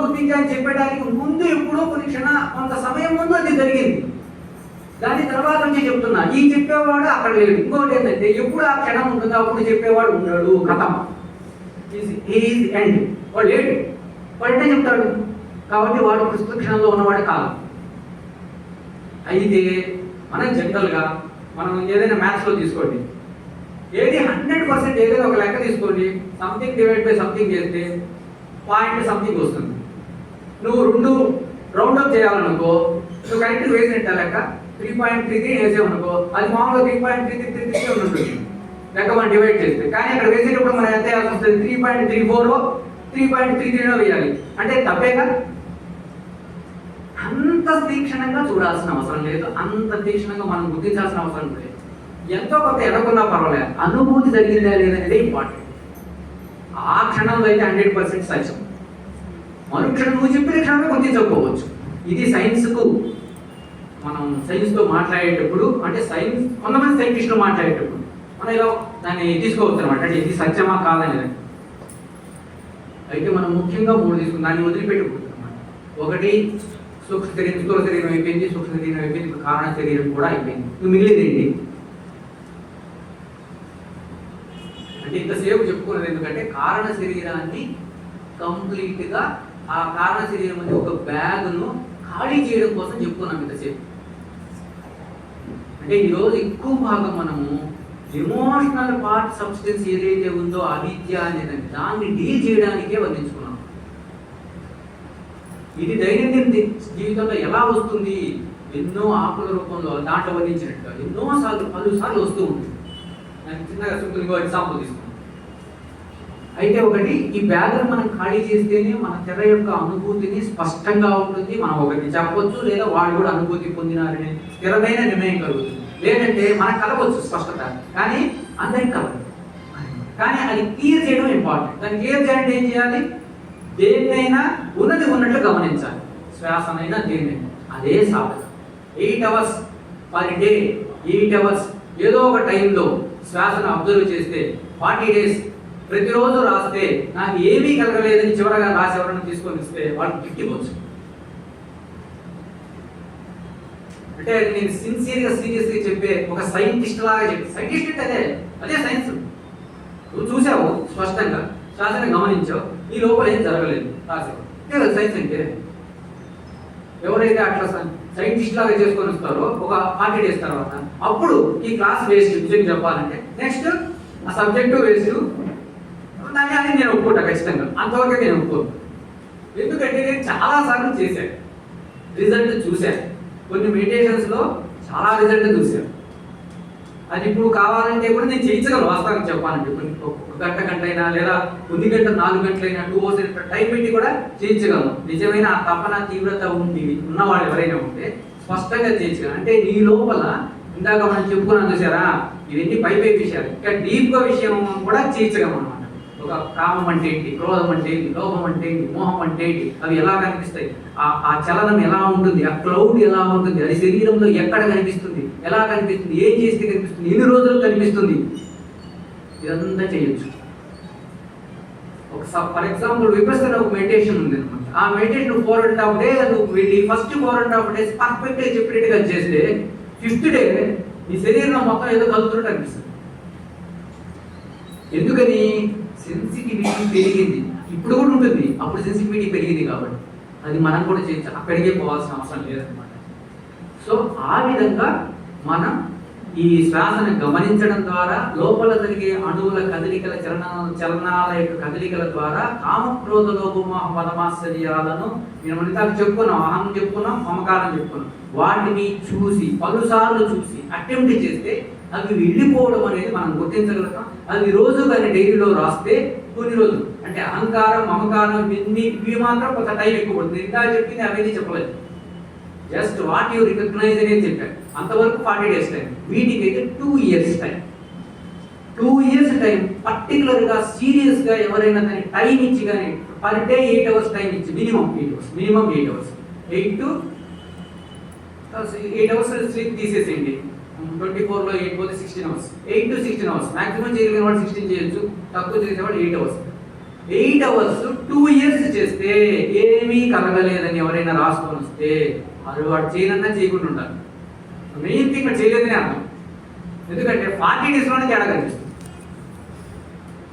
గుర్తించాలని చెప్పడానికి ముందు ఎప్పుడో కొంత సమయం ముందు అది జరిగింది. దాని తర్వాత నుంచి చెప్తున్నా, ఈ చెప్పేవాడు అక్కడ లేడు. ఇంకోటి ఏంటంటే, ఎప్పుడు ఆ క్షణం ఉంటుందో అప్పుడు చెప్పేవాడు ఉన్నాడు, కథం ఈజ్ ఎండ్. వాడు లేడు, వాడు అంటే చెప్తాడు. కాబట్టి వాడు ప్రస్తుత క్షణంలో ఉన్నవాడు కాదు. అయితే మనం జనరల్గా మనం ఏదైనా మ్యాథ్స్లో తీసుకోండి, ఏది 100 100% ఏదైనా ఒక లెక్క తీసుకోండి, సంథింగ్ డివైడ్ బై సంథింగ్ చేస్తే పాయింట్ సంథింగ్ వస్తుంది. నువ్వు 2 రౌండప్ చేయాలనుకో, నువ్వు కరెక్ట్ వేసినట్టు లెక్క 3.33 వేసామనుకో, అది మామూలుగా 3.33 ఉంటుంది లెక్క మనం డివైడ్ చేస్తే. కానీ అక్కడ వేసేటప్పుడు మనం ఎంత వేయాల్సి వస్తుంది? 3.34 3.33 వేయాలి. అంటే తప్పేగా? అంత తీక్షణంగా చూడాల్సిన అవసరం లేదు, అంత తీక్షణంగా మనం గుర్తించాల్సిన అవసరం లేదు. ఎంతో కొంత ఎనకున్నా పర్వాలేదు, అనుభూతి జరిగిందా లేదనేది ఇంపార్టెంట్. ఆ క్షణంలో అయితే 100% సత్యం. మరుక్షణం నువ్వు చెప్పిన క్షణమే గుర్తించకపోవచ్చు. ఇది సైన్స్కు మనం సైన్స్తో మాట్లాడేటప్పుడు, అంటే సైన్స్ కొంతమంది సైంటిస్టులు మాట్లాడేటప్పుడు మనం ఇలా దాన్ని తీసుకోవచ్చు అనమాట. అంటే ఇది సత్యమా కాదనేది. అయితే మనం ముఖ్యంగా 3 తీసుకుని దాన్ని వదిలిపెట్టకూడదు అనమాట. ఒకటి సూక్ష్మ శరీరం, స్థూల శరీరం అయిపోయింది, సూక్ష్మ శరీరం అయిపోయింది, ఇప్పుడు కారణ శరీరం కూడా అయిపోయింది. నువ్వు మిగిలిందేంటి అంటే ఇంతసేపు చెప్పుకున్నది ఎందుకంటే కారణ శరీరాన్ని కంప్లీట్గా ఆ కారణ శరీరం అనేది ఒక బ్యాగ్ను ఖాళీ చేయడం కోసం చెప్పుకున్నాం ఇంతసేపు. అంటే ఈరోజు ఎక్కువ భాగం మనము ఎమోషనల్ పార్ట్ సబ్స్టెన్స్ ఏదైతే ఉందో అవిద్య అనేది దాన్ని డీల్ చేయడానికే వర్ణించుకున్నాం. ఇది దైనందిన జీవితంలో ఎలా వస్తుంది? ఎన్నో ఆకుల రూపంలో దాంట్లో వర్ణించినట్టుగా పలుసార్లు వస్తూ ఉంటుంది. నేను చిన్నగా సింపుల్గా ఎగ్జాంపుల్ తీసుకున్నాను. అయితే ఒకటి, ఈ బ్యాగ్ను మనం ఖాళీ చేస్తేనే మన తెర యొక్క అనుభూతిని స్పష్టంగా ఉంటుంది. మనం ఒకటి చెప్పొచ్చు, లేదా వాళ్ళు కూడా అనుభూతి పొందినారనే స్థిరమైన నిర్ణయం కలుగుతుంది. లేదంటే మనకు కలవచ్చు స్పష్టత, కానీ అందరికి కలగదు. కానీ అది క్లియర్ చేయడం ఇంపార్టెంట్. దాన్ని క్లియర్ చేయాలంటే ఏం చేయాలి? దేన్నైనా ఉన్నది ఉన్నట్లు గమనించాలి. శ్వాసనైనా దేన్నైనా అదే సాధన. 8 hours పర్ డే, 8 hours ఏదో ఒక టైంలో శ్వాసను అబ్జర్వ్ చేస్తే 40 days ప్రతిరోజు రాస్తే నాకు ఏమీ కలగలేదని చివరగా రాసి ఎవరైనా తీసుకొని ఇస్తే వాళ్ళు గిఫ్ట్ ఇవ్వచ్చు. అంటే నేను సిన్సియర్గా సీరియస్గా చెప్పే ఒక సైంటిస్ట్ లాగా చెప్పి, సైంటిస్ట్ అంటే అదే సైన్స్. నువ్వు చూసావు స్పష్టంగా, శ్వాసను గమనించావు, ఈ లోపల ఏం జరగలేదు రాసావు, ఇదే సైన్స్ అంటే. ఎవరైతే అట్లా సైంటిస్ట్ లాగా చేసుకొని వస్తారో ఒక 40 days తర్వాత, అప్పుడు ఈ క్లాస్ వేస్ట్ నిజంగా చెప్పాలంటే నెక్స్ట్ ఆ సబ్జెక్టు వేస్ట్ దాన్ని అని నేను ఒప్పుకుంటా ఖచ్చితంగా. అంతవరకు నేను ఒప్పుకోను. ఎందుకంటే నేను చాలాసార్లు చేశాను, రిజల్ట్ చూశాను. కొన్ని మెడిటేషన్స్లో చాలా రిజల్ట్ చూశాను. అది ఇప్పుడు కావాలంటే కూడా నేను చేయించగలను వాస్తవానికి చెప్పాలంటే. కొన్ని 1 గంట అయినా లేదా 1 గంట 4 గంటలైనా 2 hours టైం పెట్టి కూడా చేయించగలను. నిజమైన ఆ తపన తీవ్రత ఉన్నవాళ్ళు ఎవరైనా ఉంటే స్పష్టంగా చేయించగలను. అంటే నీ లోపల ఇందాక మనం చెప్పుకున్నాం చూసారా, ఇవన్నీ పై విషయాలు, ఇంకా డీప్గా విషయం కూడా చేయించగలం అనమాట. ఒక కామం అంటే ఏంటి, క్రోధం అంటే ఏంటి, లోభం అంటే ఏంటి, మోహం అంటే ఏంటి, అవి ఎలా కనిపిస్తాయి, ఆ చలనం ఎలా ఉంటుంది, ఆ క్లౌడ్ ఎలా ఉంటుంది, అది శరీరంలో ఎక్కడ కనిపిస్తుంది, ఎలా కనిపిస్తుంది, ఏం చేస్తే కనిపిస్తుంది, ఎన్ని రోజులు కనిపిస్తుంది, ఇదంతా చేయొచ్చు. ఫర్ ఎగ్జాంపుల్ విపස්සన ఒక మెడిటేషన్ ఉంది అనమాట. ఆ మెడిటేషన్ 4.5 days నువ్వు వెళ్ళి ఫస్ట్ 4.5 days పర్ఫెక్ట్గా చెప్పినట్టుగా చేస్తే 5th day నీ శరీరం మొత్తం ఏదో కలుగుతున్నట్టు అనిపిస్తుంది. ఎందుకని? సెన్సిటివిటీ పెరిగింది. ఇప్పుడు కూడా ఉంటుంది, అప్పుడు సెన్సిటివిటీ పెరిగింది కాబట్టి అది మనం కూడా చేయొచ్చు. అక్కడికే పోవాల్సిన అవసరం లేదనమాట. సో ఆ విధంగా మనం ఈ శ్వాసను గమనించడం ద్వారా లోపల జరిగే అణువుల కదలికల చలనాల యొక్క కదలికల ద్వారా కామక్రోధ లోభమోహ మదమాశ్చర్యాలను మనం చెప్పుకున్నాం, అహం చెప్పుకున్నాం, మమకారం చెప్పుకున్నాం. వాటిని చూసి పలుసార్లు చూసి అటెంప్ట్ చేస్తే అవి వెళ్ళిపోవడం అనేది మనం గుర్తించగలుగుతాం. అది రోజు కానీ డైరీలో రాస్తే కొన్ని రోజులు, అంటే అహంకారం మమకారం ఇవి మాత్రం కొంత టైం ఎక్కువ పడుతుంది. ఇంకా చెప్పింది అవన్నీ చెప్పలేదు, జస్ట్ వాట్ యూ రికగ్నైజ్ అనేది చెప్పాను. అంతవరకు 40 days టైం. వీటికి అయితే 2 years టైం. 2 years టైం పర్టికులర్గా సీరియస్గా ఎవరైనా దాన్ని టైం ఇచ్చి కానీ పర్ డే 8 hours టైం ఇచ్చి minimum 8 hours 8 to 8 hours sleep తీసేసేయండి. 24లో 8 పోతే 16 hours, 8 to 16 hours. మాక్సిమం చేయగలిగిన వాడు 16 చేయొచ్చు, తక్కువ చేసేవాడు 8 hours. 8 hours 2 years చేస్తే ఏమీ కలగలేదని ఎవరైనా రాసుకొని వస్తే అది వాడు చేయనన్నా చేయకుండా ఉండాలి. మెయిన్ థింగ్ చేయలేదని అర్థం. ఎందుకంటే 40 daysలోనే తేడా కనిపిస్తుంది.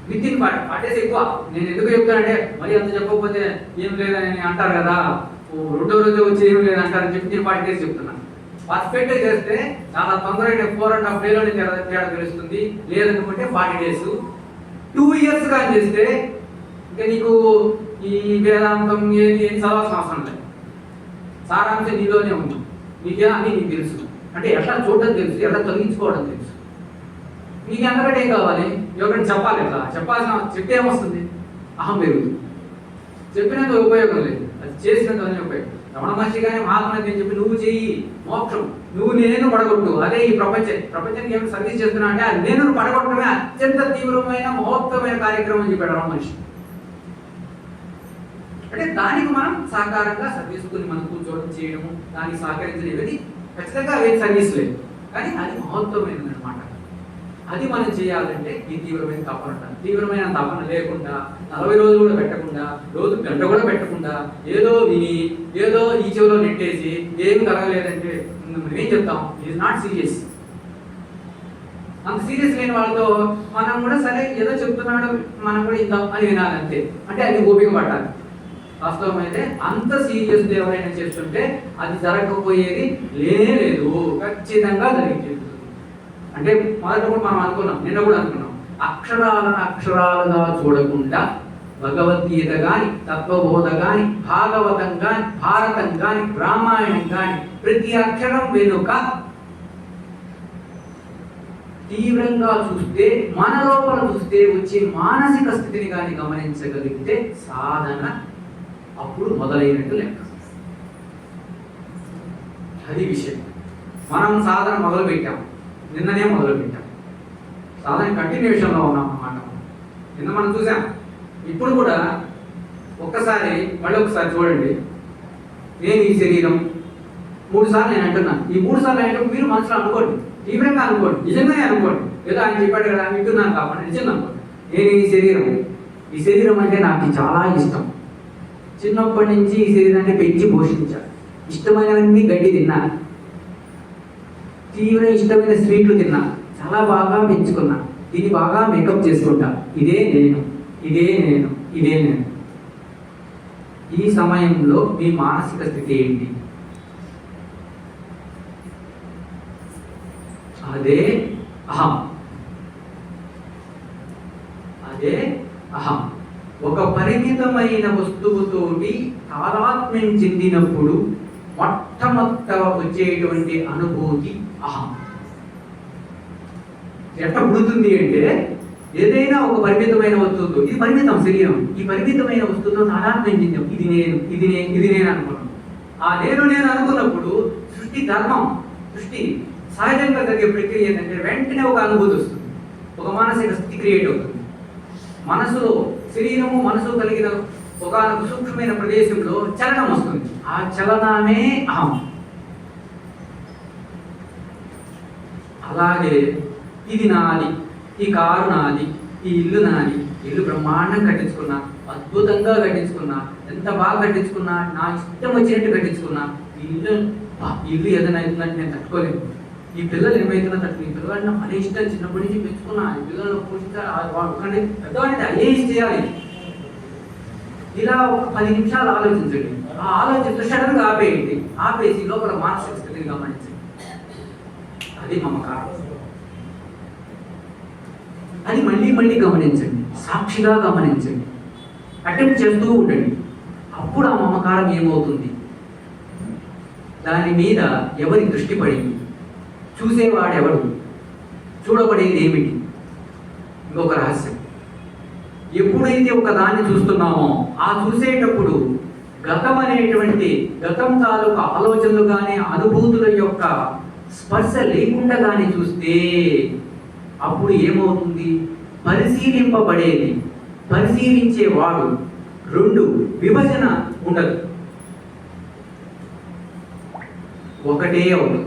విత్ ఇన్ 40 days ఎక్కువ. నేను ఎందుకు చెప్తానంటే మరి అంత చెప్పకపోతే ఏం లేదని అంటారు కదా, 2వ రోజు వచ్చి ఏం లేదంటారని చెప్పి నేను 40 days చెప్తున్నాను. పర్ఫెక్ట్గా చేస్తే చాలా తొందరగా 4.5 డేలోనే తేడా తెలుస్తుంది. లేదనుకుంటే 40 days. 2 years కానీ చేస్తే ఇంకా నీకు ఈ వేదాంతం ఏం చదవాల్సిన అవసరం లేదు. సారాంశం నీలోనే ఉంది. నీకే అన్నీ నీకు తెలుసు. అంటే ఎట్లా చూడడం తెలుసు, ఎట్లా తొలగించుకోవడం తెలుసు. నీకు ఎంతకంటే ఏం కావాలి? ఎవరికైనా చెప్పాలి. ఎట్లా చెప్తే ఏమొస్తుంది? అహం పెరుగుతుంది. చెప్పినంత ఉపయోగం లేదు, అది చేసినంత ఉపయోగం. రమణ మహర్షి కానీ మహాత్ముడు అని చెప్పి నువ్వు చెయ్యి మోక్షం, నువ్వు నేను పడగొట్టు, అదే ఈ ప్రపంచానికి ఏమైనా సర్వీస్ చేస్తున్నా అంటే అది నేను పడగొట్టడమే అత్యంత తీవ్రమైన మహోత్తమైన కార్యక్రమం అని చెప్పాడు రమణ మహర్షి. అంటే దానికి మనం సహకారంగా సర్వీసుకుని మనం కూర్చోవడం చేయడము, దానికి సహకరించలేదు ఖచ్చితంగా అవేం సర్వీస్ లేదు, కానీ అది మహోత్తమైనది అనమాట. అది మనం చేయాలంటే ఈ తీవ్రమైన తపన ఉండాలి. తీవ్రమైన తపన లేకుండా 40 రోజులు కూడా పెట్టకుండా, రోజు గంట కూడా పెట్టకుండా, ఏదో విని ఏదో ఈ చెవిలో నెట్టేసి ఏం కలగలేదంటే ఏం చెప్తాం? Is not serious. అంత సీరియస్ లేని వాళ్ళతో మనం కూడా సరే ఏదో చెప్తున్నాడు మనం కూడా ఇందాం అని వినాలంతే. అంటే అది ఓపిక పట్టాలి. వాస్తవం అయితే అంత సీరియస్ ఎవరైనా చేస్తుంటే అది జరగకపోయేది లేదు, ఖచ్చితంగా జరిగింది. అంటే మొదట కూడా మనం అనుకున్నాం, నిన్న కూడా అనుకున్నాం, అక్షరాలను అక్షరాలుగా చూడకుండా భగవద్గీత కానీ, తత్వబోధ కానీ, భాగవతం కానీ, భారతం కానీ, రామాయణం కానీ ప్రతి అక్షరం వెనుక తీవ్రంగా చూస్తే, మన లోపల చూస్తే వచ్చే మానసిక స్థితిని కానీ గమనించగలిగితే సాధన అప్పుడు మొదలైనట్టు లెక్క. అది విషయం. మనం సాధన మొదలు పెట్టాం, నిన్ననే మొదలు పెట్టాం. సాధన కంటిన్యూషన్లో ఉన్నాం అన్నమాట. నిన్న మనం చూసాం. ఇప్పుడు కూడా ఒక్కసారి మళ్ళీ ఒకసారి చూడండి. నేను ఈ శరీరం 3 సార్లు నేను అంటున్నాను. ఈ 3 సార్లు అంటే మీరు మనసులో అనుకోండి, తీవ్రంగా అనుకోండి, నిజంగానే అనుకోండి. ఏదో ఆయన చెప్పాడు కదా వింటున్నాను కాబట్టి నిజంగా అనుకోండి. నేను ఈ శరీరం అంటే నాకు చాలా ఇష్టం. చిన్నప్పటి నుంచి ఈ శరీరాన్ని పెంచి పోషించాను. ఇష్టమైనవన్నీ గడ్డి తిన్నాను, తీవ్ర ఇష్టమైన స్వీట్లు తిన్నా, చాలా బాగా పెంచుకున్నా, దీన్ని బాగా మేకప్ చేసుకుంటా. ఇదే నేను. ఈ సమయంలో మీ మానసిక స్థితి ఏంటి? అదే అహం. ఒక పరిమితమైన వస్తువుతోటి తాదాత్మ్యం చెందినప్పుడు మొట్టమొదట వచ్చేటువంటి అనుభూతి అహం. ఎట్లా పుడుతుంది అంటే, ఏదైనా ఒక పరిమితమైన వస్తువుతో, ఇది పరిమితం శరీరం, ఈ పరిమితమైన వస్తువుతో తాదాత్మ్యం చెందాం. ఇది నేను అనుకున్నాను. ఆ నేను అనుకున్నప్పుడు సృష్టి ధర్మం, సృష్టి సహజంగా జరిగే ప్రక్రియ ఏంటంటే వెంటనే ఒక అనుభూతి వస్తుంది, ఒక మానసిక స్థితి క్రియేట్ అవుతుంది. మనసులో శరీరము మనసు కలిగిన ఒక సూక్ష్మమైన ప్రదేశంలో చలనం వస్తుంది. ఆ చలనమే అహం. అలాగే ఇది నాది, ఈ కారు నాది, ఈ ఇల్లు నాది, ఇల్లు బ్రహ్మాండం కట్టించుకున్నా, అద్భుతంగా కట్టించుకున్నా, ఎంత బాగా కట్టించుకున్నా, నా ఇష్టం వచ్చినట్టు కట్టించుకున్నా. ఈ ఇల్లు ఏదైనా అవుతుందంటే నేను తట్టుకోలేను. ఈ పిల్లలు ఏమైతున్నా తట్టుకుని, ఈ పిల్లలు నా పని ఇష్టం చిన్నప్పటి నుంచి పెంచుకున్నా, ఈ పిల్లలు పోషించాలి, పెద్దవాడిని ఐఏఎస్ చేయాలి. ఇలా ఒక 10 నిమిషాలు ఆలోచించండి. ఆ ఆలోచిస్తూ సడన్గా ఆపేయండి. ఆపేసి లోపల మానసిక స్థితిని గమనించండి. అది మమకారం. అది మళ్ళీ గమనించండి, సాక్షిగా గమనించండి, అటెంప్ట్ చేస్తూ ఉండండి. అప్పుడు ఆ మమకారం ఏమవుతుంది? దాని మీద ఎవరి దృష్టి పడింది? చూసేవాడెవడు? చూడబడేది ఏమిటి? ఇంకొక రహస్యం. ఎప్పుడైతే ఒక దాన్ని చూస్తున్నామో ఆ చూసేటప్పుడు గతం తాలూకు ఆలోచనలు కానీ, అనుభూతుల యొక్క స్పర్శ లేకుండా కానీ చూస్తే అప్పుడు ఏమవుతుంది? పరిశీలింపబడేది, పరిశీలించేవాడు 2 విభజన ఉండదు, ఒకటే అవుతుంది.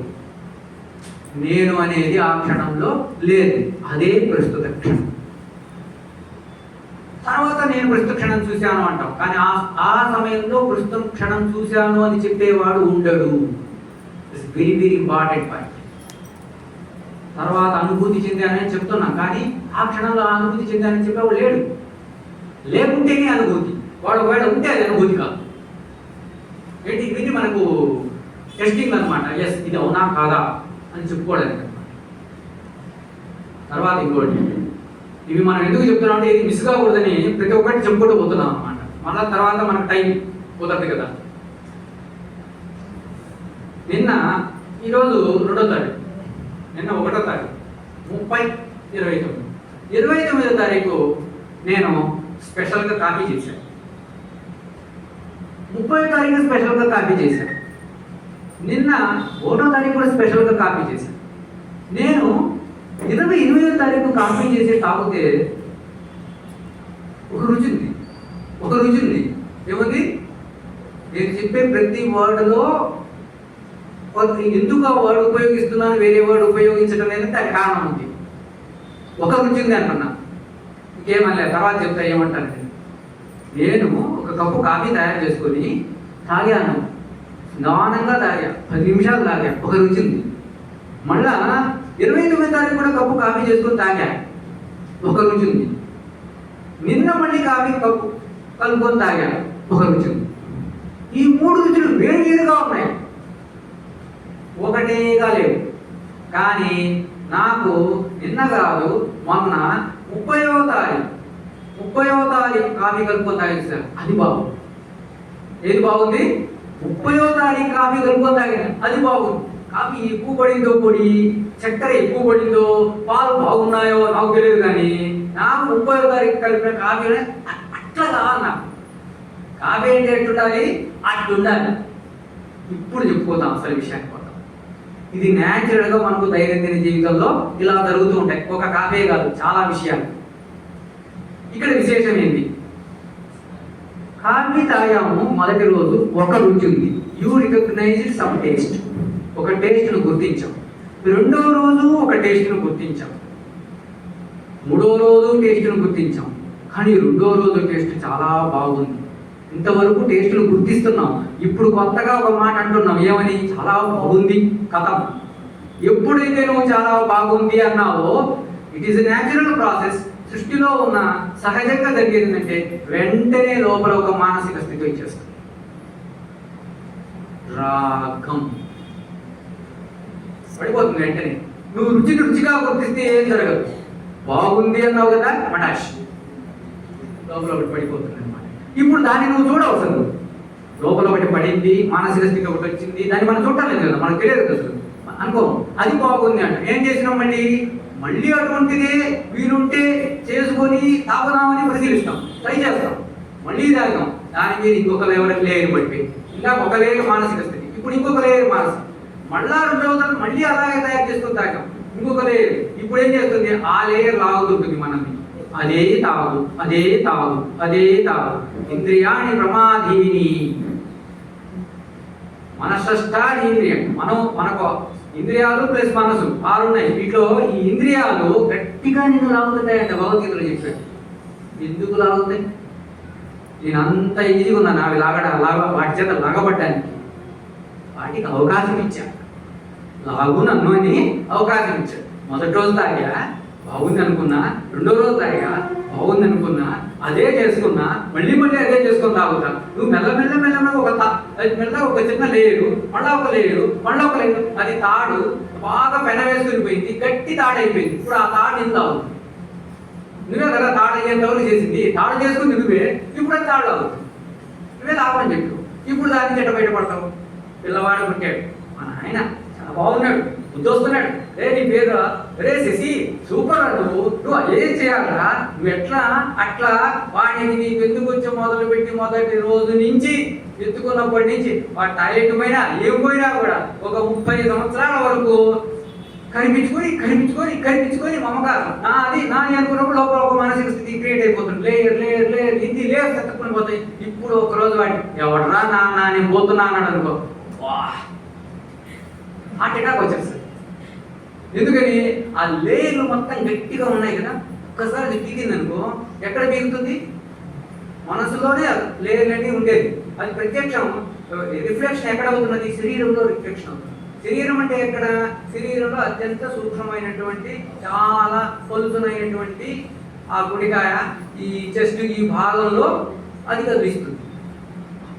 నేను అనేది ఆ క్షణంలో లేదు, అదే ప్రస్తుత క్షణం. తర్వాత నేను ప్రస్తుత క్షణం చూశాను అంటాం, కానీ ఆ సమయంలో ప్రస్తుత క్షణం చూశాను అని చెప్పేవాడు ఉండడు. It's very very important point. తర్వాత అనుభూతి చెందానని చెప్తున్నాం, కానీ ఆ క్షణంలో అనుభూతి చెందానని చెప్పేవాడు లేడు. లేకుంటేనే అనుభూతి, వాడు ఒకవేళ ఉంటే అది అనుభూతి కాదు. ఏంటి ఇది మనకు టెస్టింగ్ అనమాట. ఎస్, ఇది అవునా కాదా అని చెప్పుకోవడానికి అనమాట. తర్వాత ఇంకోటి, ఇవి మనం ఎందుకు చెప్తున్నాం అంటే ఇది మిస్ కాకూడదని ప్రతి ఒక్కటి చెప్పుకుంటూ పోతున్నాం అనమాట. మళ్ళా తర్వాత మనకు టైం కుదరదు కదా. నిన్న ఈరోజు 2వ తారీఖు, నిన్న 1వ తారీఖు, 30, 29వ తారీఖు నేను స్పెషల్గా కాపీ చేశాను. 30వ తారీఖు స్పెషల్గా కాపీ చేశాను. నిన్న 1వ తారీఖు కూడా స్పెషల్గా కాపీ చేశాను. నేను 28వ తారీఖు కాపీ చేసి తాగితే ఒక రుచి ఉంది. ఏముంది? నేను చెప్పే ప్రతి వర్డ్లో ఎందుకు ఆ వర్డ్ ఉపయోగిస్తున్నాను, వేరే వర్డ్ ఉపయోగించడం అనేది దానికి కారణం ఉంది. ఒక రుచి ఉంది అంటున్నా, ఇంకేమన్నా తర్వాత చెప్తా ఏమంటాను. నేను ఒక కప్పు కాఫీ తయారు చేసుకొని తాగాను, నిదానంగా తాగా, 10 నిమిషాలు తాగా, ఒక రుచి ఉంది. మళ్ళా 29వ తారీఖు కూడా కప్పు కాఫీ చేసుకొని తాగా, ఒక రుచి ఉంది. నిన్న మళ్ళీ కాఫీ కప్పు కలుపుకొని తాగా, ఒక రుచి ఉంది. ఈ 3 రుచులు వేరుగా ఉన్నాయి, ఒకటేగా లేవు. కానీ నాకు నిన్న కాదు, మొన్న 30వ తారీఖు కాఫీ కలుపుకొని తాగాను సార్, అది బాగుంది. ఏది బాగుంది? 30వ తారీఖు కాఫీ కలుపుకొని తాగాను, అది బాగుంది. కాఫీ ఎక్కువ పడిందో, పొడి చక్కెర ఎక్కువ పడిందో, పాలు బాగున్నాయో నాకు తెలియదు, కానీ నాకు 30వ తారీఖు కలిపిన కాఫీ అట్లా కావాలి. నాకు కాఫీ అంటే ఎట్టుండాలి? అట్లుండాలి. ఇప్పుడు చెప్పుకోతాం అసలు విషయానికి పోతాం. ఇది న్యాచురల్గా మనకు దైనందిన జీవితంలో ఇలా జరుగుతూ ఉంటాయి. ఒక కాఫీ కాదు, చాలా విషయాలు. ఇక్కడ విశేషం ఏంటి? కాఫీ తాగాము, మొదటి రోజు ఒక రుచి ఉంది, యూ రికగ్నైజ్ సమ్ టేస్ట్, ఒక టేస్ట్ను గుర్తించాం. 2వ రోజు ఒక టేస్ట్ను గుర్తించాం, 3వ రోజు టేస్ట్ను గుర్తించాం. కానీ 2వ రోజు టేస్ట్ చాలా బాగుంది. ఇంతవరకు టేస్ట్ను గుర్తిస్తున్నాం, ఇప్పుడు కొత్తగా ఒక మాట అంటున్నాం, ఏమని? చాలా బాగుంది. కథం. ఎప్పుడైతే నువ్వు చాలా బాగుంది అన్నావో, it is a natural process. సృష్టిలో ఉన్న సహజంగా జరిగేందంటే వెంటనే లోపల ఒక మానసిక స్థితి వచ్చేస్తుంది, రాగం పడిపోతుంది. వెంటనే నువ్వు రుచిగా గుర్తిస్తే ఏం జరగదు. బాగుంది అన్నావు కదా, మటాష్ లోపల ఒకటి పడిపోతుంది అనమాట. ఇప్పుడు దాన్ని నువ్వు చూడవసరం, లోపల ఒకటి పడింది, మానసిక స్థితి ఒకటి వచ్చింది, దాన్ని మనం చూడలేదు కదా, మనకు తెలియదు కదా అసలు. అనుకో అది బాగుంది అంట, ఏం చేసినాం? మళ్ళీ అటువంటిదే వీలుంటే చేసుకొని తాగుదామని పరిశీలిస్తాం, ట్రై చేస్తాం, మళ్ళీ తాగుతాం. దాని మీద ఇంకొక లేయర్ పడిపోయి, ఇంకా ఒక లేయర్ మానసిక స్థితి, ఇప్పుడు ఇంకొక లేయర్ మానసిక, మళ్ళా 2వ తరం మళ్ళీ అలాగే తయారు చేసుకొని తాగాం, ఇంకొక లేయర్. ఇప్పుడు ఏం చేస్తుంది? ఆ లేయర్ లాగుతుంటుంది మనల్ని, అదే తాగు. ఇంద్రియాణి ప్రమాధీని, మనషష్టాని ఇంద్రియం. మనకు ఇంద్రియాలు ప్లస్ మనసు 6 ఉన్నాయి. వీటిలో ఈ ఇంద్రియాలు గట్టిగా నిన్ను లాగుతుంటాయంట. భగవద్గీతలో చెప్పాడు. ఎందుకు లాగుతాయి? నేను అంత ఈజీగా ఉన్నాను అవి వాటి చేత లాగబడ్డానికి. వాటికి అవకాశం ఇచ్చా, లాగు నన్ను అని అవకాశం ఇచ్చాడు. మొదటి రోజు తాగా బాగుంది అనుకున్నా, 2వ రోజు తాగా బాగుంది అనుకున్నా, అదే చేసుకున్నా, మళ్ళీ అదే చేసుకొని తాగుతా. నువ్వు మెల్లగా ఒక చిన్న లేరు, మళ్ళా ఒక లేరు, అది తాడు బాగా పెన వేసుకుని పోయింది, గట్టి తాడైపోయింది. ఇప్పుడు ఆ తాడు నేను తాగుతుంది. నువ్వే కదా తాడు అయ్యేంతవరకు చేసింది, తాడు చేసుకుని నువ్వే, ఇప్పుడు అది తాడు తాగుతుంది. నువ్వే తాగమని చెప్పు. ఇప్పుడు దాని చెట్ట బయటపడతావు. పిల్లవాడు పుట్టాడు, మా నాయన చాలా బాగున్నాడు, బుద్ధి వస్తున్నాడు, నీ పేరు రే శశి సూపర్, నువ్వు అదేం చేయాలరా, నువ్వు ఎట్లా అట్లా వాడిని నీకు ఎందుకు వచ్చి మొదటి రోజు నుంచి ఎత్తుకున్నప్పటి నుంచి వాడు టాయిలెట్ పోయినా ఏం పోయినా కూడా ఒక 30 సంవత్సరాల వరకు కనిపించుకొని మమకారం నాది అనుకున్నప్పుడు లోపల ఒక మానసిక స్థితి క్రియేట్ అయిపోతుంది. లేయర్ ఇది లేయర్ తక్కుని పోతాయి. ఇప్పుడు ఒక రోజు వాడి ఎవడరా నాన్న నేను పోతున్నా అన్నాడు అనుకో, హార్ట్ అటాక్ వచ్చేస్తుంది. ఎందుకని? ఆ లేయర్లు మొత్తం గట్టిగా ఉన్నాయి కదా, ఒక్కసారి అది పీకింది అనుకో, ఎక్కడ పీకుతుంది? మనసులోనే లేయర్లన్నీ ఉండేది. అది ప్రత్యక్షం రిఫ్లెక్షన్ ఎక్కడ అవుతున్నది? శరీరంలో రిఫ్లెక్షన్ అవుతుంది. శరీరం అంటే ఎక్కడ? శరీరంలో అత్యంత సూక్ష్మమైనటువంటి చాలా పలుసునైనటువంటి ఆ గుండెకాయ, ఈ చెస్ట్, ఈ భాగంలో అది కదిలిస్తుంది.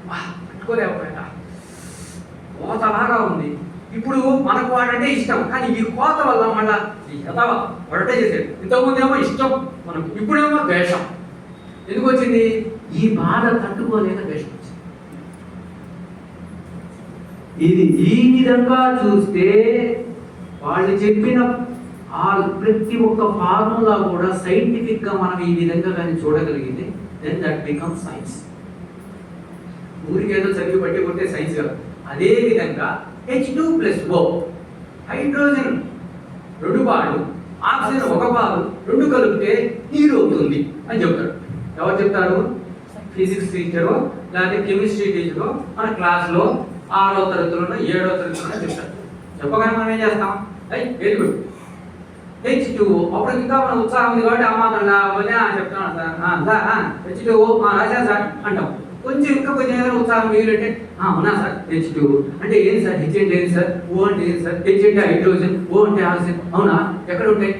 పట్టుకోలేకపోయా కోతలాగా ఉంది. ఇప్పుడు మనకు వాడంటే ఇష్టం, కానీ ఈ కోత వల్ల మళ్ళా వాడంటే చేసేది. ఇంతకుముందు ఏమో ఇష్టం మనకు, ఇప్పుడేమో ద్వేషం. ఎందుకు వచ్చింది? ఈ బాధ తట్టుకోలేక ద్వేషం వచ్చింది. ఇది ఈ విధంగా చూస్తే వాళ్ళు చెప్పిన ప్రతి ఒక్క ఫార్ములా కూడా సైంటిఫిక్ గా మనం ఈ విధంగా కానీ చూడగలిగితే దెన్ దట్ బికమ్ సైన్స్. ఊరికి ఏదో చదివి బట్టి కొట్టే సైన్స్ కాదు. అదే విధంగా H2+O హైడ్రోజన్ 2 పాలు, ఆక్సిజన్ 1 పాలు, 2 కలిపితే నీరు అవుతుంది అని చెప్తాడు. ఎవరు చెప్తారు? ఫిజిక్స్ టీచరు లేకపోతే కెమిస్ట్రీ టీచరు మన క్లాస్లో 6వ తరగతిలోనో 7వ తరగతిలోనో చెప్తారు. చెప్పగానే మనం ఏం చేస్తాం? Very good H2O. అప్పుడు ఇంకా మన ఉత్సాహం ఉంది కాబట్టి చెప్తాను సార్ H2O రాశాను సార్ అంటాం. కొంచెం ఇంకా కొంచెం ఏదైనా ఉత్సాహం మిగిలింటే అవునా సార్ H2O అంటే ఏంటి సార్? H అంటే ఏంటి సార్? O అంటే ఏంటి సార్? H అంటే హైడ్రోజన్, O అంటే ఆక్సిజన్. అవునా? ఎక్కడ ఉంటాయి?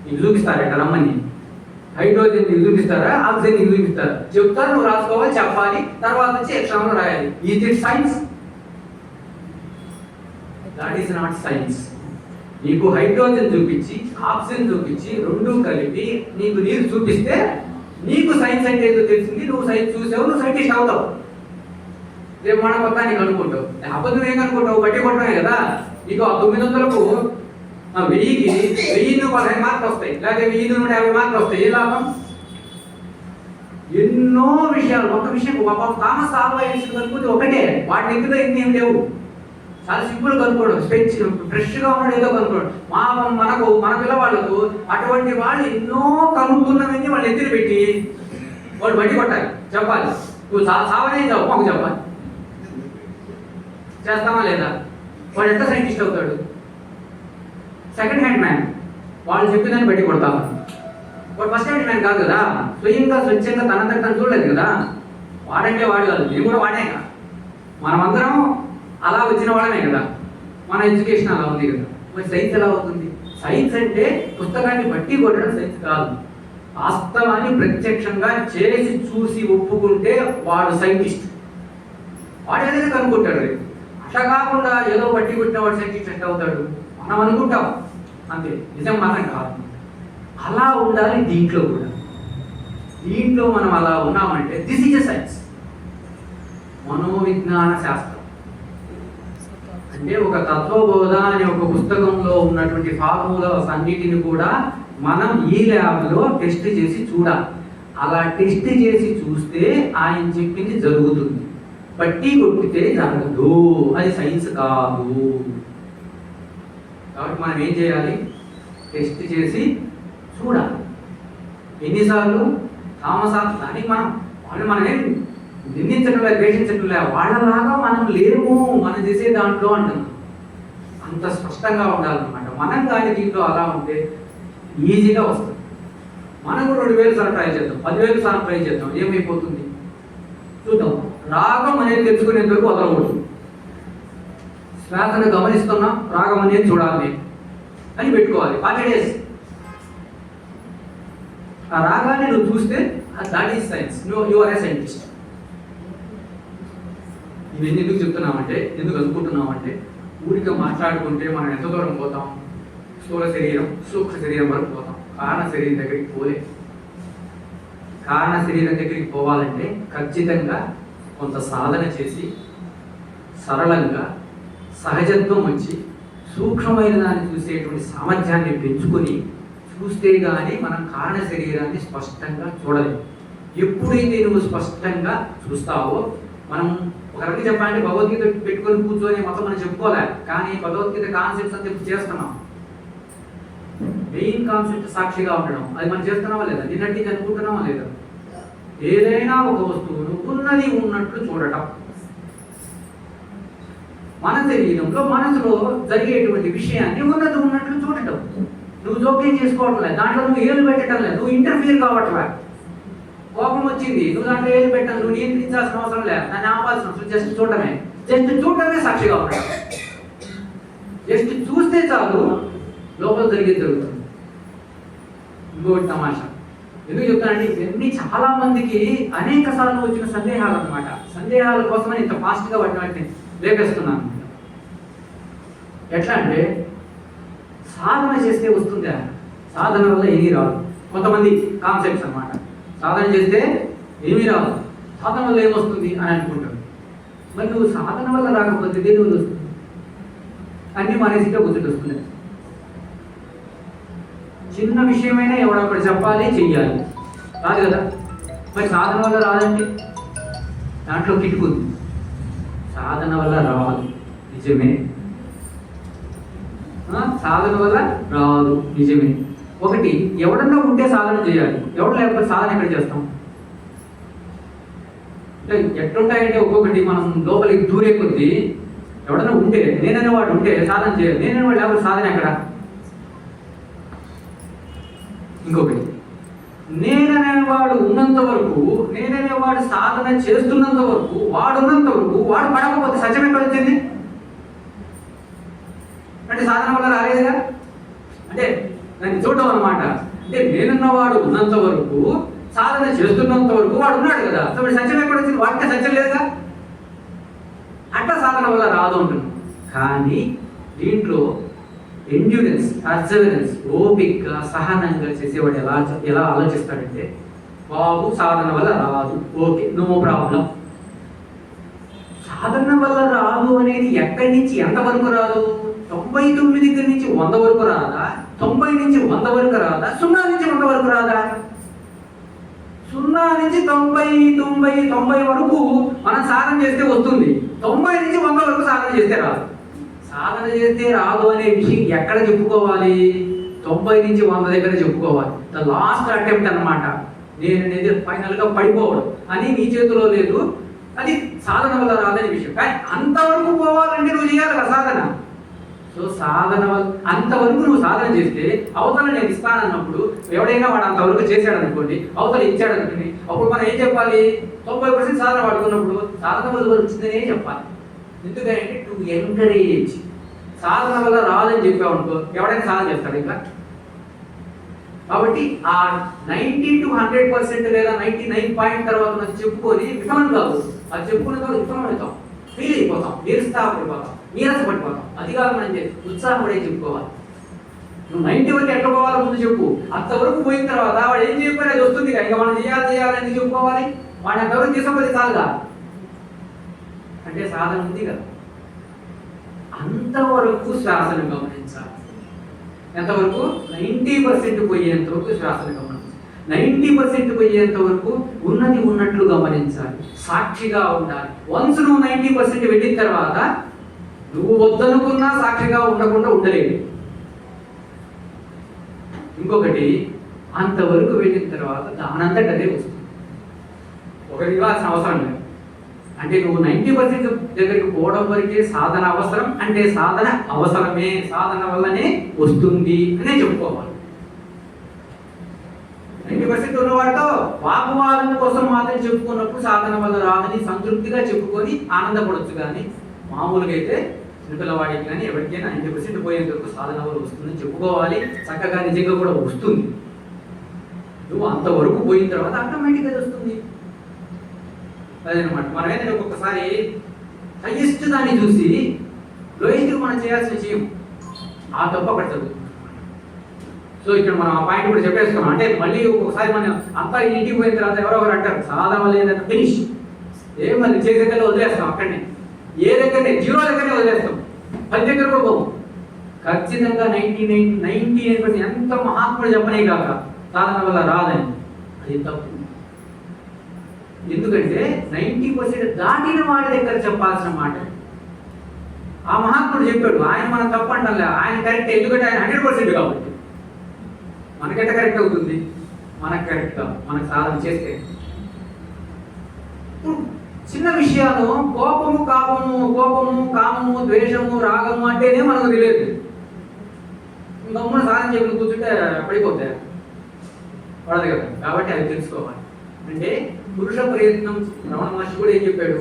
ఇది చూపిస్తారట రమ్మని. హైడ్రోజన్ ఇది చూపిస్తారా, ఆక్సిజన్ ఇది చూపిస్తారా? చెప్తారు, నువ్వు రాసుకోవాలి, చెప్పాలి, తర్వాత వచ్చి ఎగ్జామ్ లో రాయాలి. Is it science? That is not science. నీకు హైడ్రోజన్ చూపించి ఆక్సిజన్ చూపించి 2 కలిపి నీకు నీరు చూపిస్తే నీకు సైన్స్ అంటే ఏదో తెలిసింది. నువ్వు సైన్స్ చూసావు, నువ్వు సైంటిస్ట్ అవుతావు. రేపు మన మొత్తానికి అనుకుంటావు. అబద్ధం ఏం అనుకుంటావు? బట్టి కొట్టమే కదా. నీకు 900కు 1000కి 1015 మార్కులు వస్తాయి, లేకపోతే 1150 మార్కులు వస్తాయి. ఏ లాభం? ఎన్నో విషయాలు, ఒక విషయం థామస్ ఆల్వా ఎడిసన్ కనుక్కుంటే ఒకటే, వాటి ఇందులో ఏం లేవు. చాలా సింపుల్ కనుక్కోవడం, ఫ్రెష్గా ఉన్నాడు ఏదో కనుక్కోవడం. మన పిల్లవాళ్ళకు అటువంటి వాళ్ళు ఎన్నో కనుక్కున్నవన్నీ వాళ్ళు ఎత్తులు పెట్టి వాళ్ళు బట్టి కొట్టాలి, చెప్పాలి. నువ్వు సావనే మాకు చెప్పాలి. చేస్తామా లేదా? వాడు ఎంత సైంటిస్ట్ అవుతాడు? Second hand man. వాళ్ళు చెప్పినని బట్టి కొడతాము. వాడు ఫస్ట్ హ్యాండ్ మ్యాన్ కాదు కదా. స్వయంగా స్వచ్ఛంగా తనంతా తను చూడలేదు కదా. వాడంటే వాడు కాదు, నేను కూడా వాడే కదా. మనమందరం అలా వచ్చిన వాళ్ళమే కదా. మన ఎడ్యుకేషన్ అలా ఉంది కదా. మరి సైన్స్ ఎలా అవుతుంది? సైన్స్ అంటే పుస్తకాన్ని బట్టి కొట్టడం సైన్స్ కాదు. వాస్తవాన్ని ప్రత్యక్షంగా చేసి చూసి ఒప్పుకుంటే వాడు సైంటిస్ట్. వాడు ఏదైతే కనుక్కుంటాడు. అట్లా కాకుండా ఏదో బట్టి కొట్టిన వాడు సైంటిస్ట్ ఎట్లా అవుతాడు? మనం అనుకుంటాం అంతే, నిజం మాత్రం కాదు. అలా ఉండాలి దీంట్లో కూడా. దీంట్లో మనం అలా ఉన్నామంటే దిస్ ఈజ్ ఎ సైన్స్. మనోవిజ్ఞాన శాస్త్రం అంటే ఒక తత్వబోధ అనే ఒక పుస్తకంలో ఉన్నటువంటి ఫార్ములాస్ అన్నిటిని కూడా మనం ఈ ల్యాబ్లో టెస్ట్ చేసి చూడాలి. అలా టెస్ట్ చేసి చూస్తే ఆయన చెప్పింది జరుగుతుంది. బట్టి కొట్టితే జరగదు, అది సైన్స్ కాదు. కాబట్టి మనం ఏం చేయాలి? టెస్ట్ చేసి చూడాలి. ఎన్నిసార్లు? దానికి మనమేం నిందించడం లేదు, ద్వేషించడం లేదు. వాళ్ళలాగా మనం లేము, మనం చేసే దాంట్లో అంటున్నాం. అంత స్పష్టంగా ఉండాలన్నమాట. మనం కానీ దీంట్లో అలా ఉంటే ఈజీగా వస్తుంది. మనం కూడా 2000 సార్లు ట్రై చేద్దాం, 10,000 సార్లు ట్రై చేద్దాం. ఏమైపోతుంది చూద్దాం. రాగం అనేది తెలుసుకునేంత వరకు వదలకూడదు. శ్వాసను గమనిస్తున్నాం, రాగం అనేది చూడాలి అని పెట్టుకోవాలి. 40 days ఆ రాగాన్ని నువ్వు చూస్తే that is science. You are a scientist. ఇవన్నీ ఎందుకు చెప్తున్నామంటే, ఎందుకు అనుకుంటున్నామంటే, ఊరికే మాట్లాడుకుంటే మనం ఎంత దూరం పోతాం? స్థూల శరీరం, సూక్ష్మ శరీరం వరకు పోతాం. కారణ శరీరం దగ్గరికి పోలే. కారణ శరీరం దగ్గరికి పోవాలంటే ఖచ్చితంగా కొంత సాధన చేసి సరళంగా సహజత్వం వచ్చి సూక్ష్మమైన దాన్ని చూసేటువంటి సామర్థ్యాన్ని పెంచుకొని చూస్తే కానీ మనం కారణ శరీరాన్ని స్పష్టంగా చూడలేము. ఎప్పుడైతే నువ్వు స్పష్టంగా చూస్తావో, మనం ఒక రకంగా చెప్పాలంటే భగవద్గీత పెట్టుకొని కూర్చొని మొత్తం మనం చెప్పుకోలే, కానీ భగవద్గీత కాన్సెప్ట్స్ అంతా ఇప్పుడు చేస్తున్నాం. మెయిన్ కాన్సెప్ట్ సాక్షిగా ఉండడం, అది మనం చేస్తున్నావా లేదా? నిన్నటి అనుకుంటున్నావా లేదా? ఏదైనా ఒక వస్తువును ఉన్నది ఉన్నట్లు చూడటం, మన శరీరంలో మనసులో జరిగేటువంటి విషయాన్ని ఉన్నది ఉన్నట్లు చూడటం. నువ్వు జోక్యం చేసుకోవటం లేదు, దాంట్లో నువ్వు ఏలు పెట్టడం లేదు, నువ్వు ఇంటర్ఫియర్ కావట్లే. కోపం వచ్చింది, నువ్వు దాంట్లో ఏలు పెట్టాలి, నువ్వు నియంత్రించాల్సిన అవసరం లేదు, దాన్ని ఆపాల్సిన అవసరం. జస్ట్ చూడటమే సాక్షిగా ఉండడం. జస్ట్ చూస్తే చాలు లోపల జరిగేది జరుగుతుంది. ఇంకోటి తమాషా ఎందుకు చెప్తానంటే, ఇవన్నీ చాలా మందికి అనేక సార్లు వచ్చిన సందేహాలు అన్నమాట. సందేహాల కోసమని ఇంత ఫాస్ట్గా వాటిని లేపేస్తున్నాను. ఎట్లా అంటే సాధన చేస్తే వస్తుందా, సాధన వల్ల ఏమీ రాదు. కొంతమంది కాన్సెప్ట్స్ అన్నమాట. సాధన చేస్తే ఏమీ రాదు, సాధన వల్ల ఏమొస్తుంది అని అనుకుంటాడు. మరి నువ్వు సాధన వల్ల రాకపోతే దేని వల్ల వస్తుంది? అన్నీ మానేసిగా కూర్చుంటూ వస్తుంది. చిన్న విషయమైనా ఎవడొకటి చెప్పాలి, చెయ్యాలి, రాదు కదా. మరి సాధన వల్ల రాదంటే దాంట్లో కిట్టుకుంది. సాధన వల్ల రావాలి నిజమే, సాధన వల్ల రాదు నిజమే. ఒకటి, ఎవడన్నా ఉంటే సాధన చేయాలి, ఎవడు లేకపోతే సాధన ఎక్కడ చేస్తాం? అంటే ఎట్లుంటాయంటే ఒక్కొక్కటి మనం లోపలికి దూరే కొద్దీ ఎవడన్నా ఉంటే, నేననే వాడు ఉంటే సాధన చేయాలి, నేననే వాడు లేకపోతే సాధన ఎక్కడ? ఇంకొకటి, నేననేవాడు ఉన్నంత వరకు, నేననేవాడు సాధన చేస్తున్నంత వరకు, వాడున్నంత వరకు, వాడు పడకపోతే సత్యం ఎక్కడ వచ్చింది? అంటే సాధన వల్ల రాలేదుగా. అంటే దాన్ని చూడటం అనమాట. అంటే నేనున్నవాడు ఉన్నంత వరకు, సాధన చేస్తున్నంత వరకు వాడు ఉన్నాడు కదా. సో సత్యం ఎక్కడ వచ్చింది? వాడికే సత్యం లేదుగా. అట్లా సాధన వల్ల రాదు అంటున్నాం. కానీ దీంట్లో ఎండ్యూరెన్స్, పర్సెవరెన్స్, ఓపిక, సహనంగా చేసేవాడు ఎలా ఆలోచిస్తాడంటే, బాబు సాధన వల్ల రాదు, ఓకే, నో ప్రాబ్లం. సాధన వల్ల రాదు అనేది ఎక్కడి నుంచి ఎంతవరకు రాదు? 99 దగ్గర నుంచి 100 వరకు రాదా? 90 నుంచి 100 వరకు రాదా? 0 నుంచి 100 వరకు రాదా? 0 నుంచి 90 వరకు మనం సాధన చేస్తే వస్తుంది. 90 నుంచి 100 వరకు సాధన చేస్తే రాదు. సాధన చేస్తే రాదు అనే విషయం ఎక్కడ చెప్పుకోవాలి? 90 నుంచి 100 దగ్గర చెప్పుకోవాలి. ద లాస్ట్ అటెంప్ట్ అన్నమాట. నేను అనేది ఫైనల్గా పడిపోవడం అని నీ చేతిలో లేదు. అది సాధన వల్ల రాదనే విషయం. కానీ అంతవరకు పోవాలంటే నువ్వు చేయాలి కదా సాధన. సో సాధన వల్ల అంతవరకు నువ్వు సాధన చేస్తే అవతల నేను ఇస్తానన్నప్పుడు, ఎవడైనా వాడు అంతవరకు చేశాడు అనుకోండి, అవతల ఇచ్చాడు అనుకోండి, అప్పుడు మనం ఏం చెప్పాలి? 90% సాధన పడుకున్నప్పుడు సాధన వల్ల వచ్చిందనే చెప్పాలి. ఎందుకంటే టు ఎంకరేజ్. సాధన వల్ల రాదని చెప్పావు అనుకో, ఎవడైనా సాధన చేస్తాడు ఇంకా. కాబట్టి ఆ 90 to 100% లేదా 99 పాయింట్ తర్వాత మనం చెప్పుకొని విఫలం కాదు. అది చెప్పుకున్న తర్వాత విఫలం అవుతాం, ఫీల్ అయిపోతాం, నిరుత్సాహపడిపోతాం, నీరసపడిపోతాం. అది కాదు మనం ఉత్సాహపడే చెప్పుకోవాలి. నువ్వు 90 వరకు ఎట్లా పోవాలో ముందు చెప్పు. అంతవరకు పోయిన తర్వాత వాడు ఏం చెప్పారు అది వస్తుంది. ఇంకా మనం చేయాలని చెప్పుకోవాలి. వాడిని అంతవరకు చేసినప్పుడు చాలుగా. అంటే సాధన ఉంది కదా. అంతవరకు శ్వాసను గమనించాలి. ఎంతవరకు? 90% పోయేంత వరకు శ్వాసను గమనించాలి. 90% పోయేంత వరకు ఉన్నది ఉన్నట్లు గమనించాలి, సాక్షిగా ఉండాలి. వన్స్ నువ్వు 90% వెళ్ళిన తర్వాత నువ్వు వద్దనుకున్నా సాక్షిగా ఉండకుండా ఉండలేవు. ఇంకొకటి, అంతవరకు వెళ్ళిన తర్వాత దానంతట అదే వస్తుంది. ఒకటి ఇవ్వాల్సిన అవసరం లేదు. అంటే నువ్వు 90% దగ్గరికి పోవడం వరకే సాధన అవసరం. అంటే సాధన అవసరమే, సాధన వల్లనే వస్తుంది అనే చెప్పుకోవాలి. 90% ఉన్నవాడితో వాగ్వాదం కోసం మాత్రం చెప్పుకున్నప్పుడు సాధన వల్ల రాదని సంతృప్తిగా చెప్పుకొని ఆనందపడవచ్చు. కానీ మామూలుగా అయితే చిన్నపిల్లవాడికి కానీ ఎవరికైనా 90% పోయేంత వరకు సాధన వల్ల వస్తుందని చెప్పుకోవాలి. చక్కగా నిజంగా కూడా వస్తుంది. నువ్వు అంతవరకు పోయిన తర్వాత ఆటోమేటిక్గా వస్తుంది. అదనమాట. మనం ఏంటంటే ఒక్కొక్కసారి హైయెస్ట్ దాన్ని చూసి లోయెస్ట్ మనం చేయాల్సిన విషయం ఆ తప్ప పడుతుంది. సో ఇక్కడ మనం ఆ పాయింట్ కూడా చెప్పేస్తాం. అంటే మళ్ళీ ఒక్కొక్కసారి మనం అంతా ఇంటికి పోయిన తర్వాత ఎవరెవరు అంటారు సాధన వల్ల ఏంటంటే ఫినిష్, ఏం మళ్ళీ చేసే దగ్గర వదిలేస్తాం. అక్కడనే ఏ దగ్గరనే 0 దగ్గరనే వదిలేస్తాం. 10 దగ్గర కూడా పోము. ఖచ్చితంగా 99% ఎంత మహాత్ముడు చెప్పనే కాక సాధన వల్ల రాదని, అది తప్పు. ఎందుకంటే 90% దాటిన వాడి దగ్గర చెప్పాల్సిన మాట. ఆ మహాత్ముడు చెప్పాడు, ఆయన మనం తప్పు అంటాం. ఆయన కరెక్ట్, ఎందుకంటే ఆయన 100% కాబట్టి. మనకెట్ట కరెక్ట్ అవుతుంది? మనకు కరెక్ట్ కాదు, మనకు సాధన చేస్తే. చిన్న విషయాలు కోపము, కామము, ద్వేషము, రాగము అంటేనే మనకు తెలియదు. గమ్మున సాధన చెప్పి కూర్చుంటే పడిపోతాయి, పడదు కదా. కాబట్టి అది తెలుసుకోవాలి. అంటే పురుష ప్రయత్నం, రమణ మహర్షి కూడా ఏం చెప్పాడు?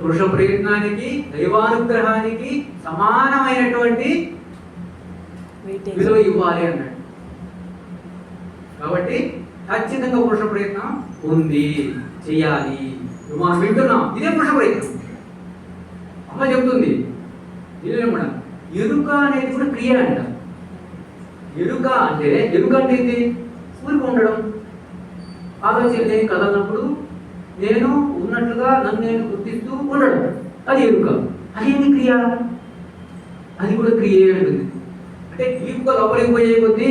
పురుష ప్రయత్నానికి దైవానుగ్రహానికి సమానమైనటువంటి విలువ ఇవ్వాలి అన్నాడు. కాబట్టి ఖచ్చితంగా పురుష ప్రయత్నం ఉంది, చెయ్యాలి. మనం వింటున్నాం, ఇదే పురుష ప్రయత్నం. అమ్మ చెప్తుంది, ఇదే ఎరుక అనేది కూడా క్రియ అంట. ఎరుక అంటే ఏంటి? ఊరికి ఉండడం, ఆలోచన నేను కదలనప్పుడు నేను ఉన్నట్లుగా నన్ను నేను గుర్తిస్తూ ఉండడం, అది ఎరుక. అదేమి క్రియ? అది కూడా క్రియే ఉంటుంది. అంటే డీప్గా లోపలికి పోయే కొద్దీ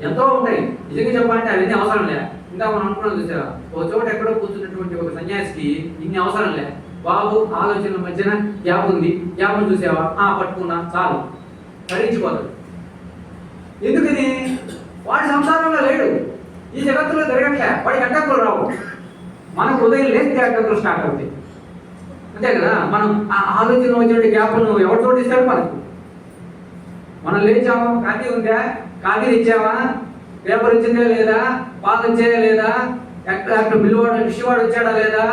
ఎంతో ఉంటాయి. నిజంగా చెప్పాలంటే అవన్నీ అవసరం లే. ఇంకా మనం అనుకున్నాం చూసారా, ఒక చోట ఎక్కడో కూర్చున్నటువంటి ఒక సన్యాసికి ఇన్ని అవసరం లే. బాబు ఆలోచనల మధ్యన గ్యాప్ ఉంది, గ్యాప్ను చూసావా, పట్టుకున్నా చాలు, తరించిపోతాడు. ఎందుకని? వాడి సంసారంలో లేడు, ఈ జగత్తులో జరగట్లే, వాడికి అడ్డంకులు రావు. మనకు ఉదయం లేస్తే అడ్డంకులు స్టార్ట్ అవుతాయి, అంతే కదా. మనం ఆ ఆలోచన వచ్చిన గ్యాప్ను ఎవరు చోటిస్తాడు మనకు? మనం లేచామా, కాఫీ ఉందా, కాఫీ తెచ్చావా, పేపర్ వచ్చిందా లేదా, పాలు వచ్చాయా లేదా, అక్కడ బిల్లువాడు విషయవాడు వచ్చాడా లేదా,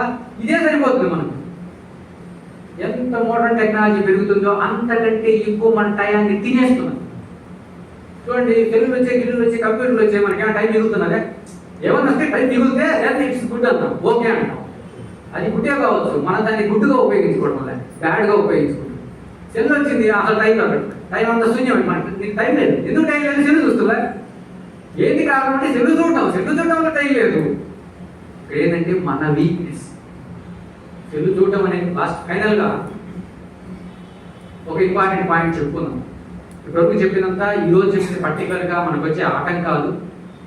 ఇదే సరిపోతుంది మనకు. ఎంత మోడర్న్ టెక్నాలజీ పెరుగుతుందో అంతకంటే ఎక్కువ మన టైంని తినేస్తున్నాం. చూడండి, సెల్లులు వచ్చాయి, గిల్లులు వచ్చాయి, కంప్యూటర్లు వచ్చాయి, మనకి ఏమైనా టైం మిగులుతున్నదే? ఏమన్నా వస్తే టైం మిగిలితే ఇట్స్ గుడ్ అంటాం, ఓకే అంటాం. అది గుడ్డే కావచ్చు, మనం దాన్ని గుడ్డుగా ఉపయోగించుకోవడం వల్ల బ్యాడ్గా ఉపయోగించుకుంటాం. సెల్ వచ్చింది, అసలు టైం కాదు, టైం అంతా శూన్యం, మనకి నీకు టైం లేదు. ఎందుకు టైం లేదు? సెల్లు చూస్తుందా? ఏంటి కారణం అంటే సెల్లు చూడటం వల్ల టైం లేదు. ఏంటంటే మన వీక్నెస్ సెల్లు చూడటం అనేది. లాస్ట్ ఫైనల్గా ఒక ఇంపార్టెంట్ పాయింట్ చెప్పుకుందాం. ఇప్పటివరకు చెప్పినంత ఈరోజు చెప్పిన పర్టికులర్గా మనకు వచ్చే ఆటంకాలు.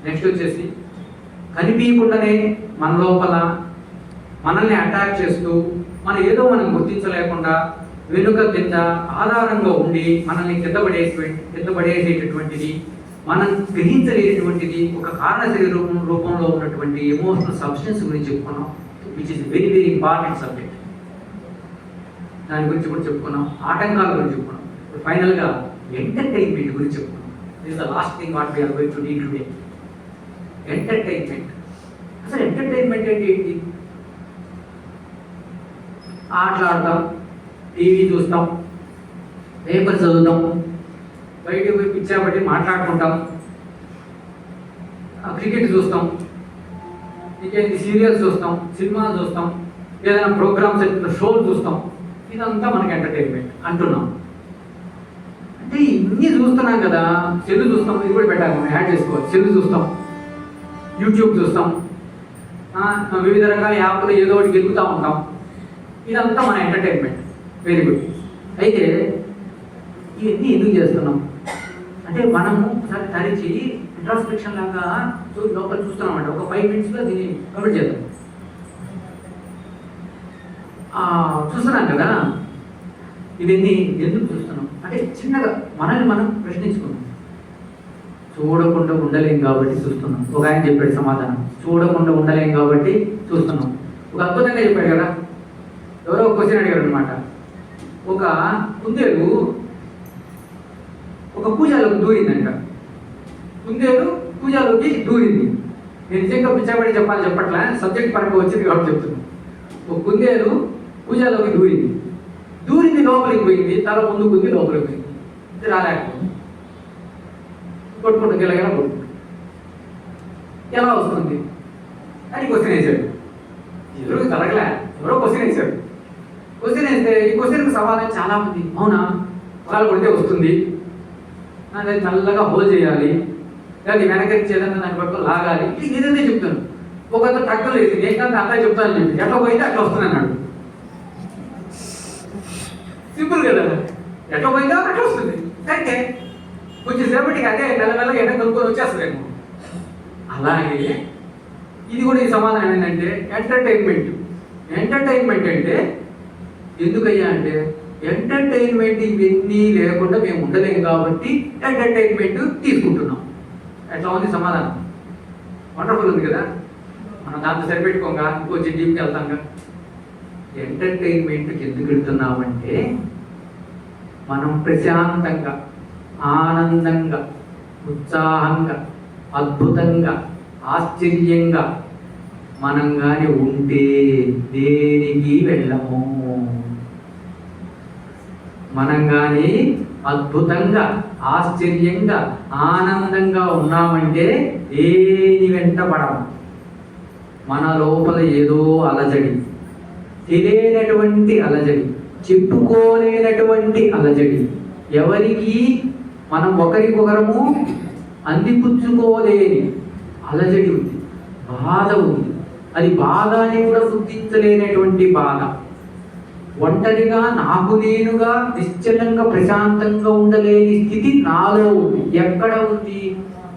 నెక్స్ట్ వచ్చేసి కనిపించకుండానే మన లోపల మనల్ని అటాక్ చేస్తూ మనం ఏదో మనం గుర్తించలేకుండా వెనుక కింద ఆధారంగా ఉండి మనల్ని కిందపడేసేటటువంటిది, మనం గ్రహించలేనటువంటిది ఒక కారణ శరీరం రూపంలో ఉన్నటువంటి ఎమోషనల్ సబ్స్టెన్స్ గురించి చెప్పుకున్నాం, which is very very important subject. దాని గురించి కూడా చెప్పుకున్నాం, ఆటంకాల గురించి చెప్పుకున్నాం. ఫైనల్గా ఎంటర్టైన్మెంట్ గురించి చెప్పుకున్నాం. This is the last thing what we are going to deal today. Entertainment. అసలు ఎంటర్టైన్మెంట్ అంటే ఏంటి? ఆటలాడతాం, టీవీ చూస్తాం, పేపర్ చదువుతాం, బయటకు పోయి పిచ్చాబట్టి మాట్లాడుకుంటాం, క్రికెట్ చూస్తాం, ఇంకేంటి సీరియల్స్ చూస్తాం, సినిమాలు చూస్తాం, ఏదైనా ప్రోగ్రామ్స్ షోలు చూస్తాం. ఇదంతా మనకి ఎంటర్టైన్మెంట్ అంటున్నాం. అంటే ఇన్ని చూస్తున్నాం కదా. సెల్లు చూస్తాం, ఇది కూడా పెట్టాలి, మనం యాడ్ చేసుకోవాలి. సెల్లు చూస్తాం, యూట్యూబ్ చూస్తాం, వివిధ రకాల యాప్లు ఏదో ఒకటి గెలుపుతూ ఉంటాం. ఇదంతా మన ఎంటర్టైన్మెంట్. Very good. అయితే ఇవన్నీ ఎందుకు చేస్తున్నాం అంటే మనము ఒకసారి తరిచి ఇంట్రాస్పెక్షన్ లాగా లోపల చూస్తున్నాం అంటే ఒక 5 minutesలో దీన్ని కంప్లీట్ చేద్దాం. చూస్తున్నాం కదా, ఇవన్నీ ఎందుకు చూస్తున్నాం అంటే చిన్నగా మనల్ని మనం ప్రశ్నించుకున్నాం. చూడకుండా ఉండలేం కాబట్టి చూస్తున్నాం. ఒక ఆయన చెప్పాడు సమాధానం, చూడకుండా ఉండలేం కాబట్టి చూస్తున్నాం. ఒక అద్భుతంగా చెప్పాడు కదా. ఎవరో ఒక క్వశ్చన్ అడిగాడు అనమాట. ఒక కుందేలు ఒక పూజలోకి దూరిందంట. కుందేలు పూజలోకి దూరింది. నేను నిజంగా పిచ్చాబడి చెప్పట్లే, సబ్జెక్ట్ పరంగా వచ్చింది కాబట్టి చెప్తున్నాను. ఒక కుందేలు పూజలోకి దూరింది, లోపలికి పోయింది, తల ముందుకు ఉంది, లోపలికి పోయింది, ఇది రాలేకపోయింది. కొట్టుకుంటూ గెలగల కొట్టుకుంటు ఎలా వస్తుంది అని క్వశ్చన్ వేశాడు. ఎవరు కలగలే, ఎవరో క్వశ్చన్ వేశాడు. క్వశ్చన్ వేస్తే ఈ క్వశ్చన్కి సమాధానం చాలా మంది, అవునా వాళ్ళు కొడితే వస్తుంది, దాన్ని నల్లగా హోల్ చేయాలి, లేదా వెనకరించి ఏదన్నా దాన్ని పట్టుకొని లాగాలి, ఏదైతే చెప్తాను. ఒక టక్కలు వేసింది, ఏంటంటే అట్లా చెప్తాను చెప్పి ఎట్లా పోయితే అట్లా వస్తుంది అన్నాడు. సింపుల్ కదా, ఎట్లా పోయిందో అట్లా వస్తుంది. కరెక్టే, కొంచెం సేపటికి అదే మెల్లమెల్లగా ఎండ కొనుక్కొని వచ్చేస్తుందేమో. అలాగే ఇది కూడా ఈ సమాధానం ఏంటంటే ఎంటర్టైన్మెంట్. ఎంటర్టైన్మెంట్ అంటే ఎందుకయ్యా అంటే ఎంటర్టైన్మెంట్ ఇవన్నీ లేకుండా మేము ఉండలేము కాబట్టి ఎంటర్టైన్మెంట్ తీసుకుంటున్నాం. ఎట్లా ఉంది సమాధానం? వండర్ఫుల్ ఉంది కదా. మనం దాంతో సరిపెట్టుకోగా ఇంకొంచెం డీప్కి వెళ్తాంగా. ఎంటర్టైన్మెంట్కి ఎందుకు వెళ్తున్నామంటే మనం ప్రశాంతంగా, ఆనందంగా, ఉత్సాహంగా, అద్భుతంగా, ఆశ్చర్యంగా మనం కానీ ఉంటే దేనికి వెళ్ళము. మనం కానీ అద్భుతంగా, ఆశ్చర్యంగా, ఆనందంగా ఉన్నామంటే దేని వెంట పడము. మన లోపల ఏదో అలజడి, తెలియనటువంటి అలజడి, చెప్పుకోలేనటువంటి అలజడి, ఎవరికి మనం ఒకరికొకరము అందిపుచ్చుకోలేని అలజడి ఉంది, బాధ ఉంది. అది బాధ అని కూడా గుర్తించలేనటువంటి బాధ. ఒంటరిగా నాకు నేనుగా నిశ్చలంగా ప్రశాంతంగా ఉండలేని స్థితి నాలో ఉంది. ఎక్కడ ఉంది?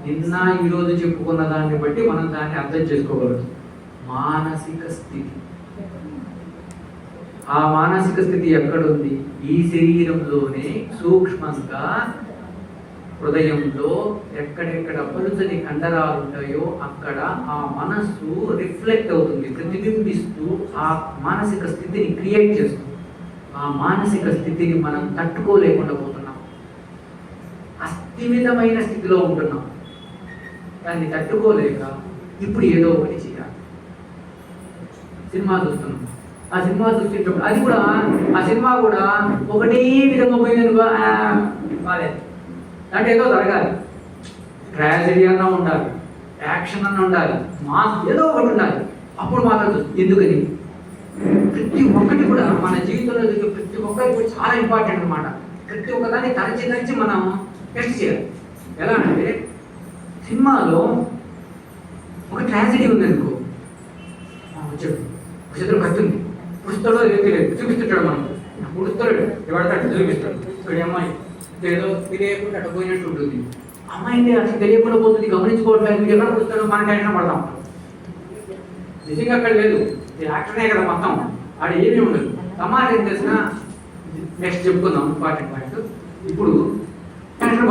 నిన్న ఈరోజు చెప్పుకున్న దాన్ని బట్టి మనం దాన్ని అర్థం చేసుకోగలుగుతాం. మానసిక స్థితి. ఆ మానసిక స్థితి ఎక్కడుంది? ఈ శరీరంలోనే సూక్ష్మంగా హృదయంలో ఎక్కడెక్కడ పలుచని కండరాలు ఉంటాయో అక్కడ ఆ మనస్సు రిఫ్లెక్ట్ అవుతుంది, ప్రతిబింబిస్తూ ఆ మానసిక స్థితిని క్రియేట్ చేస్తుంది. ఆ మానసిక స్థితిని మనం తట్టుకోలేకుండా పోతున్నాం, అస్థిమితమైన స్థితిలో ఉంటున్నాం. దాన్ని తట్టుకోలేక ఇప్పుడు ఏదో ఒకటి చేయాలి. సినిమా చూస్తున్నాం, ఆ సినిమా చూసేటప్పుడు అది కూడా ఆ సినిమా కూడా ఒకటే విధంగా పోయిందని బాలేదు. అంటే ఏదో జరగాలి, ట్రాజడీ అన్నా ఉండాలి, యాక్షన్ అన్నా ఉండాలి, మాస్ ఏదో ఒకటి ఉండాలి. అప్పుడు మాత్రం ఎందుకని ప్రతి ఒక్కటి కూడా మన జీవితంలో ప్రతి ఒక్కటి కూడా చాలా ఇంపార్టెంట్ అనమాట. ప్రతి ఒక్కదాన్ని తరచి మనం టెస్ట్ చేయాలి. ఎలా అంటే సినిమాలో ఒక ట్రాజడీ ఉందనుకో, వచ్చాడు చేతులు కత్తుంది, పుడుస్తాడో తెలియదు, చూపిస్తుంటాడు. మనం పుడుస్తాడు, ఎవడతాడు చూపిస్తాడు. ఇక్కడ అమ్మాయి ఏదో తెలియకుండా అట్ట పోయినట్టు ఉంటుంది. అమ్మాయి అంటే అసలు తెలియకుండా పోతుంది, గమనించుకోవట్లేదు. మీరు ఎక్కడ పుడుస్తాడో మనం టెన్షన్ పడతాం. నిజంగా అక్కడ లేదు, యాక్టర్నే కదా మొత్తం, ఆడ ఏమీ ఉండదు. తమాషా ఏం చేసినా నెక్స్ట్ చెప్పుకుందాం ఇంపార్టెంట్ పాయింట్. ఇప్పుడు టెన్షన్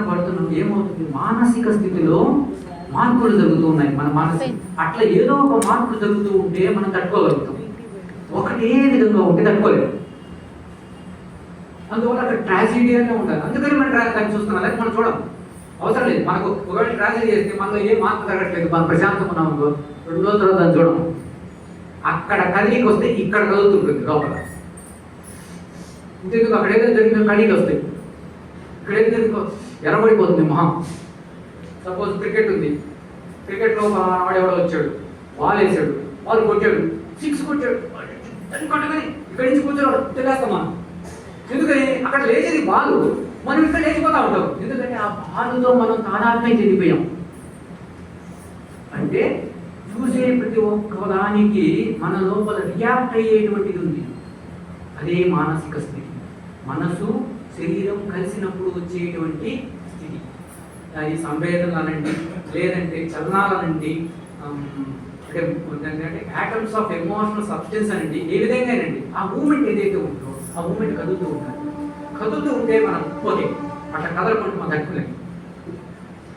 పడుతున్నాం ఏమవుతుంది? మానసిక స్థితిలో మార్పులు జరుగుతూ ఉన్నాయి. మన మానసిక అట్లా ఏదో ఒక మార్పులు జరుగుతూ ఉంటే మనం తట్టుకోగలుగుతాం. ఒకటే విధంగా ఉంటే తట్టుకోలేము. అందువల్ల అక్కడ ట్రాజడీ అనే ఉండాలి. అందుకని మనం దాన్ని చూస్తున్నాం, అలాగే మనం చూడం అవసరం లేదు. మనకు ఒకవేళ ట్రాజడీ చేస్తే మనలో ఏం మార్పు జరగట్లేదు, మనం ప్రశాంతంగా ఉన్నాం, 2 రోజుల తర్వాత దాన్ని చూడం. అక్కడ కదిలికి వస్తే ఇక్కడ కదులుతుంటుంది లోపల. ఇంతకు అక్కడ ఏదో జరిగిన కడిగి వస్తాయి, ఇక్కడ ఏదో జరిగిన ఎరబడిపోతుంది మొహం. సపోజ్ క్రికెట్ ఉంది, క్రికెట్లో వాడెవడో వచ్చాడు, బాల్ వేసాడు, బాల్ కొట్టాడు, 6 కొట్టాడు, దాన్ని కొట్టగానే ఇక్కడి నుంచి కూర్చోడు తెలియస్తాం మనం. ఎందుకని అక్కడ లేచేది బాలు, మనం ఇక్కడ లేచిపోతా ఉంటాం. ఎందుకంటే ఆ బాలుతో మనం తాదాత్మ్యం చెందిపోయాం. అంటే చూసే ప్రతి ఒక్క దానికి మన లోపల రియాక్ట్ అయ్యేటువంటిది ఉంది. అదే మానసిక స్థితి. మనసు శరీరం కలిసినప్పుడు వచ్చేటువంటి స్థితి. అది సంవేదనలనండి, లేదంటే చలనాలనండి, అంటే యాటమ్స్ ఆఫ్ ఎమోషనల్ సబ్స్టెన్స్ అనండి, ఏ విధంగానండి ఆ మూమెంట్ ఏదైతే ఉందో ఆ మూమెంట్ కదులుతూ ఉండాలి. కదులుతూ ఉంటే మనం పోతే అట్లా కదలకుండా మనం తట్టుకోలేము.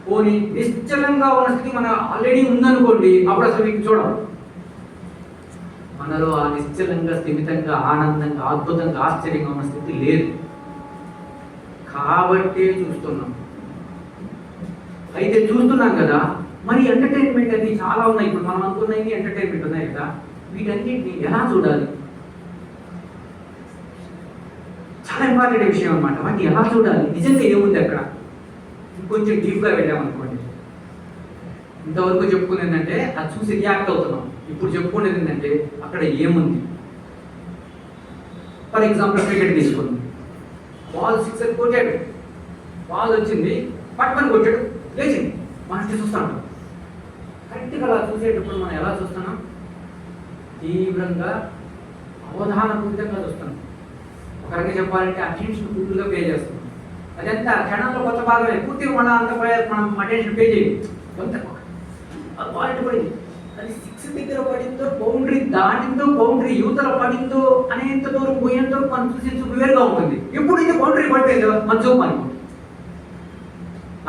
పోనీ నిశ్చలంగా ఉన్న స్థితి మన ఆల్రెడీ ఉందనుకోండి, అప్పుడు అసలు మీకు చూడం. మనలో ఆ నిశ్చలంగా, స్థిమితంగా, ఆనందంగా, అద్భుతంగా, ఆశ్చర్యంగా ఉన్న స్థితి లేదు. కాబట్టే చూస్తున్నాం. అయితే చూస్తున్నాం కదా, మరి ఎంటర్టైన్మెంట్ అది చాలా ఉన్నాయి. ఇప్పుడు మనం అనుకున్నవి ఎంటర్టైన్మెంట్ ఉన్నాయి కదా, వీటన్నిటిని ఎలా చూడాలి? చాలా ఇంపార్టెంట్ విషయం అనమాట. వాటిని ఎలా చూడాలి? నిజంగా ఏముంది అక్కడ? ఇంకొంచెం డీప్గా వెళ్ళామనుకోండి. ఇంతవరకు చెప్పుకునేది ఏంటంటే అది చూసి రియాక్ట్ అవుతున్నాం. ఇప్పుడు చెప్పుకునేది ఏంటంటే అక్కడ ఏముంది. ఫర్ ఎగ్జాంపుల్ క్రికెట్ తీసుకుంది, బాల్ 6 కొట్టాడు, బాల్ వచ్చింది, పట్టుకొని కొట్టాడు, లేచింది, మనం చూస్తాం. కరెక్ట్గా అలా చూసేటప్పుడు మనం ఎలా చూస్తున్నాం? తీవ్రంగా అవధానపూరితంగా చూస్తున్నాం. ఒకరికి చెప్పాలంటే అటెన్షన్ పూర్తిగా పే చేస్తున్నాం. అదంతా క్షణంలో కొత్త భాగమే, పూర్తిగా మన అంత మనం అటెన్షన్ పే చేయం. కొంత క్వాలిటీ పడింది, అది 6 దగ్గర పడిందో, బౌండరీ దాటిందో, బౌండరీ యూతల పడిందో అనేంత దూరం పోయేంత మనం చూసే చూపు వేరుగా ఉంటుంది. ఎప్పుడు ఇది బౌండరీ పడిపోయిందో మన చూపు అనుకోండి,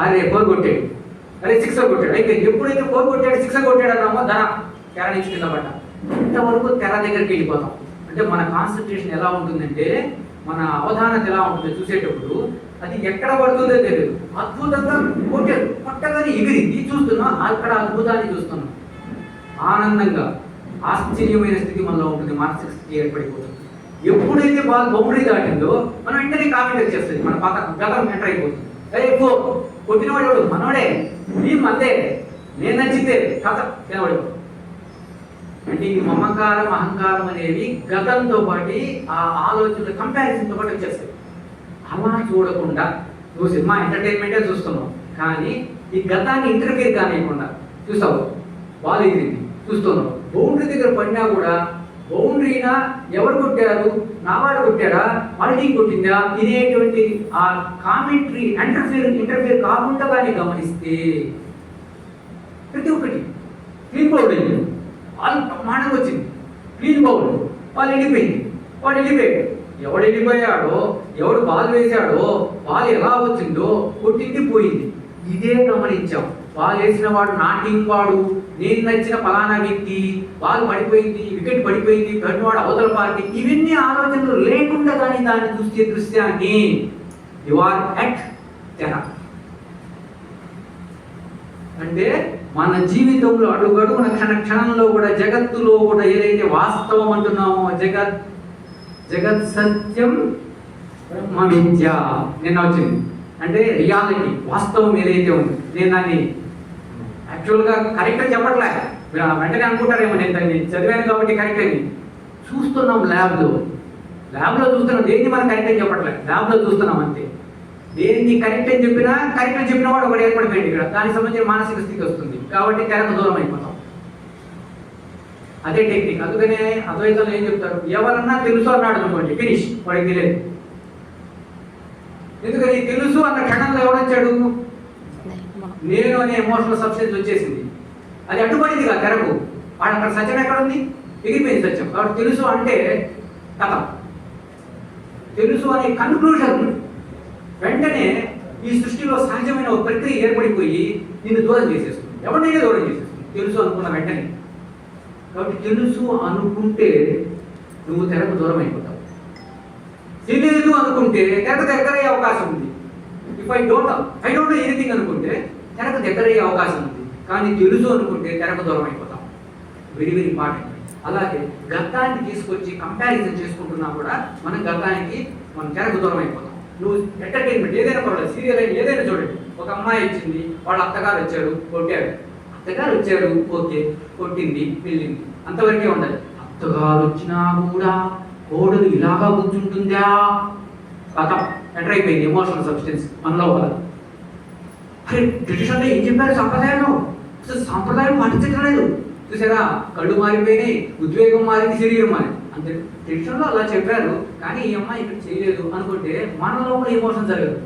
అరే 4 కొట్టాడు, అరే 6 కొట్టాడు. అయితే ఎప్పుడైతే 4 కొట్టాడు, 6 కొట్టాడు అన్నామో ధర తెర నుంచి కింద పడ్డా, ఇంతవరకు తెర దగ్గరికి వెళ్ళిపోతాం. అంటే మన కాన్సన్ట్రేషన్ ఎలా ఉంటుందంటే, మన అవధానత ఎలా ఉంటుంది చూసేటప్పుడు, అది ఎక్కడ పడుతుందో తెలియదు. అద్భుతంగా కొట్టాడు, పట్టగానే ఎగిరింది చూస్తున్నాం, అక్కడ అద్భుతాన్ని చూస్తున్నాం. ఆనందంగా ఆశ్చర్యమైన స్థితి మనలో ఉంటుంది, మానసిక స్థితి ఏర్పడిపోతుంది. ఎప్పుడైతే బాల్ బౌండరీ దాటిందో మనం వెంటనే కామెంట్ వచ్చేస్తుంది, మన గతం ఎంటర్ అయిపోతుంది. అదే కొట్టినవాడు ఎవడు? మనవాడే, ఈ మందే, నేను నచ్చితే కథ తినవాడు. అంటే ఈ మమకారం, అహంకారం అనేవి గతంతో పాటు ఆ ఆలోచనలు కంపారిజన్తో పాటు వచ్చేస్తాయి. అలా చూడకుండా నువ్వు సినిమా ఎంటర్టైన్మెంటే చూస్తున్నావు, కానీ ఈ గతాన్ని ఇంటర్ఫీర్ కానివ్వకుండా చూసావు. బాల్ ఎగిరింది చూస్తున్నావు, బౌండరీ దగ్గర పడినా కూడా బౌండరీనా ఎవరు కొట్టారు, నావాడు కొట్టాడా, మల్టీ కొట్టిందా, ఇదేటువంటి ఆ కామెంటరీ ఇంటర్ఫియర్ కాకుండా కానీ గమనిస్తే ప్రతి ఒక్కటి క్లీన్ బౌల్డ్ అయింది. వాళ్ళు ప్రమాణంగా వచ్చింది, క్లీన్ బౌల్డ్, వాళ్ళు వెళ్ళిపోయింది, వాడు వెళ్ళిపోయాడు. ఎవడు వెళ్ళిపోయాడో, ఎవడు బాల్ వేశాడో, బాల్ ఎలా వచ్చిందో కొట్టింది పోయింది. ఇదే గమనించాం. బాల్ వేసిన వాడు నా టీం వాడు, నేను నచ్చిన ఫలానా వ్యక్తి, బాల్ పడిపోయింది, వికెట్ పడిపోయింది, థర్డ్ వాడు అవతల పార్టీ, ఇవన్నీ ఆలోచనలు లేకుండా కానీ దాన్ని చూసే దృశ్యాన్ని యు ఆర్ ఎట్ తెర. అంటే మన జీవితంలో అడుగడుగున క్షణంలో కూడా జగత్తులో కూడా ఏదైతే వాస్తవం అంటున్నామో, జగత్ సత్యం బ్రహ్మ విద్య నిన్న వచ్చింది. అంటే రియాలిటీ, వాస్తవం ఏదైతే ఉంది. నేను దాన్ని యాక్చువల్గా కరెక్ట్ అని చెప్పట్లే, వెంటనే అనుకుంటారేమో నేను దాన్ని చదివాను కాబట్టి కరెక్ట్ అని. చూస్తున్నాం ల్యాబ్లో చూస్తున్నాం. దేన్ని మనం కరెక్ట్ అని చెప్పట్లే, ల్యాబ్లో చూస్తున్నాం అంతే. దేన్ని కరెక్ట్ అని చెప్పినా, కరెక్ట్ అని చెప్పిన వాడు ఒకటి ఏర్పడిపోయింది ఇక్కడ. దానికి సంబంధించిన మానసిక స్థితి వస్తుంది కాబట్టి తెరకు దూరం అయిపోతాం. అదే టెక్నిక్. అందుకనే అద్వైతంలో ఏం చెప్తారు, ఎవరన్నా తెలుసు అన్నాడు అనుకోండి, ఫినిష్, వాడికి తెలియదు. ఎందుకని తెలుసు అన్న క్షణంలో ఎవడొచ్చాడు, నేను అనే ఎమోషనల్ సబ్స్టెన్స్ వచ్చేసింది. అది అడ్డుపడింది కదా తెరకు. వాడు అక్కడ సత్యం ఎక్కడ ఉంది, ఎగిరిపోయింది సత్యం. కాబట్టి తెలుసు అంటే కథ, తెలుసు అనే కన్క్లూజన్ వెంటనే ఈ సృష్టిలో సహజమైన ఒక ప్రక్రియ ఏర్పడిపోయి నిన్ను దూరం చేసేస్తుంది, ఎవరినైనా దూరం చేసేస్తుంది తెలుసు అనుకున్న వెంటనే. కాబట్టి తెలుసు అనుకుంటే నువ్వు తెరకు దూరం అయిపోతావు. తెలియదు అనుకుంటే తెరకు దగ్గరయ్యే అవకాశం ఉంది. If I don't know anything అనుకుంటే తెరకు దగ్గరయ్యే అవకాశం ఉంది. కానీ తెలుసు అనుకుంటే తెరకు దూరం అయిపోతాం. Very very important. అలాగే గతాన్ని తీసుకొచ్చి కంపారిజన్ చేసుకుంటున్నా కూడా మనం గతానికి మనం తెరకు దూరం అయిపోతాం. నువ్వు ఎంటర్టైన్మెంట్ ఏదైనా పర్వాలేదు, సీరియల్ అయినా ఏదైనా చూడండి. ఒక అమ్మాయి వచ్చింది, వాళ్ళ అత్తగారు వచ్చారు, కొట్టారు. అత్తగారు వచ్చారు, ఓకే, కొట్టింది, వెళ్ళింది, అంతవరకే ఉండాలి. అత్తగారు వచ్చినా కూడా కోడలు ఇలాగా కూర్చుంటుందా, కథ ఎంటర్ అయిపోయింది ఎమోషనల్ సబ్స్టెన్స్ మనలో వల్ల. అరే ట్రెడిషన్లో ఏం చెప్పారు సంప్రదాయంలో, అసలు సాంప్రదాయం పాటించడం లేదు. చూసారా, కళ్ళు మారిపోయినాయి, ఉద్వేగం మారింది, శరీరం మారింది. అంతే, ట్రెడిషన్లో అలా చెప్పారు కానీ ఈ అమ్మాయి ఇక్కడ చేయలేదు అనుకుంటే మనలో కూడా ఎమోషన్ జరగదు.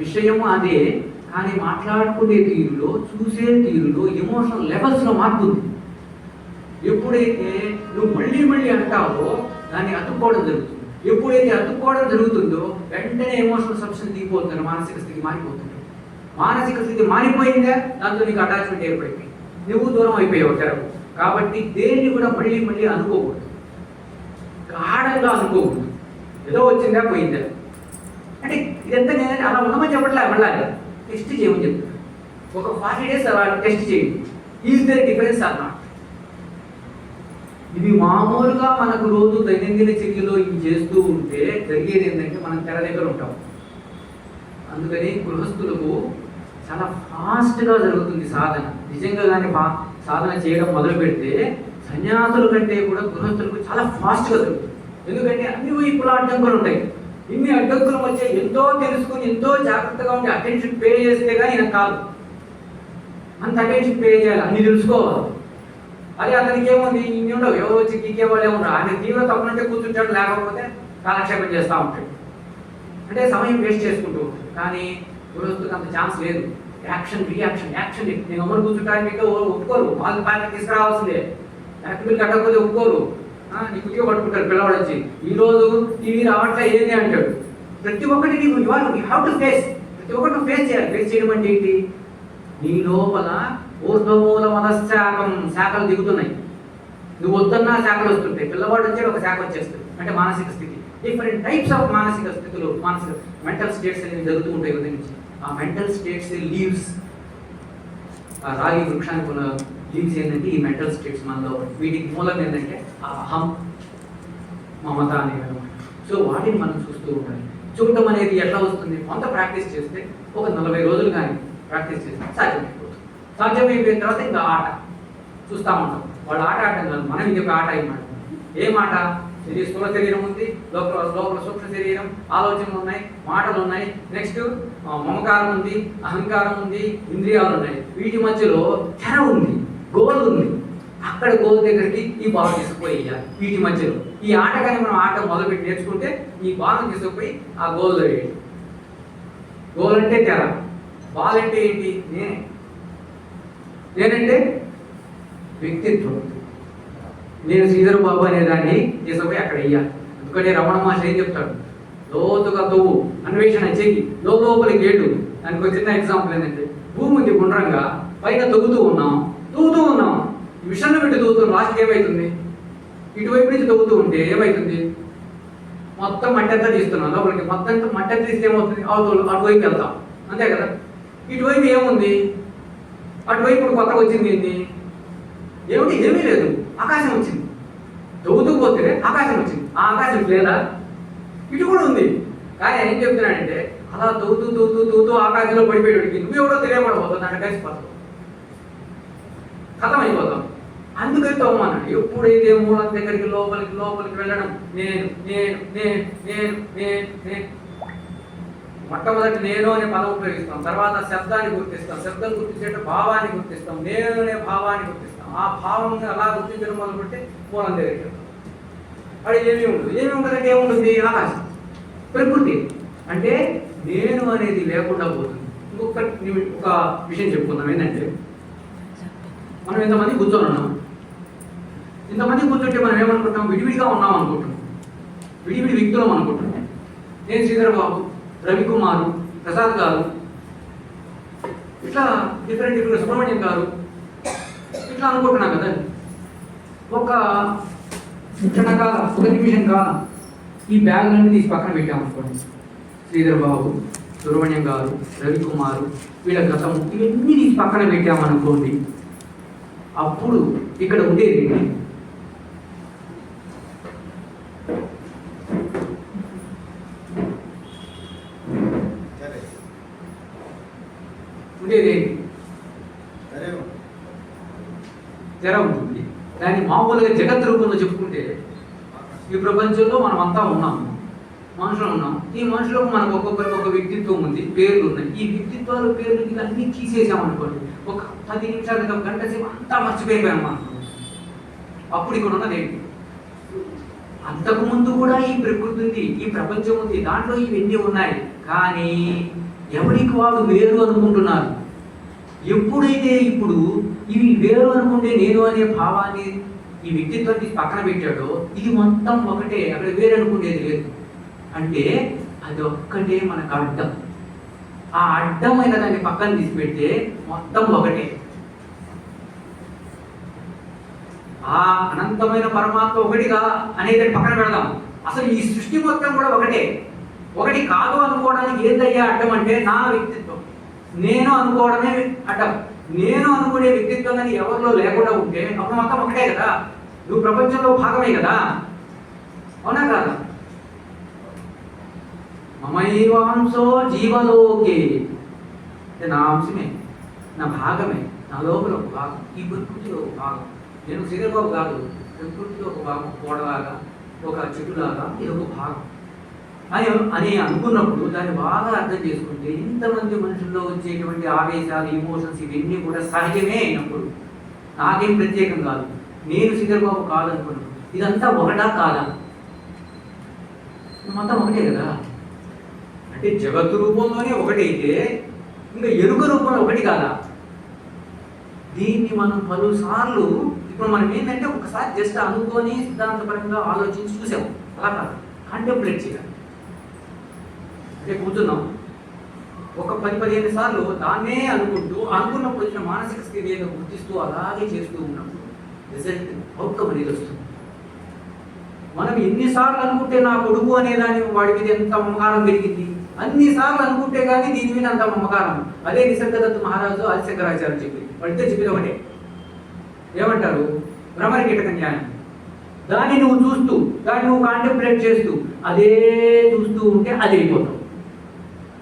విషయము అదే, కానీ మాట్లాడుకునే తీరులో, చూసే తీరులో, ఎమోషనల్ లెవెల్స్లో మార్పు ఉంది. ఎప్పుడైతే నువ్వు మళ్ళీ అంటావో దాన్ని అతుక్కోవడం జరుగుతుంది. ఎప్పుడైతే అతుక్కోవడం జరుగుతుందో వెంటనే ఎమోషనల్ సబ్స్టెన్స్ దిగిపోతుంది, మానసిక స్థితి మారిపోతుంది. మానసిక స్థితి మారిపోయిందా, దాంతో నీకు అటాచ్మెంట్ ఏర్పడిపోయింది, నువ్వు దూరం అయిపోయావు తెరకు. కాబట్టి దేన్ని కూడా మళ్ళీ అనుకోకూడదు, గాఢంగా అనుకోకూడదు. ఏదో వచ్చిందా పోయిందా అంటే ఇదంతా నేను అలా ఉండమని చెప్పట్లే, మళ్ళీ టెస్ట్ చేయమని చెప్తాను. ఒక 40 days అలా టెస్ట్ చేయండి. ఈజ్ దేర్ డిఫరెన్స్ అన్నా. ఇవి మామూలుగా మనకు రోజు దైనందిన చర్యలో ఇవి చేస్తూ ఉంటే జరిగేది ఏంటంటే మనం తెర దగ్గర ఉంటాం. అందుకని గృహస్థులకు చాలా ఫాస్ట్గా జరుగుతుంది సాధన. నిజంగా కానీ సాధన చేయడం మొదలు పెడితే సన్యాసుల కంటే కూడా గృహస్థులకు చాలా ఫాస్ట్గా జరుగుతుంది. ఎందుకంటే అన్ని వైపులా అడ్డంకులు ఉంటాయి. ఇన్ని అడ్డంకుల మధ్య ఎంతో తెలుసుకుని ఎంతో జాగ్రత్తగా ఉండి అటెన్షన్ పే చేస్తే కానీ నాకు కాదు. అంత అటెన్షన్ పే చేయాలి, అన్ని తెలుసుకోవాలి. అదే అతనికి ఏముంది, ఇన్ని ఉండవు, ఎవరు వచ్చి గీకే వాళ్ళు ఏముండవు. ఆయన తీవ్ర తప్పనంటే కూర్చుంటాడు, లేకపోతే కాలక్షేపం చేస్తూ ఉంటాడు. అంటే సమయం వేస్ట్ చేసుకుంటూ ఉంటాడు. కానీ గృహస్థులకు అంత ఛాన్స్ లేదు. యాక్షన్ నేను అమ్మని కూర్చుంటానికి ఒప్పుకోరు. వాళ్ళు ప్యాకెట్ తీసుకురావాల్సిందే, యాక్ట్ బిల్ కట్టకపోతే ఒప్పుకోరు. నీ కుట్టిగా పట్టుకుంటారు పిల్లవాడు వచ్చి, ఈరోజు టీవీ రావట్లే ఏది అంటాడు. ప్రతి ఒక్కటి నీకు యూ హ్యావ్ టు ఫేస్, ప్రతి ఒక్కటి నువ్వు ఫేస్ చేయాలి. ఫేస్ చేయడం అంటే ఏంటి, నీ లోపల ఊర్ధ్వమూల మనశ్శాఖం శాఖలు దిగుతున్నాయి. నువ్వు వద్దన్నా శాఖలు వస్తుంటాయి. పిల్లవాడు వచ్చాడు, ఒక శాఖ వచ్చేస్తుంది. అంటే మానసిక స్థితి, డిఫరెంట్ టైప్స్ ఆఫ్ మానసిక స్థితులు, మానసిక మెంటల్ స్టేట్స్ అనేవి జరుగుతూ ఉంటాయి ఉదయం నుంచి. ఆ మెంటల్ స్టేట్స్ లీవ్స్, ఆ రాగి వృక్షానికి ఉన్న లీవ్స్ ఏంటంటే ఈ మెంటల్ స్టేట్స్ మనలో. వీటికి మూలం ఏంటంటే ఆ అహం, మమత అనేవి అనమాట. సో వాటిని మనం చూస్తూ ఉండాలి. చూడటం అనేది ఎట్లా వస్తుంది, కొంత ప్రాక్టీస్ చేస్తే ఒక 40 రోజులు కానీ ప్రాక్టీస్ చేస్తే సాధ్యమైపోతుంది. సాధ్యమైపోయిన తర్వాత ఇంకా ఆట చూస్తూ ఉంటాం. వాళ్ళు ఆట ఆడటం కాదు, మనం ఇది ఒక ఆట అయిమాట. ఏం ఆట, స్థూల శరీరం ఉంది, లోపల సూక్ష్మ శరీరం, ఆలోచనలు ఉన్నాయి, మాటలు ఉన్నాయి, నెక్స్ట్ మమకారం ఉంది, అహంకారం ఉంది, ఇంద్రియాలు ఉన్నాయి. వీటి మధ్యలో తెర ఉంది, గోల్ ఉంది. అక్కడ గోల్ దగ్గరికి ఈ బాల్ తీసుకుపోయేయాలి. వీటి మధ్యలో ఈ ఆట కానీ మనం ఆట మొదలుపెట్టి నేర్చుకుంటే ఈ బాల్ తీసుకుపోయి ఆ గోల్లో వేయాలి. గోల్ అంటే తెర, బాల్ అంటే ఏంటి? నేనంటే వ్యక్తిత్వం. నేను శ్రీధర్ బాబు అనే దాన్ని తీసుకుపోయి అక్కడ వెయ్యాలి. ఎందుకంటే రమణ మహర్షి ఏం చెప్తాడు? లోతుగా తవ్వు, అన్వేషణ చెయ్యి, లోపలికి ఏడు. దానికి ఒక చిన్న ఎగ్జాంపుల్ ఏంటంటే, భూమి ఉంది గుండ్రంగా, పైన తవ్వుతూ ఉన్నాం. ఈ విషయాన్ని పెట్టి తవ్వుతున్నాం. లాస్ట్కి ఏమవుతుంది? ఇటువైపు నుంచి తవ్వుతూ ఉంటే ఏమవుతుంది? మొత్తం మట్టి అంతా తీస్తున్నాం లోపలికి. మొత్తం మట్టి అంతా తీస్తే ఏమవుతుంది? అటువైపు వెళ్తాం, అంతే కదా. ఇటువైపు ఏముంది? అటువైపు ఇప్పుడు కొత్తగా వచ్చింది ఏంటి? ఏమీ లేదు, ఆకాశం వచ్చింది. తవ్వుతూ పోతే ఆకాశం వచ్చింది. ఆ ఆకాశం లేదా? ఇటు కూడా ఉంది. కానీ ఏం చెప్తున్నాడంటే, అలా తవ్వుతూ ఆకాశంలో పడిపోయేవాడికి నువ్వు ఎవడో తెలియబడబోతుంది, అంటే కలిసిపోతావు, కథం అయిపోతాం. అందుకని తవ్వమన్నాడు. ఎప్పుడైతే మూలం దగ్గరికి లోపలికి వెళ్ళడం, నేను మొట్టమొదటి నేను అనే పదం ఉపయోగిస్తాం. తర్వాత శబ్దాన్ని గుర్తిస్తాం. శబ్దం గుర్తించే భావాన్ని గుర్తిస్తాం. నేను అనే భావాన్ని గుర్తిస్తాం. ఆ భావం అలా గుర్తించడం మొదలుపెట్టి మూలం దగ్గరికి వెళ్తాం. అది ఏమీ ఉండదంటే ఏముంటుంది? ఆకాశం, ప్రకృతి. అంటే నేను అనేది లేకుండా పోతుంది. ఒక విషయం చెప్పుకుందాం. ఏంటంటే, మనం ఇంతమంది కూర్చొని ఉన్నాం. ఇంతమంది కూర్చుంటే మనం ఏమనుకుంటాం? విడివిడిగా ఉన్నాం అనుకుంటున్నాం, విడివిడి వ్యక్తులం అనుకుంటున్నాం. నేను శ్రీధర్ బాబు, రవికుమారు, ప్రసాద్ గారు, ఇట్లా డిఫరెంట్ సుబ్రహ్మణ్యం గారు, ఇట్లా అనుకుంటున్నాం కదా. ఒక క్షణకాలం, ఒక నిమిషం కాలం ఈ బ్యాగులన్నీ తీసి పక్కన పెట్టామనుకోండి. శ్రీధర్ బాబు, సుబ్రహ్మణ్యం గారు, రవికుమారు, వీళ్ళ గతము ఇవన్నీ తీసి పక్కన పెట్టామనుకోండి. అప్పుడు ఇక్కడ ఉండేది తెర ఉంటుంది. దాన్ని మామూలుగా జగత్ రూపంలో చెప్పుకుంటే, ఈ ప్రపంచంలో మనం అంతా ఉన్నాము, మనుషులు ఉన్నాం. ఈ మనుషులకు మనకు ఒక్కొక్కరికి ఒక వ్యక్తిత్వం ఉంది, పేర్లు ఉన్నాయి. ఈ వ్యక్తిత్వాలు, పేర్లు అన్నీ తీసేసామనుకోండి, ఒక 10 నిమిషాలు, ఒక గంట సేపు అంతా మర్చిపోయిపోయాము అనుకోండి. అప్పుడు ఇక్కడ ఉన్నది ఏంటి? అంతకుముందు కూడా ఈ ప్రకృతి ఉంది, ఈ ప్రపంచం ఉంది, దాంట్లో ఇవన్నీ ఉన్నాయి. కానీ ఎవరికి వాడు వేరు అనుకుంటున్నారు. ఎప్పుడైతే ఇప్పుడు ఇవి వేరు అనుకుంటే నేను అనే భావాన్ని, ఈ వ్యక్తిత్వాన్ని పక్కన పెట్టాడో, ఇది మొత్తం ఒకటే, అక్కడ వేరు అనుకునేది లేదు. అంటే అది ఒక్కటే మనకు అడ్డం. ఆ అడ్డమైన దాన్ని పక్కన తీసి పెడితే మొత్తం ఒకటే. ఆ అనంతమైన పరమాత్మ ఒకటిగా అనేది పక్కన పెడదాం. అసలు ఈ సృష్టి మొత్తం కూడా ఒకటే. ఒకటి కాదు అనుకోవడానికి ఏందయ్యా అడ్డం అంటే, నా వ్యక్తిత్వం. నేను అనుకోవడమే అడ్డం. నేను అనుకునే వ్యక్తిత్వం అని ఎవరిలో లేకుండా ఉంటే అప్పుడు మొత్తం ఒకటే కదా. నువ్వు ప్రపంచంలో భాగమే కదా, అవునా కాదా? మమైవాంశో జీవలోకే, నా అంశమే, నా భాగమే, నా లోపల ఒక భాగం, ఈ ప్రకృతిలో ఒక భాగం. నేను శ్రీధర్బాబు కాదు, ప్రకృతిలో ఒక భాగం, కోడలాగా, ఒక చెట్టులాగా, ఇది ఒక భాగం అని అనుకున్నప్పుడు దాన్ని బాగా అర్థం చేసుకుంటే, ఇంతమంది మనుషుల్లో వచ్చేటువంటి ఆవేశాలు, ఇమోషన్స్ ఇవన్నీ కూడా సహజమే అయినప్పుడు, నాకేం ప్రత్యేకం కాదు, నేను శ్రీధర్బాబు కాదనుకున్నాను, ఇదంతా ఒకటా కాదా? మొత్తం ఒకటే కదా. అంటే జగత్తు రూపంలోనే ఒకటైతే ఇంకా ఎరుక రూపంలో ఒకటి కాదా? దీన్ని మనం పలుసార్లు, ఇప్పుడు మనం ఏంటంటే ఒకసారి జస్ట్ అనుకొని సిద్ధాంతపరంగా ఆలోచించి చూసాము, అలా కాదు, కాంటెంప్లేట్ చేయాలి. అంటే కూర్చున్నాం, ఒక 10-15 సార్లు దాన్నే అనుకుంటూ, అనుకున్నప్పుడు వచ్చిన మానసిక స్థితి ఏదో గుర్తిస్తూ అలాగే చేస్తూ ఉన్నప్పుడు రిజల్ట్, అవుట్కమ్ అనేది వస్తుంది. మనం ఎన్నిసార్లు అనుకుంటే నా కొడుకు అనే దాని వాడి మీద ఎంత మమకారం పెరిగింది, అన్నిసార్లు అనుకుంటే కానీ దీని మీద అంత మమకారం. అదే నిసర్గదత్త మహారాజు, ఆదిశంకరాచార్య చెప్పింది, వాడితే చెప్పింది ఒకటే. ఏమంటారు? భ్రమర కీటక జ్ఞానం. దాన్ని నువ్వు చూస్తూ, దాన్ని నువ్వు కాంటెంప్లేట్ చేస్తూ, అదే చూస్తూ ఉంటే అది అయిపోతావు.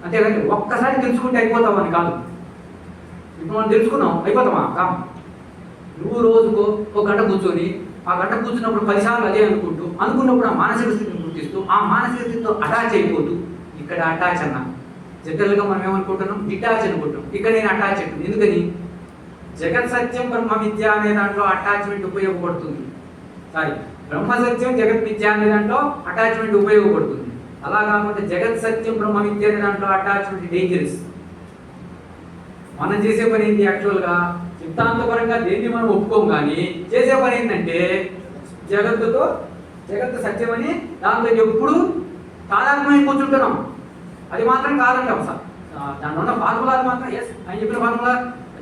అంతేకాని ఒక్కసారి తెలుసుకుంటే అయిపోతావు అని కాదు. ఇప్పుడు మనం తెలుసుకున్నాం, అయిపోతామా? కా నువ్వు రోజుకో ఒక గంట కూర్చొని ఆ గంట కూర్చున్నప్పుడు 10 సార్లు అదే అనుకున్నప్పుడు ఆ మానసిక స్థితిని గుర్తిస్తూ ఆ మానసిక స్థితితో అటాచ్ అయిపోతూ, ఇక్కడ అటాచ్ అన్నా జనరల్గా మనం ఏమనుకుంటున్నాం, డిటాచ్ అనుకుంటాం. ఇక్కడ నేను అటాచ్ అవుతుంది. ఎందుకని? జగత్ సత్యం బ్రహ్మ విద్య అనే దాంట్లో అటాచ్మెంట్ ఉపయోగపడుతుంది. సారీ, బ్రహ్మ సత్యం జగత్ విద్య అనే దాంట్లో అటాచ్మెంట్ ఉపయోగపడుతుంది. అలా కాకపోతే జగత్ సత్యం బ్రహ్మ విద్య అనే దాంట్లో అటాచ్మెంట్ డేంజరస్. మనం చేసే పని ఏంటి? యాక్చువల్గా సిద్ధాంతపరంగా దేన్ని మనం ఒప్పుకోం, కానీ చేసే పని ఏంటంటే జగత్తు సత్యమని దాంతో ఎప్పుడు తాదాత్మ్యం కూర్చుంటున్నాం. అది మాత్రం కాదంటాం సార్. దాంట్లో ఉన్న ఫార్ములాలు మాత్రం ఎస్ ఆయన చెప్పిన ఫార్ములా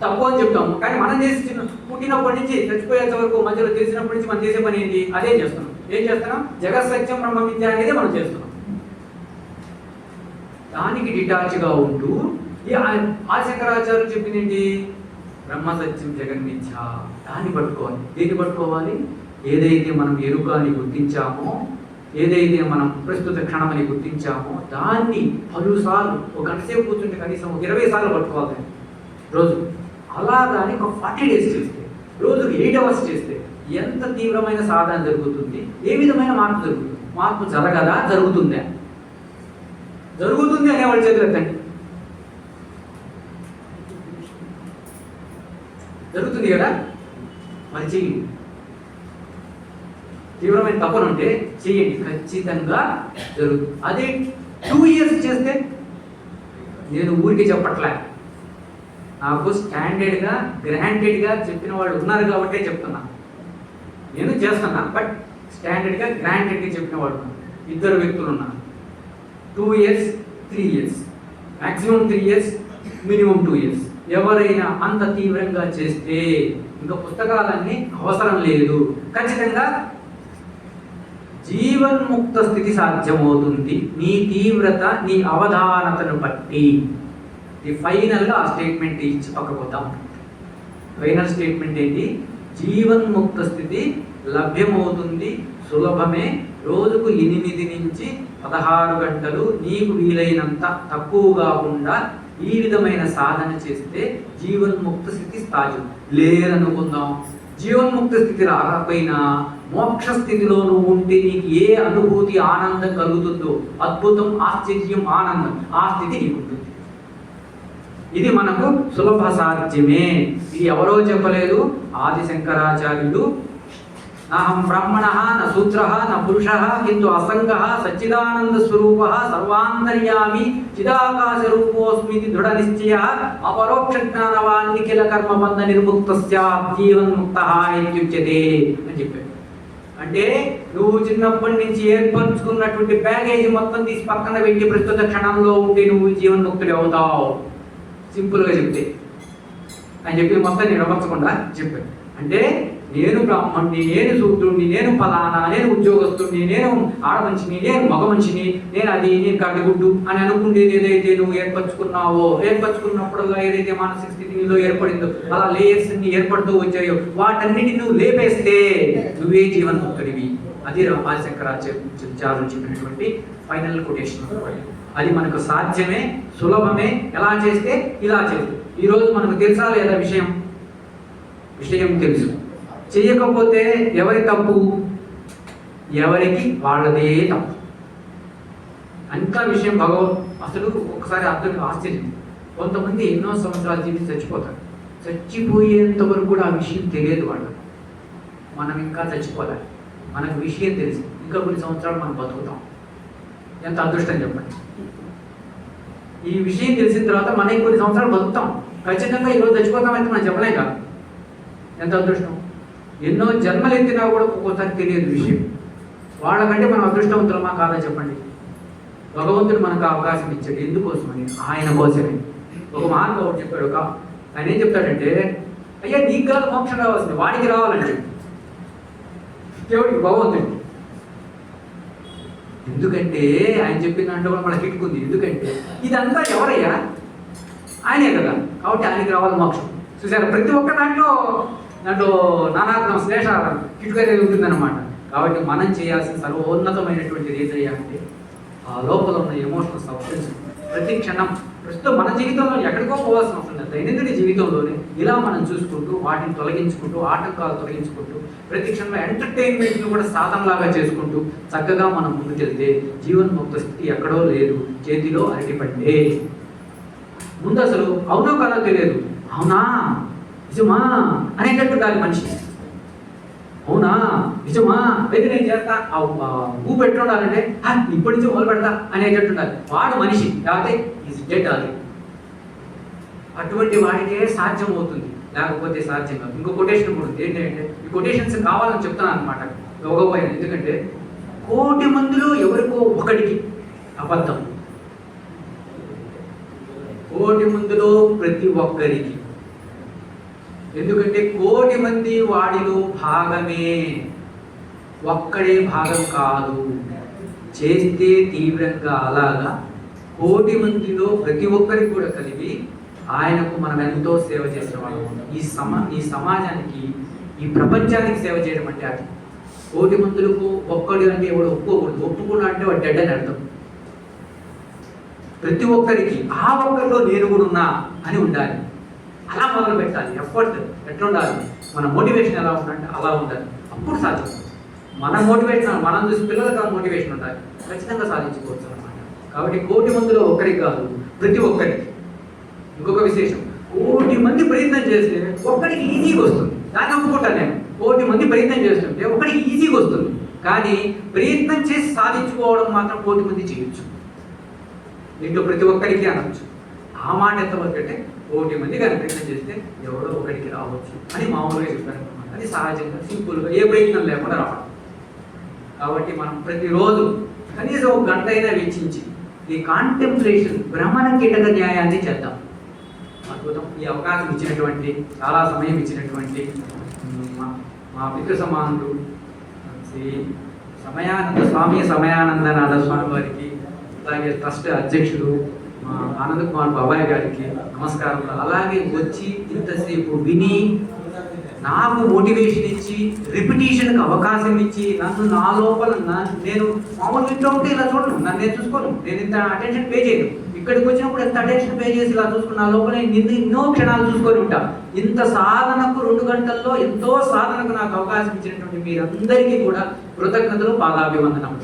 తప్పు అని చెప్తాము. కానీ మనం చేసి పుట్టినప్పటి నుంచి చచ్చిపోయేంత వరకు మధ్యలో తెలిసినప్పటి నుంచి మనం చేసే పని ఏంటి? అదే చేస్తున్నాం. ఏం చేస్తున్నాం? జగత్ సత్యం బ్రహ్మ విద్య అనేది మనం చేస్తున్నాం. దానికి డిటాచ్గా ఉంటూ ఆదిశంకరాచార్యులు చెప్పింది ఏంటి? బ్రహ్మ సత్యం జగన్ మిథ్య. దాన్ని పట్టుకోవాలి. దేన్ని పట్టుకోవాలి? ఏదైతే మనం ఎరుక అని గుర్తించామో, ఏదైతే మనం ప్రస్తుత క్షణమని గుర్తించామో దాన్ని 10 సార్లు, ఒక గంట సేపు కూర్చుంటే కనీసం 20 సార్లు పట్టుకోవాలి రోజు. అలా దాన్ని ఒక 40 days చేస్తే, రోజుకి 8 hours చేస్తే ఎంత తీవ్రమైన సాధన జరుగుతుంది? ఏ విధమైన మార్పు జరుగుతుంది? మార్పు జరగదా? జరుగుతుందా? జరుగుతుంది అనేవాళ్ళు చేతులు ఎత్తండి. జరుగుతుంది కదా? మరి చెయ్యండి. తీవ్రమైన తపన ఉంటే చెయ్యండి, ఖచ్చితంగా జరుగుతుంది. అదే 2 years చేస్తే, నేను ఊరికి చెప్పట్లే, నాకు స్టాండర్డ్గా గ్రాంటెడ్గా చెప్పిన వాళ్ళు ఉన్నారు కాబట్టే చెప్తున్నా. నేను చేస్తున్నా, బట్ స్టాండర్డ్గా గ్రాంటెడ్గా చెప్పిన వాళ్ళు ఉన్నారు. 2 వ్యక్తులు ఉన్నారు. 2 years, 3 years, maximum 3 years, minimum 2 years. ఎవరైనా అంత తీవ్రంగా చేస్తే ఇంకా పుస్తకాలన్నీ అవసరం లేదు. ఖచ్చితంగా జీవన్ముక్త స్థితి సాధ్యమవుతుంది నీ తీవ్రత, నీ అవధానతను బట్టి. ఫైనల్గా ఆ స్టేట్మెంట్ ఇచ్చి పక్కపోతాం. ఫైనల్ స్టేట్మెంట్ ఏంటి? జీవన్ముక్త స్థితి లభ్యమవుతుంది, సులభమే. రోజుకు 8 నుంచి 16 గంటలు నీకు వీలైనంత తక్కువగా ఉండా ఈ విధమైన సాధన చేస్తే జీవన్ముక్త స్థితి స్థాయి. లేదనుకుందాం, జీవన్ముక్త స్థితి రాకపోయినా మోక్ష స్థితిలో నువ్వు ఉంటే నీకు ఏ అనుభూతి, ఆనందం కలుగుతుందో, అద్భుతం, ఆశ్చర్యం, ఆనందం, ఆ స్థితి నీకుంటుంది. ఇది మనకు సులభ సాధ్యమే. ఇది ఎవరో చెప్పలేదు, ఆది శంకరాచార్యుడు. నాహం బ్రాహ్మణ న శూద్ర న పురుష కింటు అసంగ సచ్చిదానంద స్వరూప సర్వాంతర్యామి చిదాకాశ రూపోస్మితి దృఢ నిశ్చయ అపరోక్ష జ్ఞానవాన్ నిఖిల కర్మబంధ నిర్ముక్తస్య జీవన్ముక్తః ఇత్యుచ్యతే అని చెప్పాడు. అంటే నువ్వు చిన్నప్పటి నుంచి ఏర్పరచుకున్నటువంటి బ్యాగేజ్ మొత్తం తీసి పక్కన పెట్టి ప్రస్తుత క్షణంలో ఉంటే నువ్వు జీవన్ముక్తుడు అవుతావు. సింపుల్గా చెప్తే అని చెప్పి మొత్తం నేను అమర్చకుండా చెప్పాడు. అంటే నేను బ్రాహ్మణుని, నేను శూద్రుడిని, నేను ఫలానా, నేను ఉద్యోగస్తుడిని, నేను ఆడమనిషిని, నేను మగ మనిషిని, నేను అది, నేను కట్టుగుడ్డు అని అనుకుంటేది ఏదైతే నువ్వు ఏర్పరచుకున్నావో, ఏర్పరచుకున్నప్పుడల్లా ఏదైతే మానసిక స్థితి నీలో ఏర్పడిందో, అలా లేయర్స్ అన్ని ఏర్పడుతూ వచ్చాయో వాటన్నిటిని నువ్వు లేపేస్తే నువ్వే జీవన్ముక్తుడివి. అది ఆది శంకరాచార్యులు చెప్పినటువంటి ఫైనల్ కొటేషన్. అది మనకు సాధ్యమే, సులభమే. ఎలా చేస్తే? ఇలా చేస్తే. ఈరోజు మనకు తెలుసా లేదా విషయం? విషయం తెలుసు. చెయ్యకపోతే ఎవరి తప్పు? ఎవరికి వాళ్ళదే తప్పు. అంతా విషయం అసలు ఒకసారి అర్థం ఆశ్చర్యం. కొంతమంది ఎన్నో సంవత్సరాలు జీవించి చచ్చిపోతారు. చచ్చిపోయేంత వరకు కూడా ఆ విషయం తెలియదు వాళ్ళకు. మనం ఇంకా చచ్చిపోవాలి, మనకు విషయం తెలుసు, ఇంకా కొన్ని సంవత్సరాలు మనం బతుకుతాం. ఎంత అదృష్టం చెప్పండి. ఈ విషయం తెలిసిన తర్వాత మనం కొన్ని సంవత్సరాలు బతుకుతాం. ఖచ్చితంగా ఈరోజు చచ్చిపోతామైతే మనం చెప్పలేం కాదు. ఎంత అదృష్టం. ఎన్నో జన్మలు ఎత్తినా కూడా ఒక్కోసారి తెలియదు విషయం. వాళ్ళకంటే మనం అదృష్టవంతులమా కాదా చెప్పండి. భగవంతుడు మనకు అవకాశం ఇచ్చాడు. ఎందుకోసమని? ఆయన కోసమే. ఒక మహానుభావుడు చెప్పాడు. ఆయన ఏం చెప్తాడంటే, అయ్యా నీకు కాదు మోక్షం రావాల్సింది, వాడికి రావాలంటే దేవుడికి, భగవంతుడికి. ఎందుకంటే ఆయన చెప్పిన దాంట్లో కూడా మనకి హిట్టుకుంది. ఎందుకంటే ఇదంతా ఎవరయ్యా? ఆయనే కదా, కాబట్టి ఆయనకి రావాలి మోక్షం. చూసారు, ప్రతి ఒక్క దాంట్లో నానాత్మ శ్లేష కిటుకనే ఉంటుందన్నమాట. కాబట్టి మనం చేయాల్సిన సర్వోన్నతమైనటువంటిది ఏదయ్యా అంటే ఆ లోపల ఉన్న ఎమోషనల్ సబ్స్టెన్స్ ప్రతి క్షణం ప్రస్తుతం మన జీవితంలో ఎక్కడికో పోవాల్సిన అవసరం లేదు. దైనందిన జీవితంలోనే ఇలా మనం చూసుకుంటూ వాటిని తొలగించుకుంటూ ఆటంకాలు తొలగించుకుంటూ ప్రతి క్షణంలో ఎంటర్టైన్మెంట్ను కూడా సాధనలాగా చేసుకుంటూ చక్కగా మనం ముందుకెళ్తే జీవన్ముక్త స్థితి ఎక్కడో లేదు, చేతిలో అరటిపండే. ముందు అసలు అవునో కాదో తెలియదు, అవునా నిజమా అనేటట్టు కాదు మనిషి. అవునా నిజమా అయితే నేను చేస్తా, భూ పెట్టుండాలంటే ఇప్పటి నుంచి మొదలు పెడతా అనేటట్టు ఉండాలి. వాడు మనిషి లేకపోతే ఈజ్ డెడ్ అది. అటువంటి వాడికే సాధ్యం అవుతుంది, లేకపోతే సాధ్యం కాదు. ఇంకో కొటేషన్ కూడా ఉంది. ఏంటంటే ఈ కొటేషన్స్ కావాలని చెప్తున్నాను అనమాట యోగపోయిన. ఎందుకంటే 1,000,000 మందిలో ఎవరికో ఒకడికి అబద్ధం, 1,000,000 మందిలో ప్రతి ఒక్కరికి. ఎందుకంటే 1,000,000 మంది వాడిలో భాగమే, ఒక్కడే భాగం కాదు. చేస్తే తీవ్రంగా అలాగా 1,000,000 మందిలో ప్రతి ఒక్కరికి కూడా కలిగి ఆయనకు మనం ఎంతో సేవ చేసిన వాళ్ళం. ఈ సమాజానికి, ఈ ప్రపంచానికి సేవ చేయడం అంటే అది. 1,000,000 మందులకు ఒక్కడు అంటే ఎవడు ఒప్పుకోకూడదు. ఒప్పుకున్నా అంటే వాడు డెడ్ అని అర్థం. ప్రతి ఒక్కరికి ఆ ఒక్కరిలో నేను కూడా ఉన్నా అని ఉండాలి. అలా మొదలు పెట్టాలి. ఎఫర్ట్ ఎట్లా ఉండాలి, మన మోటివేషన్ ఎలా ఉండాలంటే అలా ఉండాలి. అప్పుడు సాధ్యం. మన మోటివేషన్ మనం చూసి పిల్లలకు మోటివేషన్ ఉండాలి, ఖచ్చితంగా సాధించుకోవచ్చు అన్నమాట. కాబట్టి 1,000,000 మందిలో ఒక్కరికి కాదు, ప్రతి ఒక్కరికి. ఇంకొక విశేషం, 1,000,000 మంది ప్రయత్నం చేస్తే ఒక్కడికి ఈజీగా వస్తుంది. దాన్ని ఒప్పుకుంటాను నేను. 1,000,000 మంది ప్రయత్నం చేస్తుంటే ఒకడికి ఈజీగా వస్తుంది. కానీ ప్రయత్నం చేసి సాధించుకోవడం మాత్రం 1,000,000 మంది చేయొచ్చు. దీంట్లో ప్రతి ఒక్కరికి అనవచ్చు. ఆ మాట ఎంతవరకు అంటే 1,000,000 మంది కానీ ప్రయత్నం చేస్తే ఎవడో ఒకడికి రావచ్చు అని మామూలుగా చెప్పాను. అది సహజంగా సింపుల్గా ఏ ప్రయత్నం లేకుండా రావడం. కాబట్టి మనం ప్రతిరోజు కనీసం 1 గంట అయినా వెచ్చించి ఈ కాంటెంప్లేషన్, భ్రమణ కీటక న్యాయాన్ని చేద్దాం. అద్భుతం. ఈ అవకాశం ఇచ్చినటువంటి, చాలా సమయం ఇచ్చినటువంటి మా పితృ సమానులు శ్రీ సమయానంద స్వామి, సమయానందనాథ స్వామి వారికి, అలాగే ట్రస్ట్ అధ్యక్షుడు మా ఆనంద్ కుమార్ బాబాయ్ గారికి నమస్కారం. అలాగే వచ్చి ఇంతసేపు విని నాకు మోటివేషన్ ఇచ్చి, రిపిటేషన్కి అవకాశం ఇచ్చి, నన్ను నా లోపల నేను మామూలు ఇంట్లో ఉంటే ఇలా చూడను, నన్ను నేను చూసుకోను, నేను ఇంత అటెన్షన్ పే చేయను. ఇక్కడికి వచ్చినప్పుడు ఎంత అటెన్షన్ పే చేసి ఇలా చూసుకున్న నా లోపల ఎన్నో క్షణాలు చూసుకొని ఉంటా. ఇంత సాధనకు 2 గంటల్లో ఎంతో సాధనకు నాకు అవకాశం ఇచ్చినటువంటి మీరందరికీ కూడా కృతజ్ఞతలు, పాదాభివందనం.